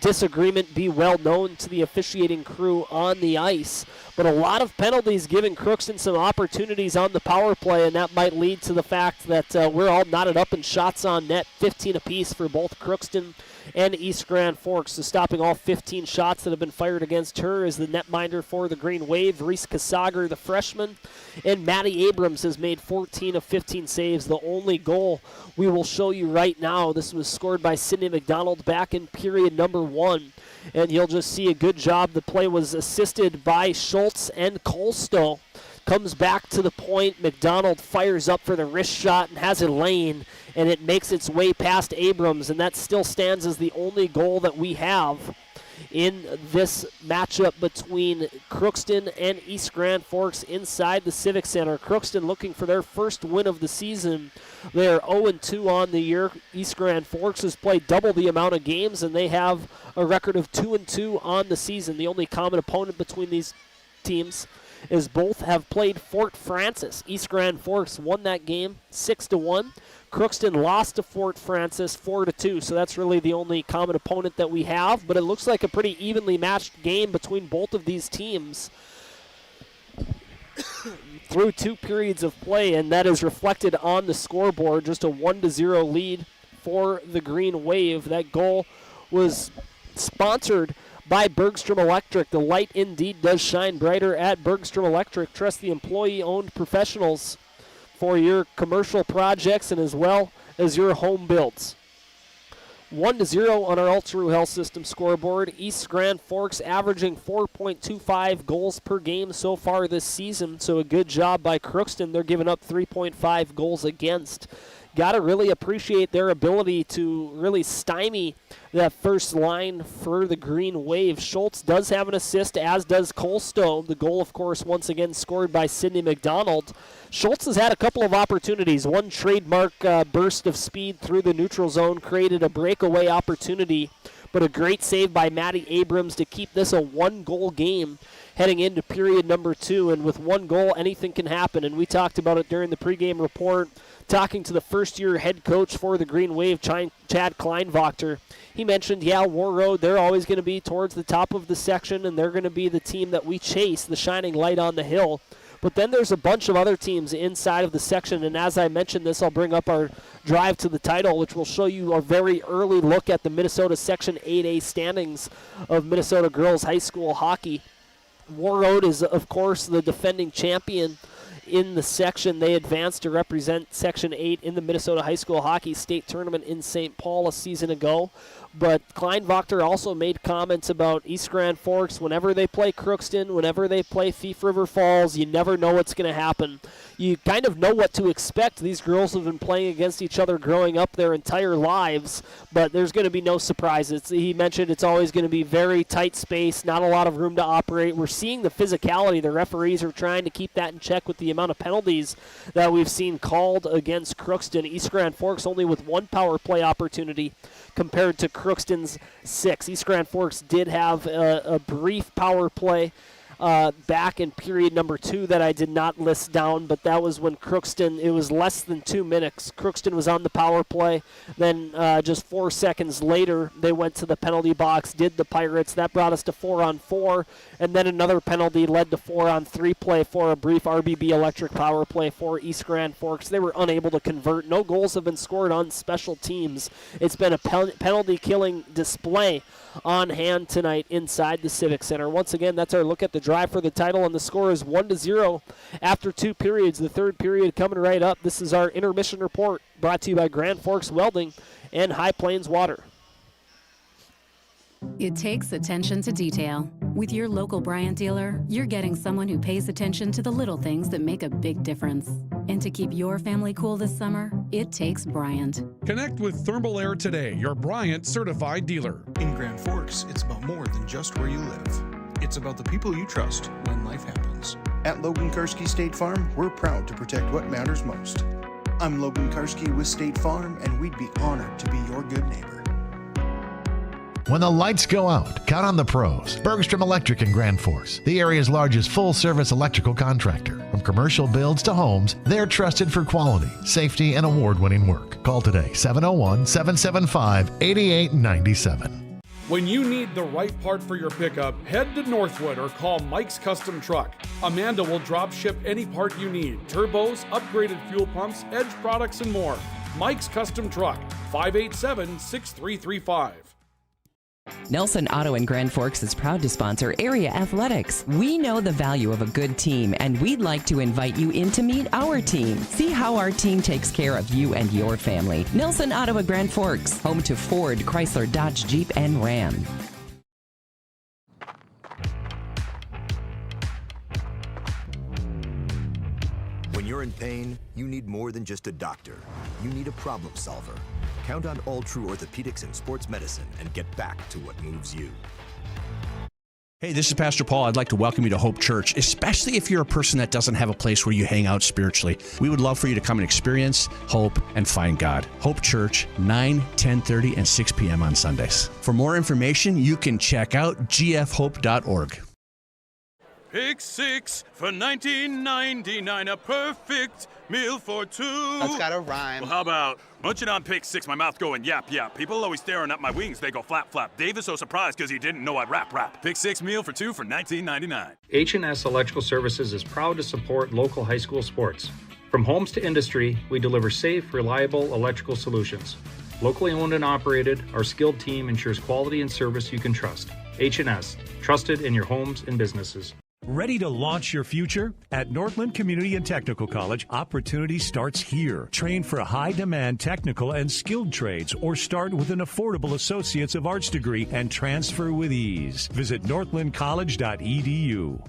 disagreement be well known to the officiating crew on the ice. But a lot of penalties giving Crookston some opportunities on the power play, and that might lead to the fact that we're all knotted up in shots on net, 15 apiece for both Crookston and East Grand Forks. So stopping all 15 shots that have been fired against her is the netminder for the Green Wave, Reese Kasager, the freshman. And Maddie Abrams has made 14 of 15 saves. The only goal we will show you right now, this was scored by Sidney McDonald back in period number 1. And you'll just see a good job. The play was assisted by Schultz and Colstow. Comes back to the point. McDonald fires up for the wrist shot and has a lane, and it makes its way past Abrams, and that still stands as the only goal that we have in this matchup between Crookston and East Grand Forks inside the Civic Center. Crookston looking for their first win of the season. They're 0-2 on the year. East Grand Forks has played double the amount of games, and they have a record of 2-2 on the season. The only common opponent between these teams is both have played Fort Francis. East Grand Forks won that game 6-1. Crookston lost to Fort Francis 4-2, so that's really the only common opponent that we have, but it looks like a pretty evenly matched game between both of these teams through 2 periods of play, and that is reflected on the scoreboard. Just a 1-0 lead for the Green Wave. That goal was sponsored by Bergstrom Electric. The light indeed does shine brighter at Bergstrom Electric. Trust the employee-owned professionals for your commercial projects and as well as your home builds. 1-0 on our All True Health System scoreboard. East Grand Forks averaging 4.25 goals per game so far this season, so a good job by Crookston. They're giving up 3.5 goals against. Got to really appreciate their ability to really stymie that first line for the Green Wave. Schultz does have an assist, as does Colstow. The goal, of course, once again scored by Sidney McDonald. Schultz has had a couple of opportunities. One trademark burst of speed through the neutral zone created a breakaway opportunity, but a great save by Maddie Abrams to keep this a 1-goal game heading into period number 2. And with 1 goal, anything can happen. And we talked about it during the pregame report, talking to the first-year head coach for the Green Wave, Chad Kleinwachter. He mentioned, War Road, they're always going to be towards the top of the section, and they're going to be the team that we chase, the shining light on the hill. But then there's a bunch of other teams inside of the section, and as I mentioned this, I'll bring up our drive to the title, which will show you a very early look at the Minnesota Section 8A standings of Minnesota Girls High School Hockey. War Road is, of course, the defending champion in the section. They advanced to represent Section 8 in the Minnesota High School Hockey State Tournament in St. Paul a season ago. But Klein Wachter also made comments about East Grand Forks. Whenever they play Crookston, whenever they play Thief River Falls, you never know what's going to happen. You kind of know what to expect. These girls have been playing against each other growing up their entire lives, but there's going to be no surprises. He mentioned it's always going to be very tight space, not a lot of room to operate. We're seeing the physicality. The referees are trying to keep that in check with the amount of penalties that we've seen called against Crookston. East Grand Forks only with one power play opportunity compared to Crookston's 6. East Grand Forks did have a brief power play back in period number 2 that I did not list down, but that was when Crookston, it was less than 2 minutes. Crookston was on the power play. Then just 4 seconds later, they went to the penalty box, did the Pirates. That brought us to 4-on-4, and then another penalty led to 4-on-3 play for a brief RBB electric power play for East Grand Forks. They were unable to convert. No goals have been scored on special teams. It's been a penalty-killing display on hand tonight inside the Civic Center. Once again, that's our look at the drive for the title, and the score is 1-0 after 2 periods. The third period coming right up. This is our intermission report brought to you by Grand Forks Welding and High Plains Water. It takes attention to detail. With your local Bryant dealer, you're getting someone who pays attention to the little things that make a big difference. And to keep your family cool this summer, it takes Bryant. Connect with Thermal Air today, your Bryant certified dealer. In Grand Forks, it's about more than just where you live. It's about the people you trust when life happens. At Logan Karski State Farm, we're proud to protect what matters most. I'm Logan Karski with State Farm, and we'd be honored to be your good neighbor. When the lights go out, count on the pros. Bergstrom Electric in Grand Forks, the area's largest full-service electrical contractor. From commercial builds to homes, they're trusted for quality, safety, and award-winning work. Call today, 701-775-8897. When you need the right part for your pickup, head to Northwood or call Mike's Custom Truck. Amanda will drop ship any part you need. Turbos, upgraded fuel pumps, Edge products, and more. Mike's Custom Truck, 587-6335. Nelson Auto in Grand Forks is proud to sponsor area athletics. We know the value of a good team, and we'd like to invite you in to meet our team. See how our team takes care of you and your family. Nelson Auto in Grand Forks, home to Ford, Chrysler, Dodge, Jeep, and Ram. When you're in pain, you need more than just a doctor. You need a problem solver. Count on All True Orthopedics and Sports Medicine and get back to what moves you. Hey, this is Pastor Paul. I'd like to welcome you to Hope Church, especially if you're a person that doesn't have a place where you hang out spiritually. We would love for you to come and experience hope and find God. Hope Church, 9, 10:30, and 6 p.m. on Sundays. For more information, you can check out gfhope.org. Pick 6 for $19.99, a perfect meal for 2. That's gotta rhyme. Well, how about munching on Pick 6, my mouth going yap, yap. People always staring at my wings, they go flap, flap. Dave is so surprised because he didn't know I'd rap. Pick 6 meal for 2 for $19.99. H&S Electrical Services is proud to support local high school sports. From homes to industry, we deliver safe, reliable electrical solutions. Locally owned and operated, our skilled team ensures quality and service you can trust. H&S, trusted in your homes and businesses. Ready to launch your future? At Northland Community and Technical College, opportunity starts here. Train for high-demand technical and skilled trades or start with an affordable Associates of Arts degree and transfer with ease. Visit northlandcollege.edu.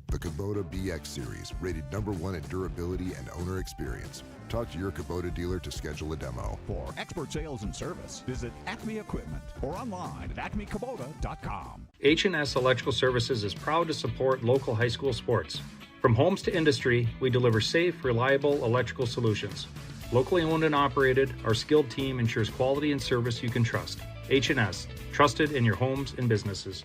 The Kubota BX Series, rated #1 in durability and owner experience. Talk to your Kubota dealer to schedule a demo. For expert sales and service, visit Acme Equipment or online at acmekubota.com. H&S Electrical Services is proud to support local high school sports. From homes to industry, we deliver safe, reliable electrical solutions. Locally owned and operated, our skilled team ensures quality and service you can trust. H&S, trusted in your homes and businesses.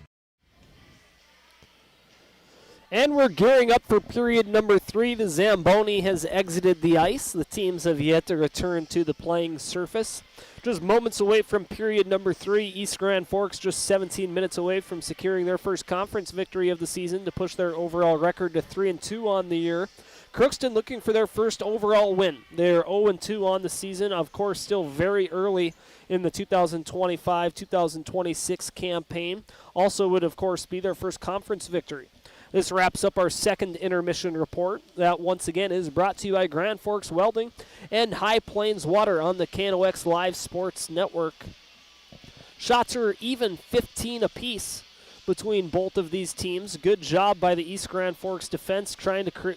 And we're gearing up for period number 3. The Zamboni has exited the ice. The teams have yet to return to the playing surface. Just moments away from period number 3, East Grand Forks just 17 minutes away from securing their first conference victory of the season to push their overall record to 3-2 on the year. Crookston looking for their first overall win. They're 0-2 on the season, of course still very early in the 2025-2026 campaign. Also would, of course, be their first conference victory. This wraps up our second intermission report. That once again is brought to you by Grand Forks Welding and High Plains Water on the KNOX Live Sports Network. Shots are even 15 apiece between both of these teams. Good job by the East Grand Forks defense trying to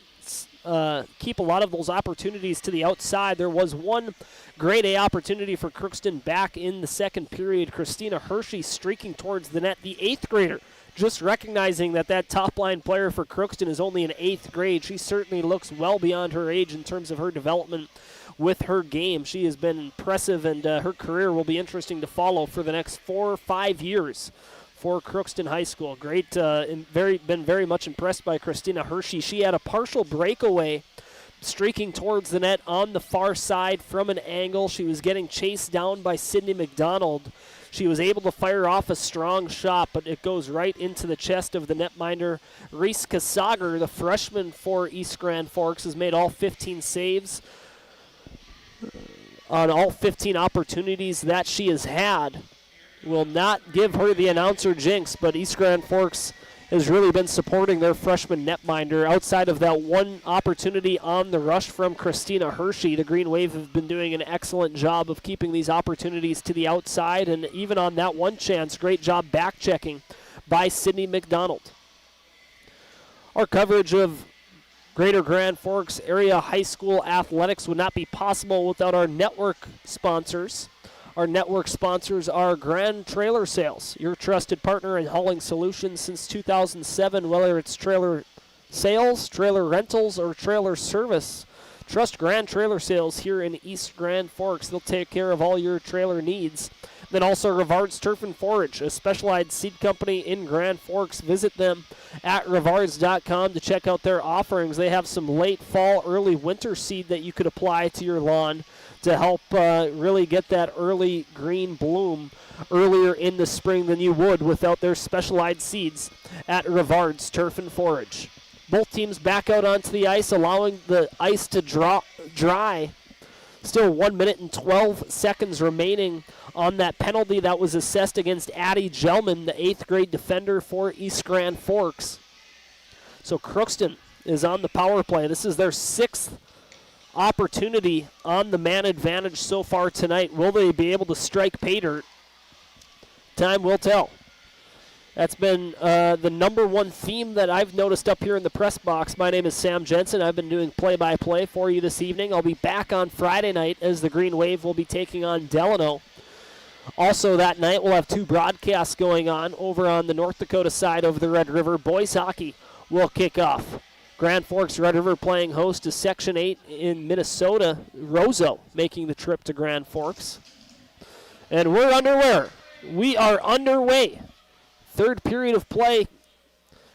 keep a lot of those opportunities to the outside. There was one grade A opportunity for Crookston back in the second period. Christina Hershey streaking towards the net, the 8th grader. Just recognizing that top line player for Crookston is only in 8th grade. She certainly looks well beyond her age in terms of her development with her game. She has been impressive, and her career will be interesting to follow for the next 4 or 5 years for Crookston High School. Great, been very much impressed by Christina Hershey. She had a partial breakaway streaking towards the net on the far side from an angle. She was getting chased down by Sydney McDonald. She was able to fire off a strong shot, but it goes right into the chest of the netminder. Reese Kasager, the freshman for East Grand Forks, has made all 15 saves on all 15 opportunities that she has had. Will not give her the announcer jinx, but East Grand Forks has really been supporting their freshman netminder. Outside of that one opportunity on the rush from Christina Hershey, the Green Wave have been doing an excellent job of keeping these opportunities to the outside, and even on that one chance, great job back-checking by Sydney McDonald. Our coverage of Greater Grand Forks area high school athletics would not be possible without our network sponsors. Our network sponsors are Grand Trailer Sales, your trusted partner in hauling solutions since 2007, whether it's trailer sales, trailer rentals, or trailer service. Trust Grand Trailer Sales here in East Grand Forks. They'll take care of all your trailer needs. Then also Rivard's Turf and Forage, a specialized seed company in Grand Forks. Visit them at rivards.com to check out their offerings. They have some late fall, early winter seed that you could apply to your lawn to help really get that early green bloom earlier in the spring than you would without their specialized seeds at Rivard's Turf and Forage. Both teams back out onto the ice, allowing the ice to dry. Still 1 minute and 12 seconds remaining on that penalty that was assessed against Addie Gelman, the 8th grade defender for East Grand Forks. So Crookston is on the power play. This is their 6th opportunity on the man advantage so far tonight. Will they be able to strike pay dirt? Time will tell. That's been the number one theme that I've noticed up here in the press box. My name is Sam Jensen. I've been doing play-by-play for you this evening. I'll be back on Friday night as the Green Wave will be taking on Delano. Also that night we'll have 2 broadcasts going on over on the North Dakota side of the Red River. Boys hockey will kick off. Grand Forks Red River playing host to Section 8 in Minnesota. Roseau making the trip to Grand Forks. And we're underway. We are underway. 3rd period of play.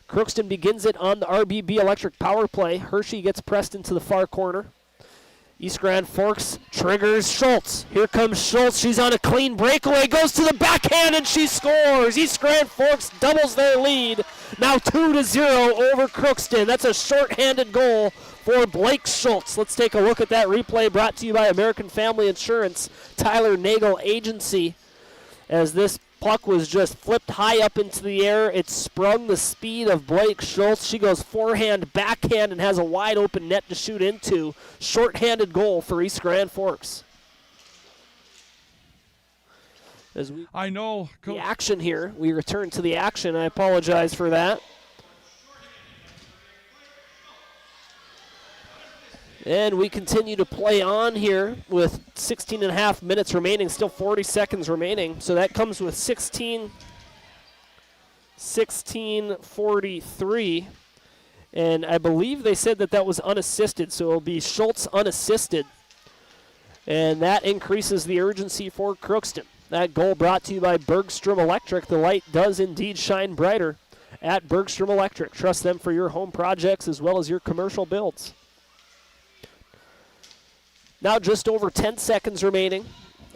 Crookston begins it on the RBB Electric power play. Hershey gets pressed into the far corner. East Grand Forks triggers Schultz. Here comes Schultz. She's on a clean breakaway. Goes to the backhand and she scores. East Grand Forks doubles their lead. Now 2-0 over Crookston. That's a shorthanded goal for Blake Schultz. Let's take a look at that replay brought to you by American Family Insurance, Tyler Nagel Agency. As this puck was just flipped high up into the air, it sprung the speed of Blake Schultz. She goes forehand, backhand, and has a wide open net to shoot into. Shorthanded goal for East Grand Forks. As we the action here, we return to the action. I apologize for that. And we continue to play on here with 16 and a half minutes remaining, still 40 seconds remaining. So that comes with 16:43. And I believe they said that was unassisted, so it'll be Schultz unassisted. And that increases the urgency for Crookston. That goal brought to you by Bergstrom Electric. The light does indeed shine brighter at Bergstrom Electric. Trust them for your home projects as well as your commercial builds. Now just over 10 seconds remaining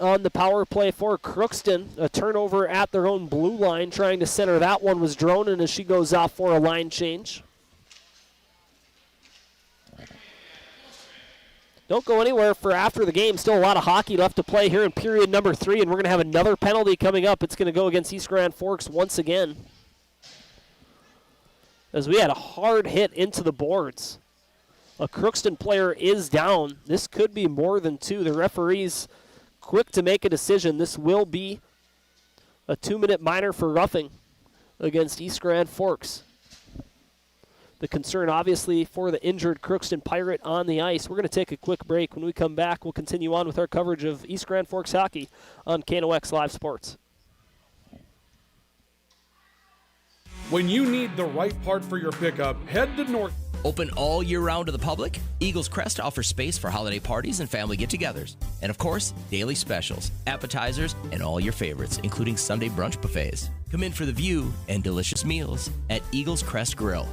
on the power play for Crookston. A turnover at their own blue line. Trying to center that one was Dronen as she goes off for a line change. Don't go anywhere for after the game. Still a lot of hockey left to play here in period number 3, and we're going to have another penalty coming up. It's going to go against East Grand Forks once again. as we had a hard hit into the boards. A Crookston player is down. This could be more than 2. The referee's quick to make a decision. This will be a 2-minute minor for roughing against East Grand Forks. The concern, obviously, for the injured Crookston Pirate on the ice. We're going to take a quick break. When we come back, we'll continue on with our coverage of East Grand Forks hockey on KNOX Live Sports. When you need the right part for your pickup, head to North. Open all year round to the public, Eagles Crest offers space for holiday parties and family get-togethers. And of course, daily specials, appetizers, and all your favorites, including Sunday brunch buffets. Come in for the view and delicious meals at Eagles Crest Grill.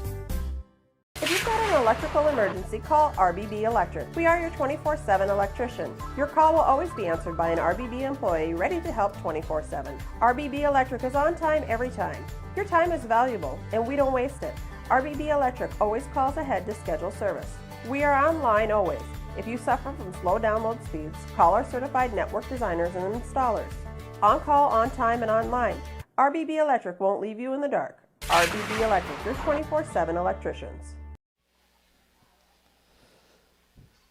If you've got an electrical emergency, call RBB Electric. We are your 24/7 electrician. Your call will always be answered by an RBB employee ready to help 24/7. RBB Electric is on time every time. Your time is valuable, and we don't waste it. RBB Electric always calls ahead to schedule service. We are online always. If you suffer from slow download speeds, call our certified network designers and installers. On call, on time, and online. RBB Electric won't leave you in the dark. RBB Electric, your 24/7 electricians.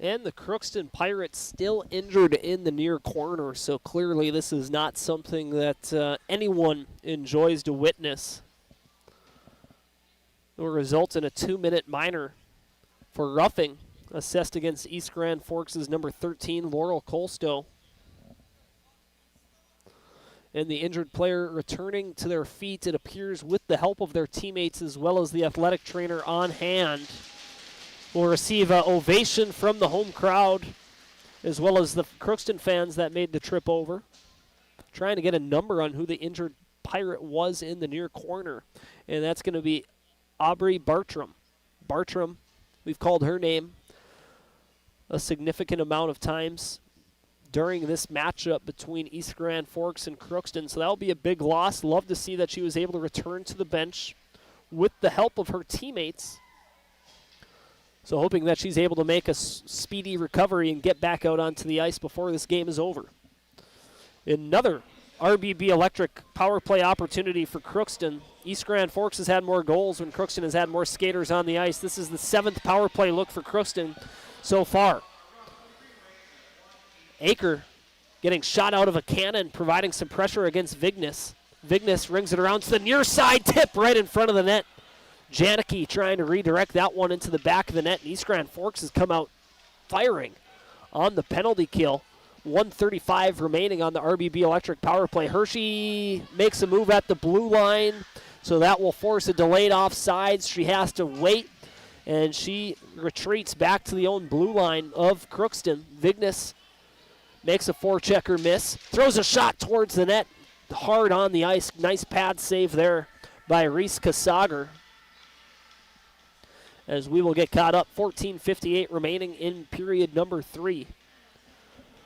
And the Crookston Pirates still injured in the near corner, so clearly this is not something that anyone enjoys to witness. It will result in a 2-minute minor for roughing, assessed against East Grand Forks' number 13, Laurel Colstow. And the injured player returning to their feet, it appears, with the help of their teammates as well as the athletic trainer on hand. Will receive an ovation from the home crowd as well as the Crookston fans that made the trip over. Trying to get a number on who the injured Pirate was in the near corner. And that's going to be Aubrey Bartram. Bartram, we've called her name a significant amount of times during this matchup between East Grand Forks and Crookston. So that'll be a big loss. Love to see that she was able to return to the bench with the help of her teammates. So hoping that she's able to make a speedy recovery and get back out onto the ice before this game is over. Another RBB Electric power play opportunity for Crookston. East Grand Forks has had more goals when Crookston has had more skaters on the ice. This is the 7th power play look for Crookston so far. Aker getting shot out of a cannon, providing some pressure against Vignes. Vignes rings it around to the near side, tip right in front of the net. Janicki trying to redirect that one into the back of the net. And East Grand Forks has come out firing on the penalty kill. 1:35 remaining on the RBB Electric power play. Hershey makes a move at the blue line, so that will force a delayed offsides. She has to wait, and she retreats back to the own blue line of Crookston. Vignes makes a forechecker miss, throws a shot towards the net, hard on the ice. Nice pad save there by Reese Kasager. As we will get caught up, 14:58 remaining in period number 3.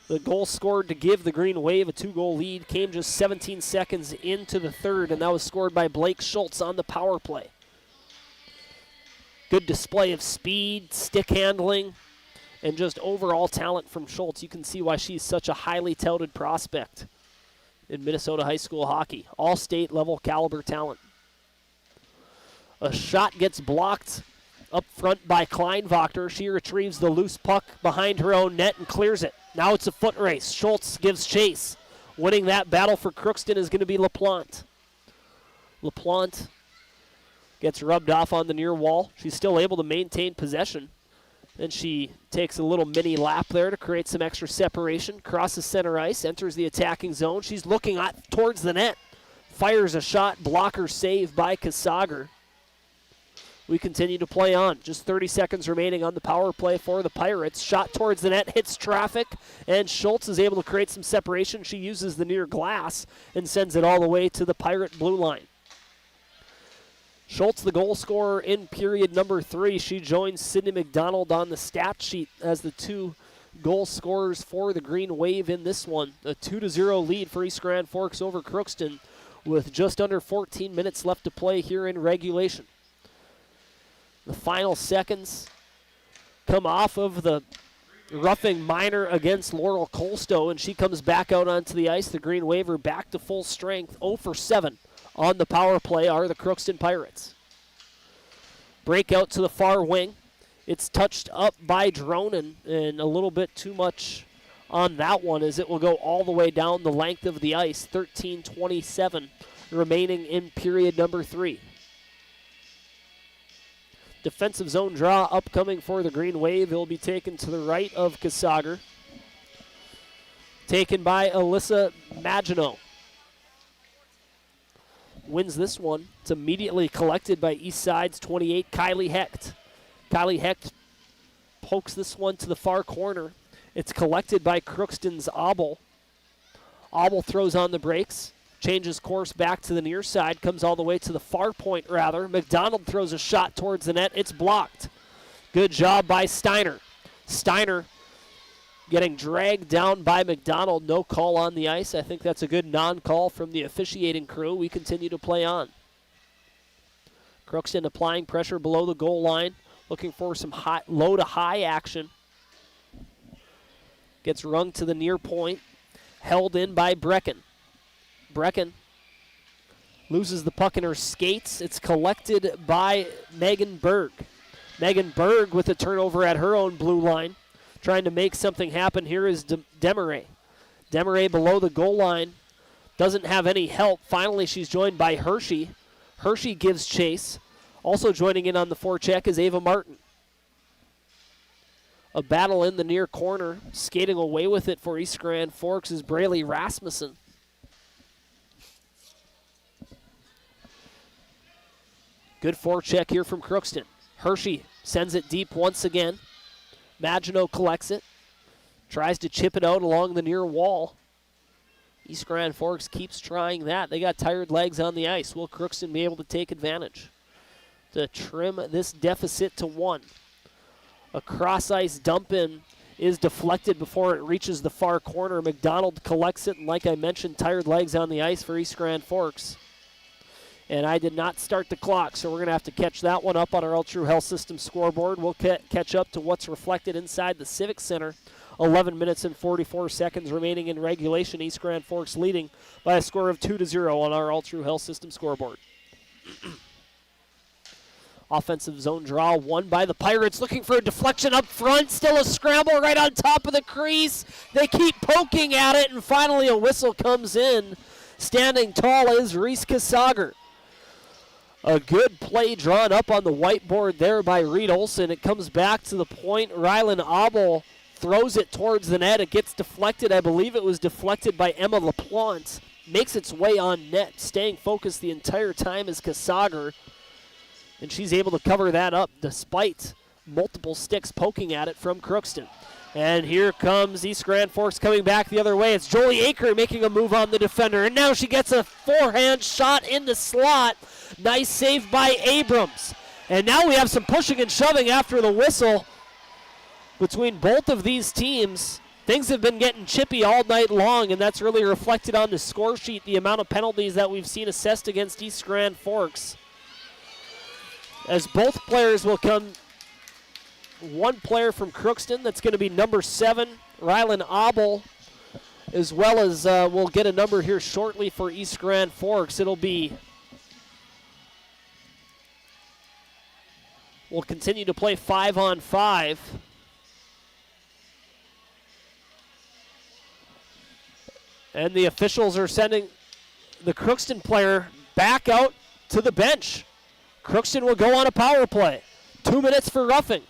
The goal scored to give the Green Wave a 2-goal lead came just 17 seconds into the third, and that was scored by Blake Schultz on the power play. Good display of speed, stick handling, and just overall talent from Schultz. You can see why she's such a highly touted prospect in Minnesota high school hockey. All-state level caliber talent. A shot gets blocked up front by Kleinwachter. She retrieves the loose puck behind her own net and clears it. Now it's a foot race. Schultz gives chase. Winning that battle for Crookston is going to be LaPlante. LaPlante gets rubbed off on the near wall. She's still able to maintain possession. Then she takes a little mini lap there to create some extra separation. Crosses center ice, enters the attacking zone. She's looking towards the net. Fires a shot, blocker save by Kasager. We continue to play on. Just 30 seconds remaining on the power play for the Pirates. Shot towards the net, hits traffic, and Schultz is able to create some separation. She uses the near glass and sends it all the way to the Pirate blue line. Schultz, the goal scorer in period number 3. She joins Sydney McDonald on the stat sheet as the 2 goal scorers for the Green Wave in this one. A 2-0 lead for East Grand Forks over Crookston with just under 14 minutes left to play here in regulation. The final seconds come off of the roughing minor against Laurel Colstow, and she comes back out onto the ice. The Green Wave are back to full strength. 0 for 7 on the power play are the Crookston Pirates. Break out to the far wing. It's touched up by Dronen, and a little bit too much on that one as it will go all the way down the length of the ice. 13:27 remaining in period number 3. Defensive zone draw upcoming for the Green Wave. It'll be taken to the right of Kasager. Taken by Alyssa Maginot. Wins this one. It's immediately collected by East Side's 28, Kylie Hecht. Kylie Hecht pokes this one to the far corner. It's collected by Crookston's Abel. Abel throws on the brakes, changes course back to the near side, comes all the way to the far point rather. McDonald throws a shot towards the net. It's blocked. Good job by Steiner. Steiner getting dragged down by McDonald. No call on the ice. I think that's a good non-call from the officiating crew. We continue to play on. Crookston applying pressure below the goal line, looking for some low to high action. Gets rung to the near point, held in by Brecken. Brecken loses the puck in her skates. It's collected by Megan Berg. Megan Berg with a turnover at her own blue line. Trying to make something happen here is Demaray. Demaray below the goal line. Doesn't have any help. Finally, she's joined by Hershey. Hershey gives chase. Also joining in on the forecheck is Ava Martin. A battle in the near corner. Skating away with it for East Grand Forks is Braylee Rasmussen. Good forecheck here from Crookston. Hershey sends it deep once again. Maginot collects it. Tries to chip it out along the near wall. East Grand Forks keeps trying that. They got tired legs on the ice. Will Crookston be able to take advantage to trim this deficit to 1? A cross-ice dump-in is deflected before it reaches the far corner. McDonald collects it, and like I mentioned, tired legs on the ice for East Grand Forks. And I did not start the clock, so we're going to have to catch that one up on our Ultra Health System scoreboard. We'll catch up to what's reflected inside the Civic Center. 11 minutes and 44 seconds remaining in regulation. East Grand Forks leading by a score of 2-0 on our Ultra Health System scoreboard. Offensive zone draw won by the Pirates, looking for a deflection up front. Still a scramble right on top of the crease. They keep poking at it, and finally a whistle comes in. Standing tall is Reese Kasager. A good play drawn up on the whiteboard there by Reed Olson. It comes back to the point. Rylan Abel throws it towards the net. It gets deflected. I believe it was deflected by Emma LaPlante. Makes its way on net. Staying focused the entire time is Kasager. And she's able to cover that up despite multiple sticks poking at it from Crookston. And here comes East Grand Forks coming back the other way. It's Jolie Aker making a move on the defender. And now she gets a forehand shot in the slot. Nice save by Abrams. And now we have some pushing and shoving after the whistle between both of these teams. Things have been getting chippy all night long, and that's really reflected on the score sheet, the amount of penalties that we've seen assessed against East Grand Forks. As both players will come, one player from Crookston, that's going to be number 7, Rylan Abel, as well as we'll get a number here shortly for East Grand Forks. We'll continue to play 5-on-5. And the officials are sending the Crookston player back out to the bench. Crookston will go on a power play. 2 minutes for roughing.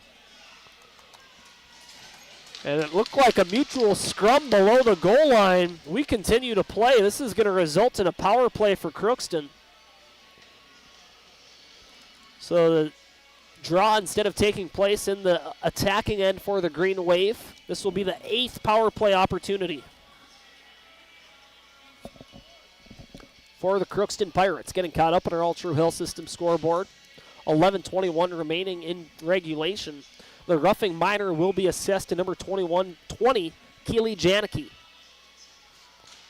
And it looked like a mutual scrum below the goal line. We continue to play. This is going to result in a power play for Crookston. So the draw, instead of taking place in the attacking end for the Green Wave, this will be the 8th power play opportunity for the Crookston Pirates. Getting caught up on our Ultra Hill System scoreboard. 11:21 remaining in regulation. The roughing minor will be assessed to number 20, Keely Janicki.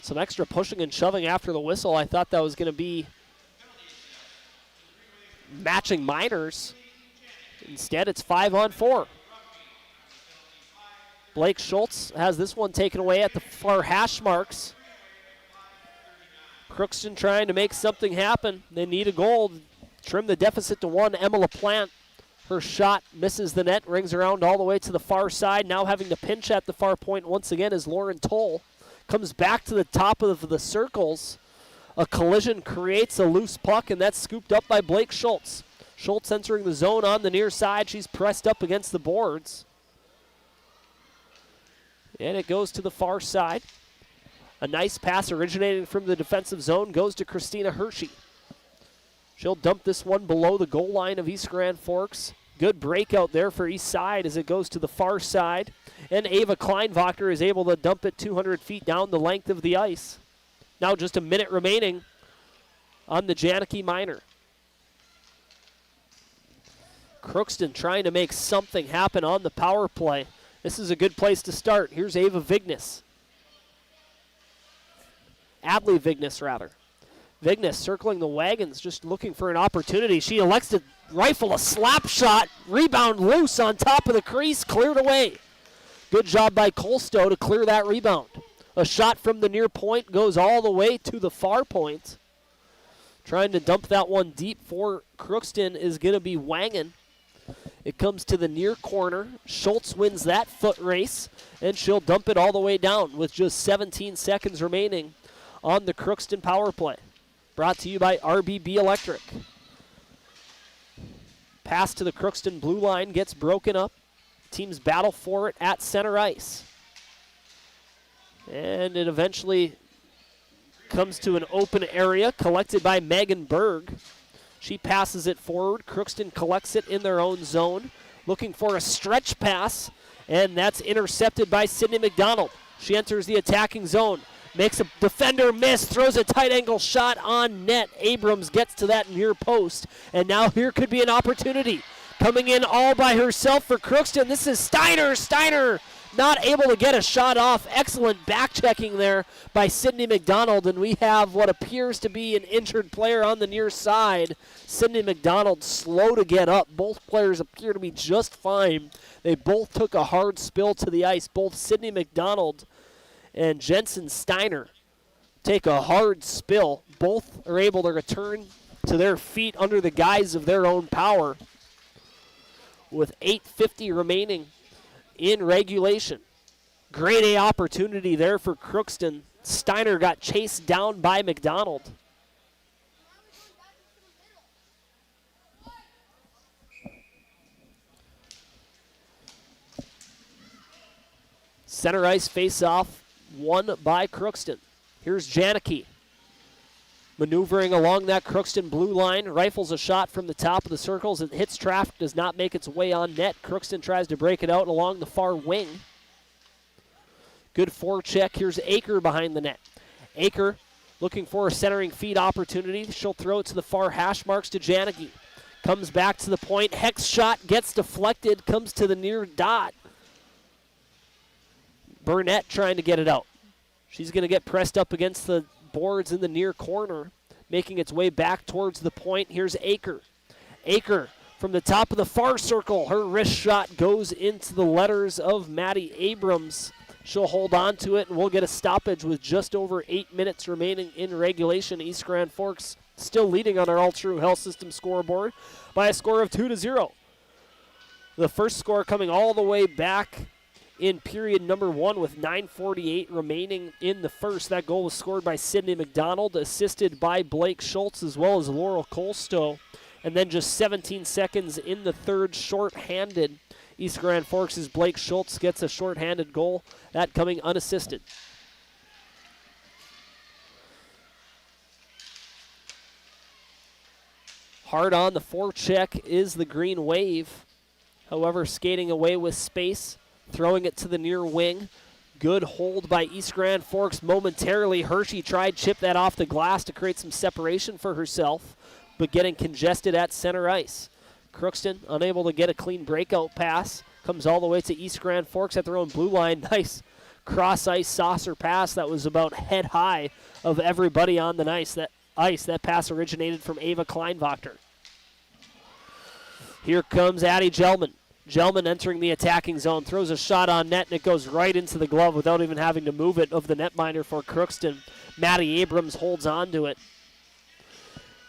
Some extra pushing and shoving after the whistle. I thought that was going to be matching minors. Instead, it's 5-on-4. Blake Schultz has this one taken away at the far hash marks. Crookston trying to make something happen. They need a goal to trim the deficit to 1. Emma LaPlante Her shot misses the net, rings around all the way to the far side. Now having to pinch at the far point once again is Lauren Toll. Comes back to the top of the circles. A collision creates a loose puck, and that's scooped up by Blake Schultz. Schultz entering the zone on the near side. She's pressed up against the boards. And it goes to the far side. A nice pass originating from the defensive zone goes to Christina Hershey. She'll dump this one below the goal line of East Grand Forks. Good breakout there for East Side as it goes to the far side. And Ava Kleinwachter is able to dump it 200 feet down the length of the ice. Now just a minute remaining on the Janicki Minor. Crookston trying to make something happen on the power play. This is a good place to start. Here's Ava Vignes. Adley Vignes, rather. Vignes circling the wagons, just looking for an opportunity. She elects to rifle a slap shot. Rebound loose on top of the crease, cleared away. Good job by Colstow to clear that rebound. A shot from the near point goes all the way to the far point. Trying to dump that one deep for Crookston is going to be Wangen. It comes to the near corner. Schultz wins that foot race, and she'll dump it all the way down with just 17 seconds remaining on the Crookston power play. Brought to you by RBB Electric. Pass to the Crookston blue line gets broken up. Teams battle for it at center ice. And it eventually comes to an open area collected by Megan Berg. She passes it forward. Crookston collects it in their own zone. Looking for a stretch pass, and that's intercepted by Sydney McDonald. She enters the attacking zone. Makes a defender miss, throws a tight angle shot on net. Abrams gets to that near post, and now here could be an opportunity. Coming in all by herself for Crookston, this is Steiner. Steiner not able to get a shot off. Excellent back checking there by Sydney McDonald, and we have what appears to be an injured player on the near side. Sydney McDonald slow to get up. Both players appear to be just fine. They both took a hard spill to the ice. Both Sydney McDonald and Jensen Steiner take a hard spill. Both are able to return to their feet under the guise of their own power with 8:50 remaining in regulation. Grade A opportunity there for Crookston. Steiner got chased down by McDonald. Center ice face-off won by Crookston. Here's Janicki. Maneuvering along that Crookston blue line, rifles a shot from the top of the circles. It hits traffic, does not make its way on net. Crookston tries to break it out along the far wing. Good forecheck. Here's Aker behind the net. Aker looking for a centering feed opportunity. She'll throw it to the far hash marks to Janicki. Comes back to the point. Hex shot gets deflected, comes to the near dot. Burnett trying to get it out. She's going to get pressed up against the boards in the near corner, making its way back towards the point. Here's Aker. Aker from the top of the far circle. Her wrist shot goes into the letters of Maddie Abrams. She'll hold on to it, and we'll get a stoppage with just over 8 minutes remaining in regulation. East Grand Forks still leading on our All True Health System scoreboard by a score of 2-0. The first score coming all the way back in period number 1 with 9:48 remaining in the first. That goal was scored by Sydney McDonald, assisted by Blake Schultz as well as Laurel Colstow. And then just 17 seconds in the third, short-handed. East Grand Forks' Blake Schultz gets a short-handed goal, that coming unassisted. Hard on the forecheck is the Greenwave. However, skating away with space. Throwing it to the near wing. Good hold by East Grand Forks momentarily. Hershey tried chip that off the glass to create some separation for herself, but getting congested at center ice. Crookston unable to get a clean breakout pass. Comes all the way to East Grand Forks at their own blue line. Nice cross-ice saucer pass that was about head high of everybody on the ice. That pass originated from Ava Kleinwachter. Here comes Addie Gelman. Gelman entering the attacking zone, throws a shot on net, and it goes right into the glove without even having to move it of the netminder for Crookston. Maddie Abrams holds on to it.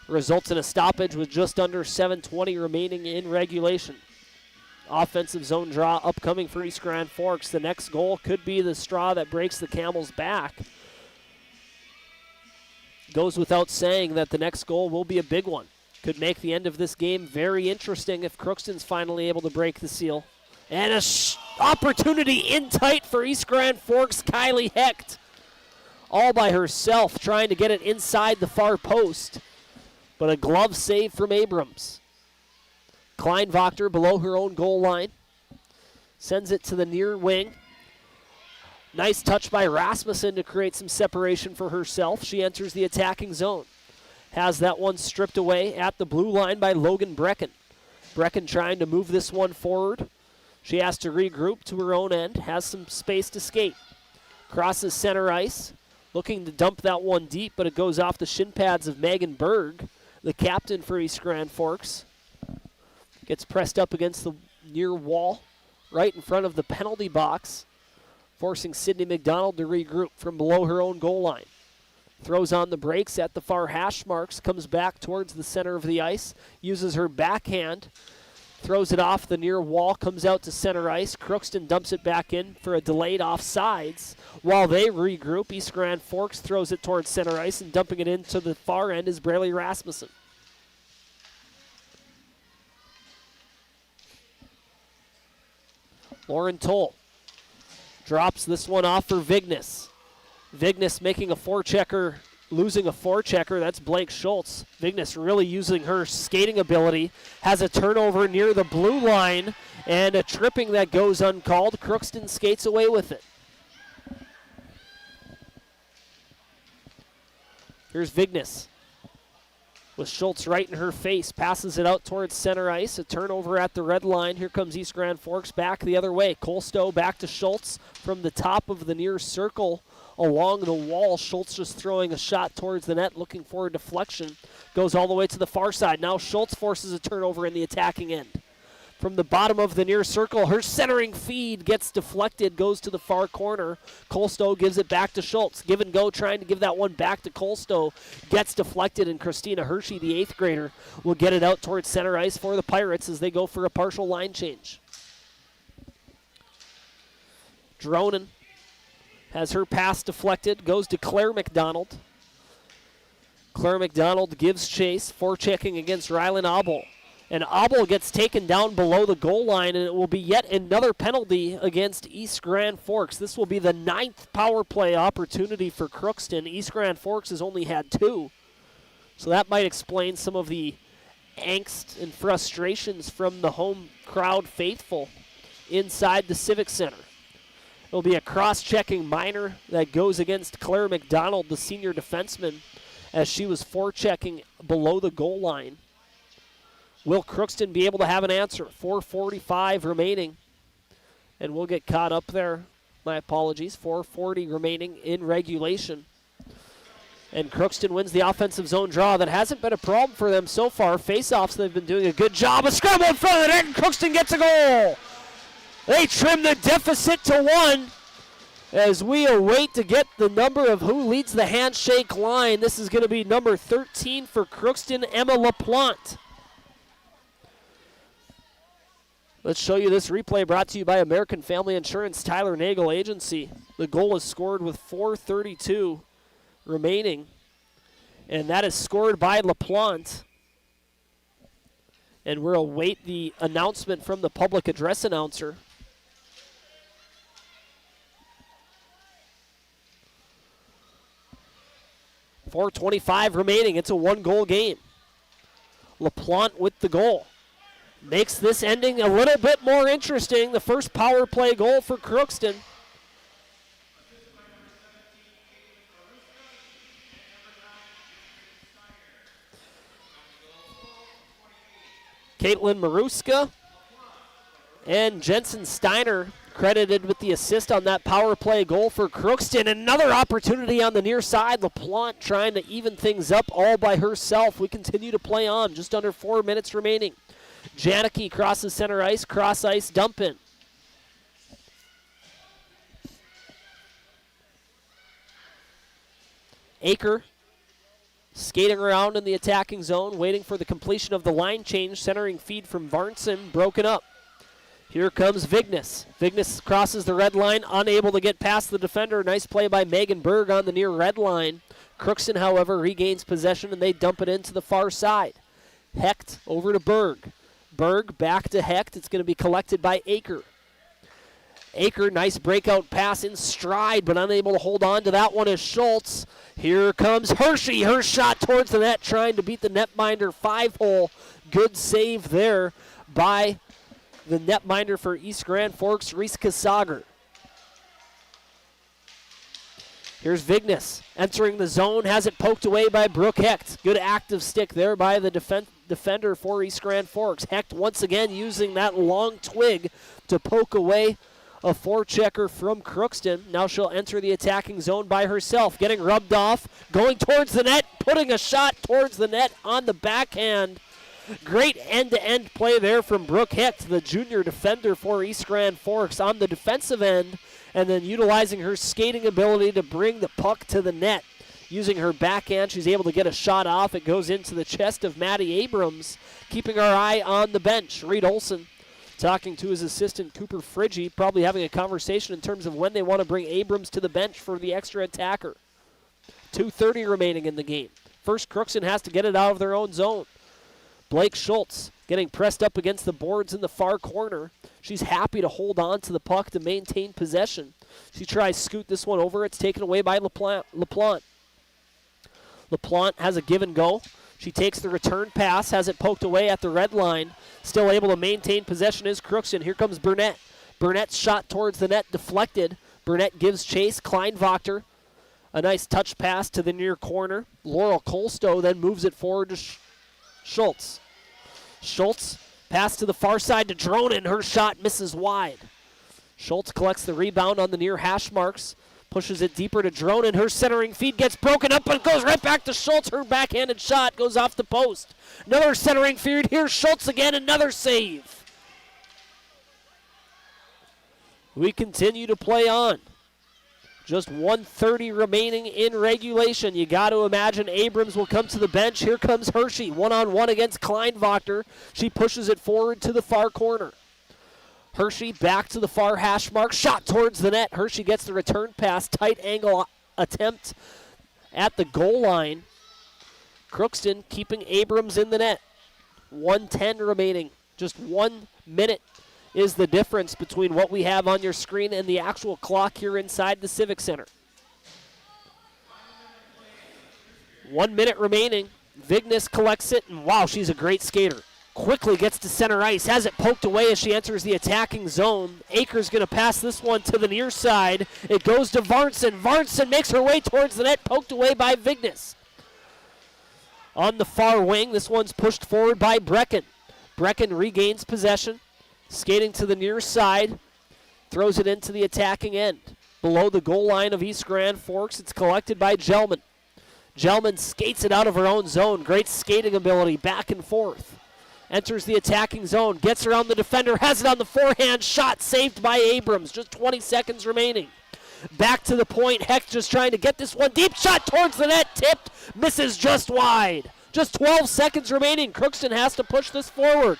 Results in a stoppage with just under 7:20 remaining in regulation. Offensive zone draw upcoming for East Grand Forks. The next goal could be the straw that breaks the camel's back. Goes without saying that the next goal will be a big one. Could make the end of this game very interesting if Crookston's finally able to break the seal. And a opportunity in tight for East Grand Forks. Kylie Hecht all by herself trying to get it inside the far post. But a glove save from Abrams. Kleinwachter below her own goal line. Sends it to the near wing. Nice touch by Rasmussen to create some separation for herself. She enters the attacking zone. Has that one stripped away at the blue line by Logan Brecken. Brecken trying to move this one forward. She has to regroup to her own end. Has some space to skate. Crosses center ice. Looking to dump that one deep, but it goes off the shin pads of Megan Berg, the captain for East Grand Forks. Gets pressed up against the near wall, right in front of the penalty box, forcing Sydney McDonald to regroup from below her own goal line. Throws on the brakes at the far hash marks, comes back towards the center of the ice, uses her backhand, throws it off the near wall, comes out to center ice. Crookston dumps it back in for a delayed offsides. While they regroup, East Grand Forks throws it towards center ice, and dumping it into the far end is Braley Rasmussen. Lauren Toll drops this one off for Vignes. Vignes making a forechecker, losing a forechecker. That's Blake Schultz. Vignes really using her skating ability. Has a turnover near the blue line and a tripping that goes uncalled. Crookston skates away with it. Here's Vignes with Schultz right in her face. Passes it out towards center ice. A turnover at the red line. Here comes East Grand Forks back the other way. Colstow back to Schultz from the top of the near circle along the wall. Schultz just throwing a shot towards the net, looking for a deflection. Goes all the way to the far side. Now Schultz forces a turnover in the attacking end. From the bottom of the near circle, her centering feed gets deflected, goes to the far corner. Colstow gives it back to Schultz. Give and go, trying to give that one back to Colstow. Gets deflected, and Christina Hershey, the 8th grader, will get it out towards center ice for the Pirates as they go for a partial line change. Dronen has her pass deflected, goes to Claire McDonald. Claire McDonald gives chase, forechecking against Rylan Abel. And Abel gets taken down below the goal line, and it will be yet another penalty against East Grand Forks. This will be the 9th power play opportunity for Crookston. East Grand Forks has only had 2. So that might explain some of the angst and frustrations from the home crowd faithful inside the Civic Center. It'll be a cross-checking minor that goes against Claire McDonald, the senior defenseman, as she was forechecking below the goal line. Will Crookston be able to have an answer? 4:45 remaining. And we'll get caught up there. My apologies. 4:40 remaining in regulation. And Crookston wins the offensive zone draw. That hasn't been a problem for them so far. Face-offs, they've been doing a good job. A scramble in front of the net, and Crookston gets a goal. They trim the deficit to 1 as we await to get the number of who leads the handshake line. This is going to be number 13 for Crookston, Emma LaPlante. Let's show you this replay brought to you by American Family Insurance, Tyler Nagel Agency. The goal is scored with 4:32 remaining, and that is scored by LaPlante. And we'll await the announcement from the public address announcer. .425 remaining. It's a 1-goal game. LaPlante with the goal. Makes this ending a little bit more interesting. The first power play goal for Crookston. Caitlin Maruska and Jensen Steiner credited with the assist on that power play goal for Crookston. Another opportunity on the near side. LaPlante trying to even things up all by herself. We continue to play on. Just under 4 minutes remaining. Janicki crosses center ice, cross ice dump in. Aker Skating around in the attacking zone, waiting for the completion of the line change. Centering feed from Varnson, broken up. Here comes Vignes. Vignes crosses the red line, unable to get past the defender. Nice play by Megan Berg on the near red line. Crookston, however, regains possession, and they dump it into the far side. Hecht over to Berg. Berg back to Hecht. It's going to be collected by Aker. Aker, nice breakout pass in stride, but unable to hold on to that one is Schultz. Here comes Hershey. Her shot towards the net, trying to beat the netminder 5-hole. Good save there by the netminder for East Grand Forks, Rieska Sager. Here's Vignes entering the zone, has it poked away by Brooke Hecht. Good active stick there by the defender for East Grand Forks. Hecht once again using that long twig to poke away a forechecker from Crookston. Now she'll enter the attacking zone by herself, getting rubbed off, going towards the net, putting a shot towards the net on the backhand. Great end-to-end play there from Brooke Hecht, the junior defender for East Grand Forks on the defensive end, and then utilizing her skating ability to bring the puck to the net. Using her backhand, she's able to get a shot off. It goes into the chest of Maddie Abrams, keeping our eye on the bench. Reed Olson talking to his assistant, Cooper Friggy, probably having a conversation in terms of when they want to bring Abrams to the bench for the extra attacker. 2:30 remaining in the game. First, Crookston has to get it out of their own zone. Blake Schultz getting pressed up against the boards in the far corner. She's happy to hold on to the puck to maintain possession. She tries to scoot this one over. It's taken away by LaPlante. LaPlante has a give and go. She takes the return pass, has it poked away at the red line. Still able to maintain possession is Crookston. Here comes Burnett. Burnett's shot towards the net, deflected. Burnett gives chase. Kleinwachter, a nice touch pass to the near corner. Laurel Colstow then moves it forward to Schultz. Schultz, pass to the far side to Dronin. Her shot misses wide. Schultz collects the rebound on the near hash marks. Pushes it deeper to Dronin. Her centering feed gets broken up and goes right back to Schultz. Her backhanded shot goes off the post. Another centering feed. Here's Schultz again. Another save. We continue to play on. Just 1:30 remaining in regulation. You got to imagine Abrams will come to the bench. Here comes Hershey, one-on-one against Kleinwachter. She pushes it forward to the far corner. Hershey back to the far hash mark. Shot towards the net. Hershey gets the return pass. Tight angle attempt at the goal line. Crookston keeping Abrams in the net. 1:10 remaining. Just 1 minute is the difference between what we have on your screen and the actual clock here inside the Civic Center. 1 minute remaining. Vignes collects it, and wow, she's a great skater. Quickly gets to center ice, has it poked away as she enters the attacking zone. Aker's going to pass this one to the near side. It goes to Varnson. Varnson makes her way towards the net, poked away by Vignes. On the far wing, this one's pushed forward by Brecken. Brecken regains possession, skating to the near side, throws it into the attacking end. Below the goal line of East Grand Forks, it's collected by Gelman. Gelman skates it out of her own zone. Great skating ability, back and forth. Enters the attacking zone, gets around the defender, has it on the forehand, shot saved by Abrams. Just 20 seconds remaining. Back to the point, Hecht just trying to get this one deep, shot towards the net, tipped, misses just wide. Just 12 seconds remaining. Crookston has to push this forward.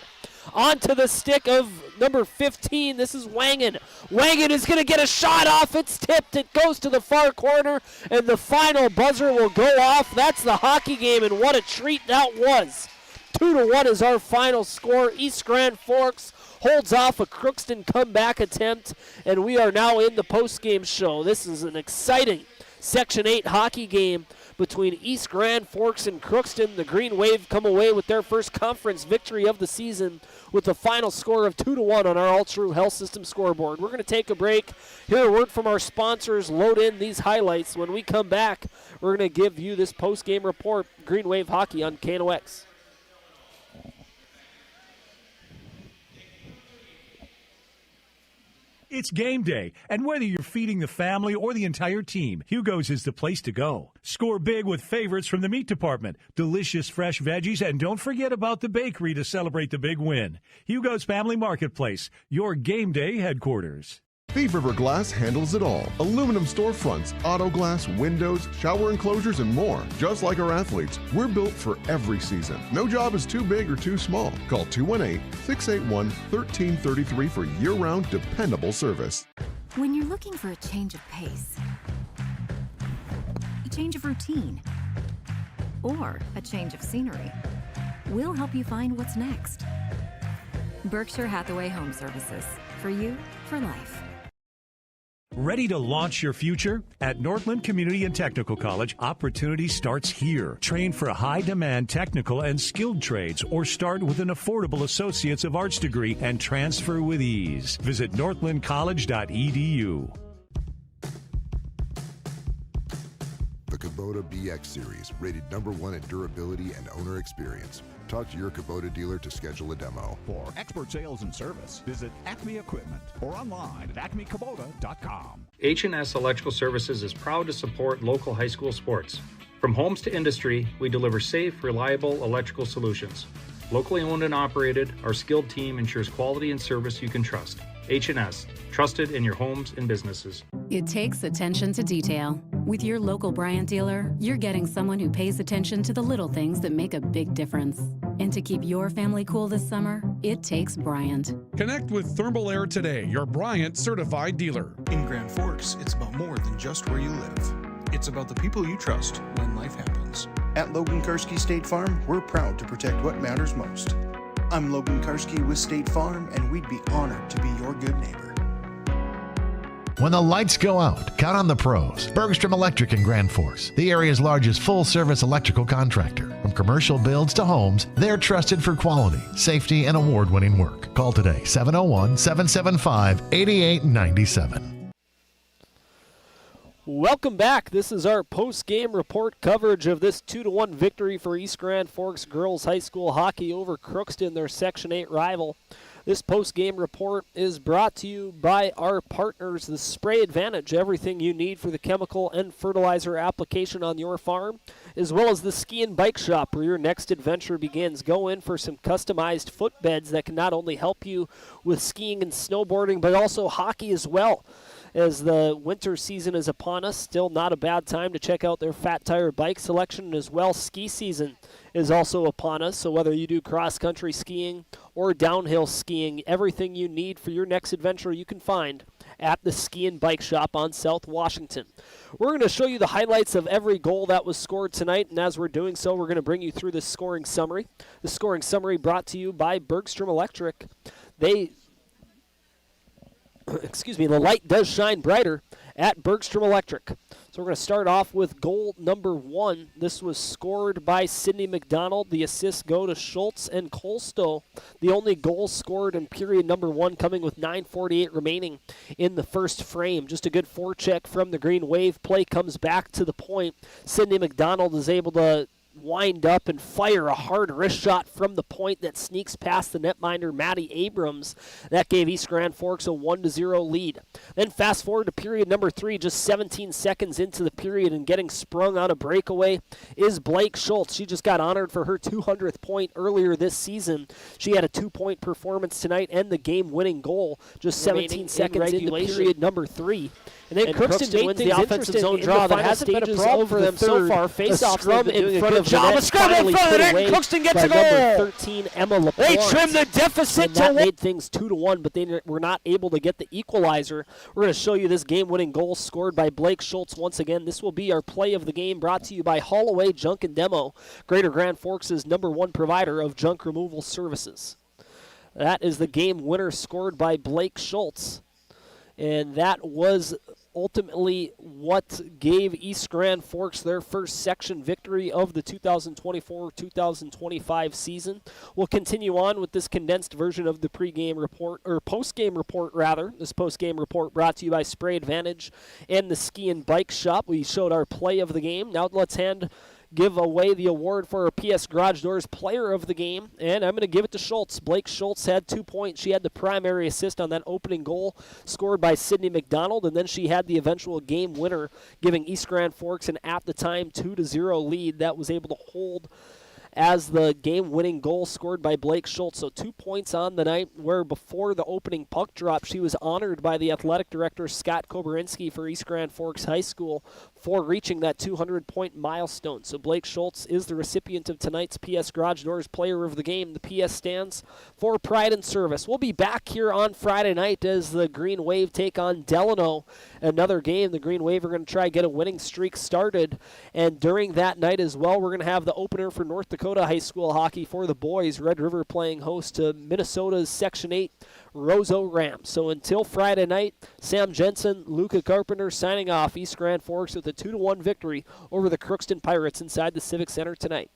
Onto the stick of number 15, this is Wangen. Wangen is going to get a shot off, it's tipped, it goes to the far corner, and the final buzzer will go off. That's the hockey game, and what a treat that was. 2-1 is our final score. East Grand Forks holds off a Crookston comeback attempt, and we are now in the postgame show. This is an exciting Section 8 hockey game between East Grand Forks and Crookston. The Greenwave come away with their first conference victory of the season with a final score of 2-1 on our All-True Health System scoreboard. We're going to take a break, hear a word from our sponsors, load in these highlights. When we come back, we're going to give you this postgame report, Greenwave Hockey on KNOX. It's game day, and whether you're feeding the family or the entire team, Hugo's is the place to go. Score big with favorites from the meat department, delicious fresh veggies, and don't forget about the bakery to celebrate the big win. Hugo's Family Marketplace, your game day headquarters. Thief River Glass handles it all. Aluminum storefronts, auto glass, windows, shower enclosures, and more. Just like our athletes, we're built for every season. No job is too big or too small. Call 218-681-1333 for year-round dependable service. When you're looking for a change of pace, a change of routine, or a change of scenery, we'll help you find what's next. Berkshire Hathaway Home Services. For you, for life. Ready to launch your future? At Northland Community and Technical College, opportunity starts here. Train for high-demand technical and skilled trades or start with an affordable Associates of Arts degree and transfer with ease. Visit northlandcollege.edu. The Kubota BX Series, rated #1 in durability and owner experience. Talk to your Kubota dealer to schedule a demo. For expert sales and service, visit Acme Equipment or online at acmekubota.com. H&S Electrical Services is proud to support local high school sports. From homes to industry, we deliver safe, reliable electrical solutions. Locally owned and operated, our skilled team ensures quality and service you can trust. H&S, trusted in your homes and businesses. It takes attention to detail. With your local Bryant dealer, you're getting someone who pays attention to the little things that make a big difference. And to keep your family cool this summer, it takes Bryant. Connect with Thermal Air today, your Bryant certified dealer. In Grand Forks, it's about more than just where you live. It's about the people you trust when life happens. At Logan Karski State Farm, we're proud to protect what matters most. I'm Logan Karski with State Farm, and we'd be honored to be your good neighbor. When the lights go out, count on the pros. Bergstrom Electric in Grand Forks, the area's largest full-service electrical contractor. From commercial builds to homes, they're trusted for quality, safety, and award-winning work. Call today, 701-775-8897. Welcome back. This is our post-game report coverage of this 2-1 victory for East Grand Forks Girls High School Hockey over Crookston, their Section 8 rival. This post-game report is brought to you by our partners, the Spray Advantage, everything you need for the chemical and fertilizer application on your farm, as well as the Ski and Bike Shop, where your next adventure begins. Go in for some customized footbeds that can not only help you with skiing and snowboarding, but also hockey as well. As the winter season is upon us, still not a bad time to check out their Fat Tire bike selection, and as well, ski season is also upon us. So whether you do cross-country skiing or downhill skiing, everything you need for your next adventure you can find at the Ski and Bike Shop on South Washington. We're going to show you the highlights of every goal that was scored tonight, and as we're doing so, we're going to bring you through the scoring summary. The scoring summary brought to you by Bergstrom Electric. The light does shine brighter at Bergstrom Electric. So we're going to start off with goal number 1. This was scored by Sydney McDonald. The assists go to Schultz and Colstow. The only goal scored in period number 1, coming with 9:48 remaining in the first frame. Just a good forecheck from the Greenwave. Play comes back to the point. Sydney McDonald is able to wind up and fire a hard wrist shot from the point that sneaks past the netminder Maddie Abrams. That gave East Grand Forks a 1-0 lead. Then fast forward to period number 3, just 17 seconds into the period, and getting sprung on a breakaway is Blake Schultz. She just got honored for her 200th point earlier this season. She had a 2-point performance tonight and the game-winning goal just 17 seconds into period number 3. And then Crookston wins the offensive zone draw that hasn't been a problem for them so far. Face-off scrum in front of the net. Scrum in front of the net. Crookston gets a goal. Number 13, Emma LaPorte. They trimmed the deficit to 1. That made things 2-1, but they were not able to get the equalizer. We're going to show you this game-winning goal scored by Blake Schultz once again. This will be our play of the game, brought to you by Holloway Junk and Demo, Greater Grand Forks' #1 provider of junk removal services. That is the game winner scored by Blake Schultz. And that was ultimately what gave East Grand Forks their first section victory of the 2024-2025 season. We'll continue on with this condensed version of the pregame report, or postgame report rather. This postgame report brought to you by Spray Advantage and the Ski and Bike Shop. We showed our play of the game. Now let's give away the award for our PS Garage Doors Player of the Game, and I'm going to give it to Schultz. Blake Schultz had 2 points. She had the primary assist on that opening goal scored by Sydney McDonald, and then she had the eventual game winner, giving East Grand Forks an at-the-time 2-0 lead that was able to hold as the game-winning goal scored by Blake Schultz. So 2 points on the night, where before the opening puck drop, she was honored by the athletic director, Scott Koberinski, for East Grand Forks High School for reaching that 200-point milestone. So Blake Schultz is the recipient of tonight's PS Garage Doors Player of the Game. The PS stands for Pride and Service. We'll be back here on Friday night as the Green Wave take on Delano. Another game, the Green Wave are going to try to get a winning streak started. And during that night as well, we're going to have the opener for North Dakota High School hockey for the boys. Red River playing host to Minnesota's Section 8 Roseau Rams. So until Friday night, Sam Jensen, Luca Carpenter signing off. East Grand Forks with a 2-1 victory over the Crookston Pirates inside the Civic Center tonight.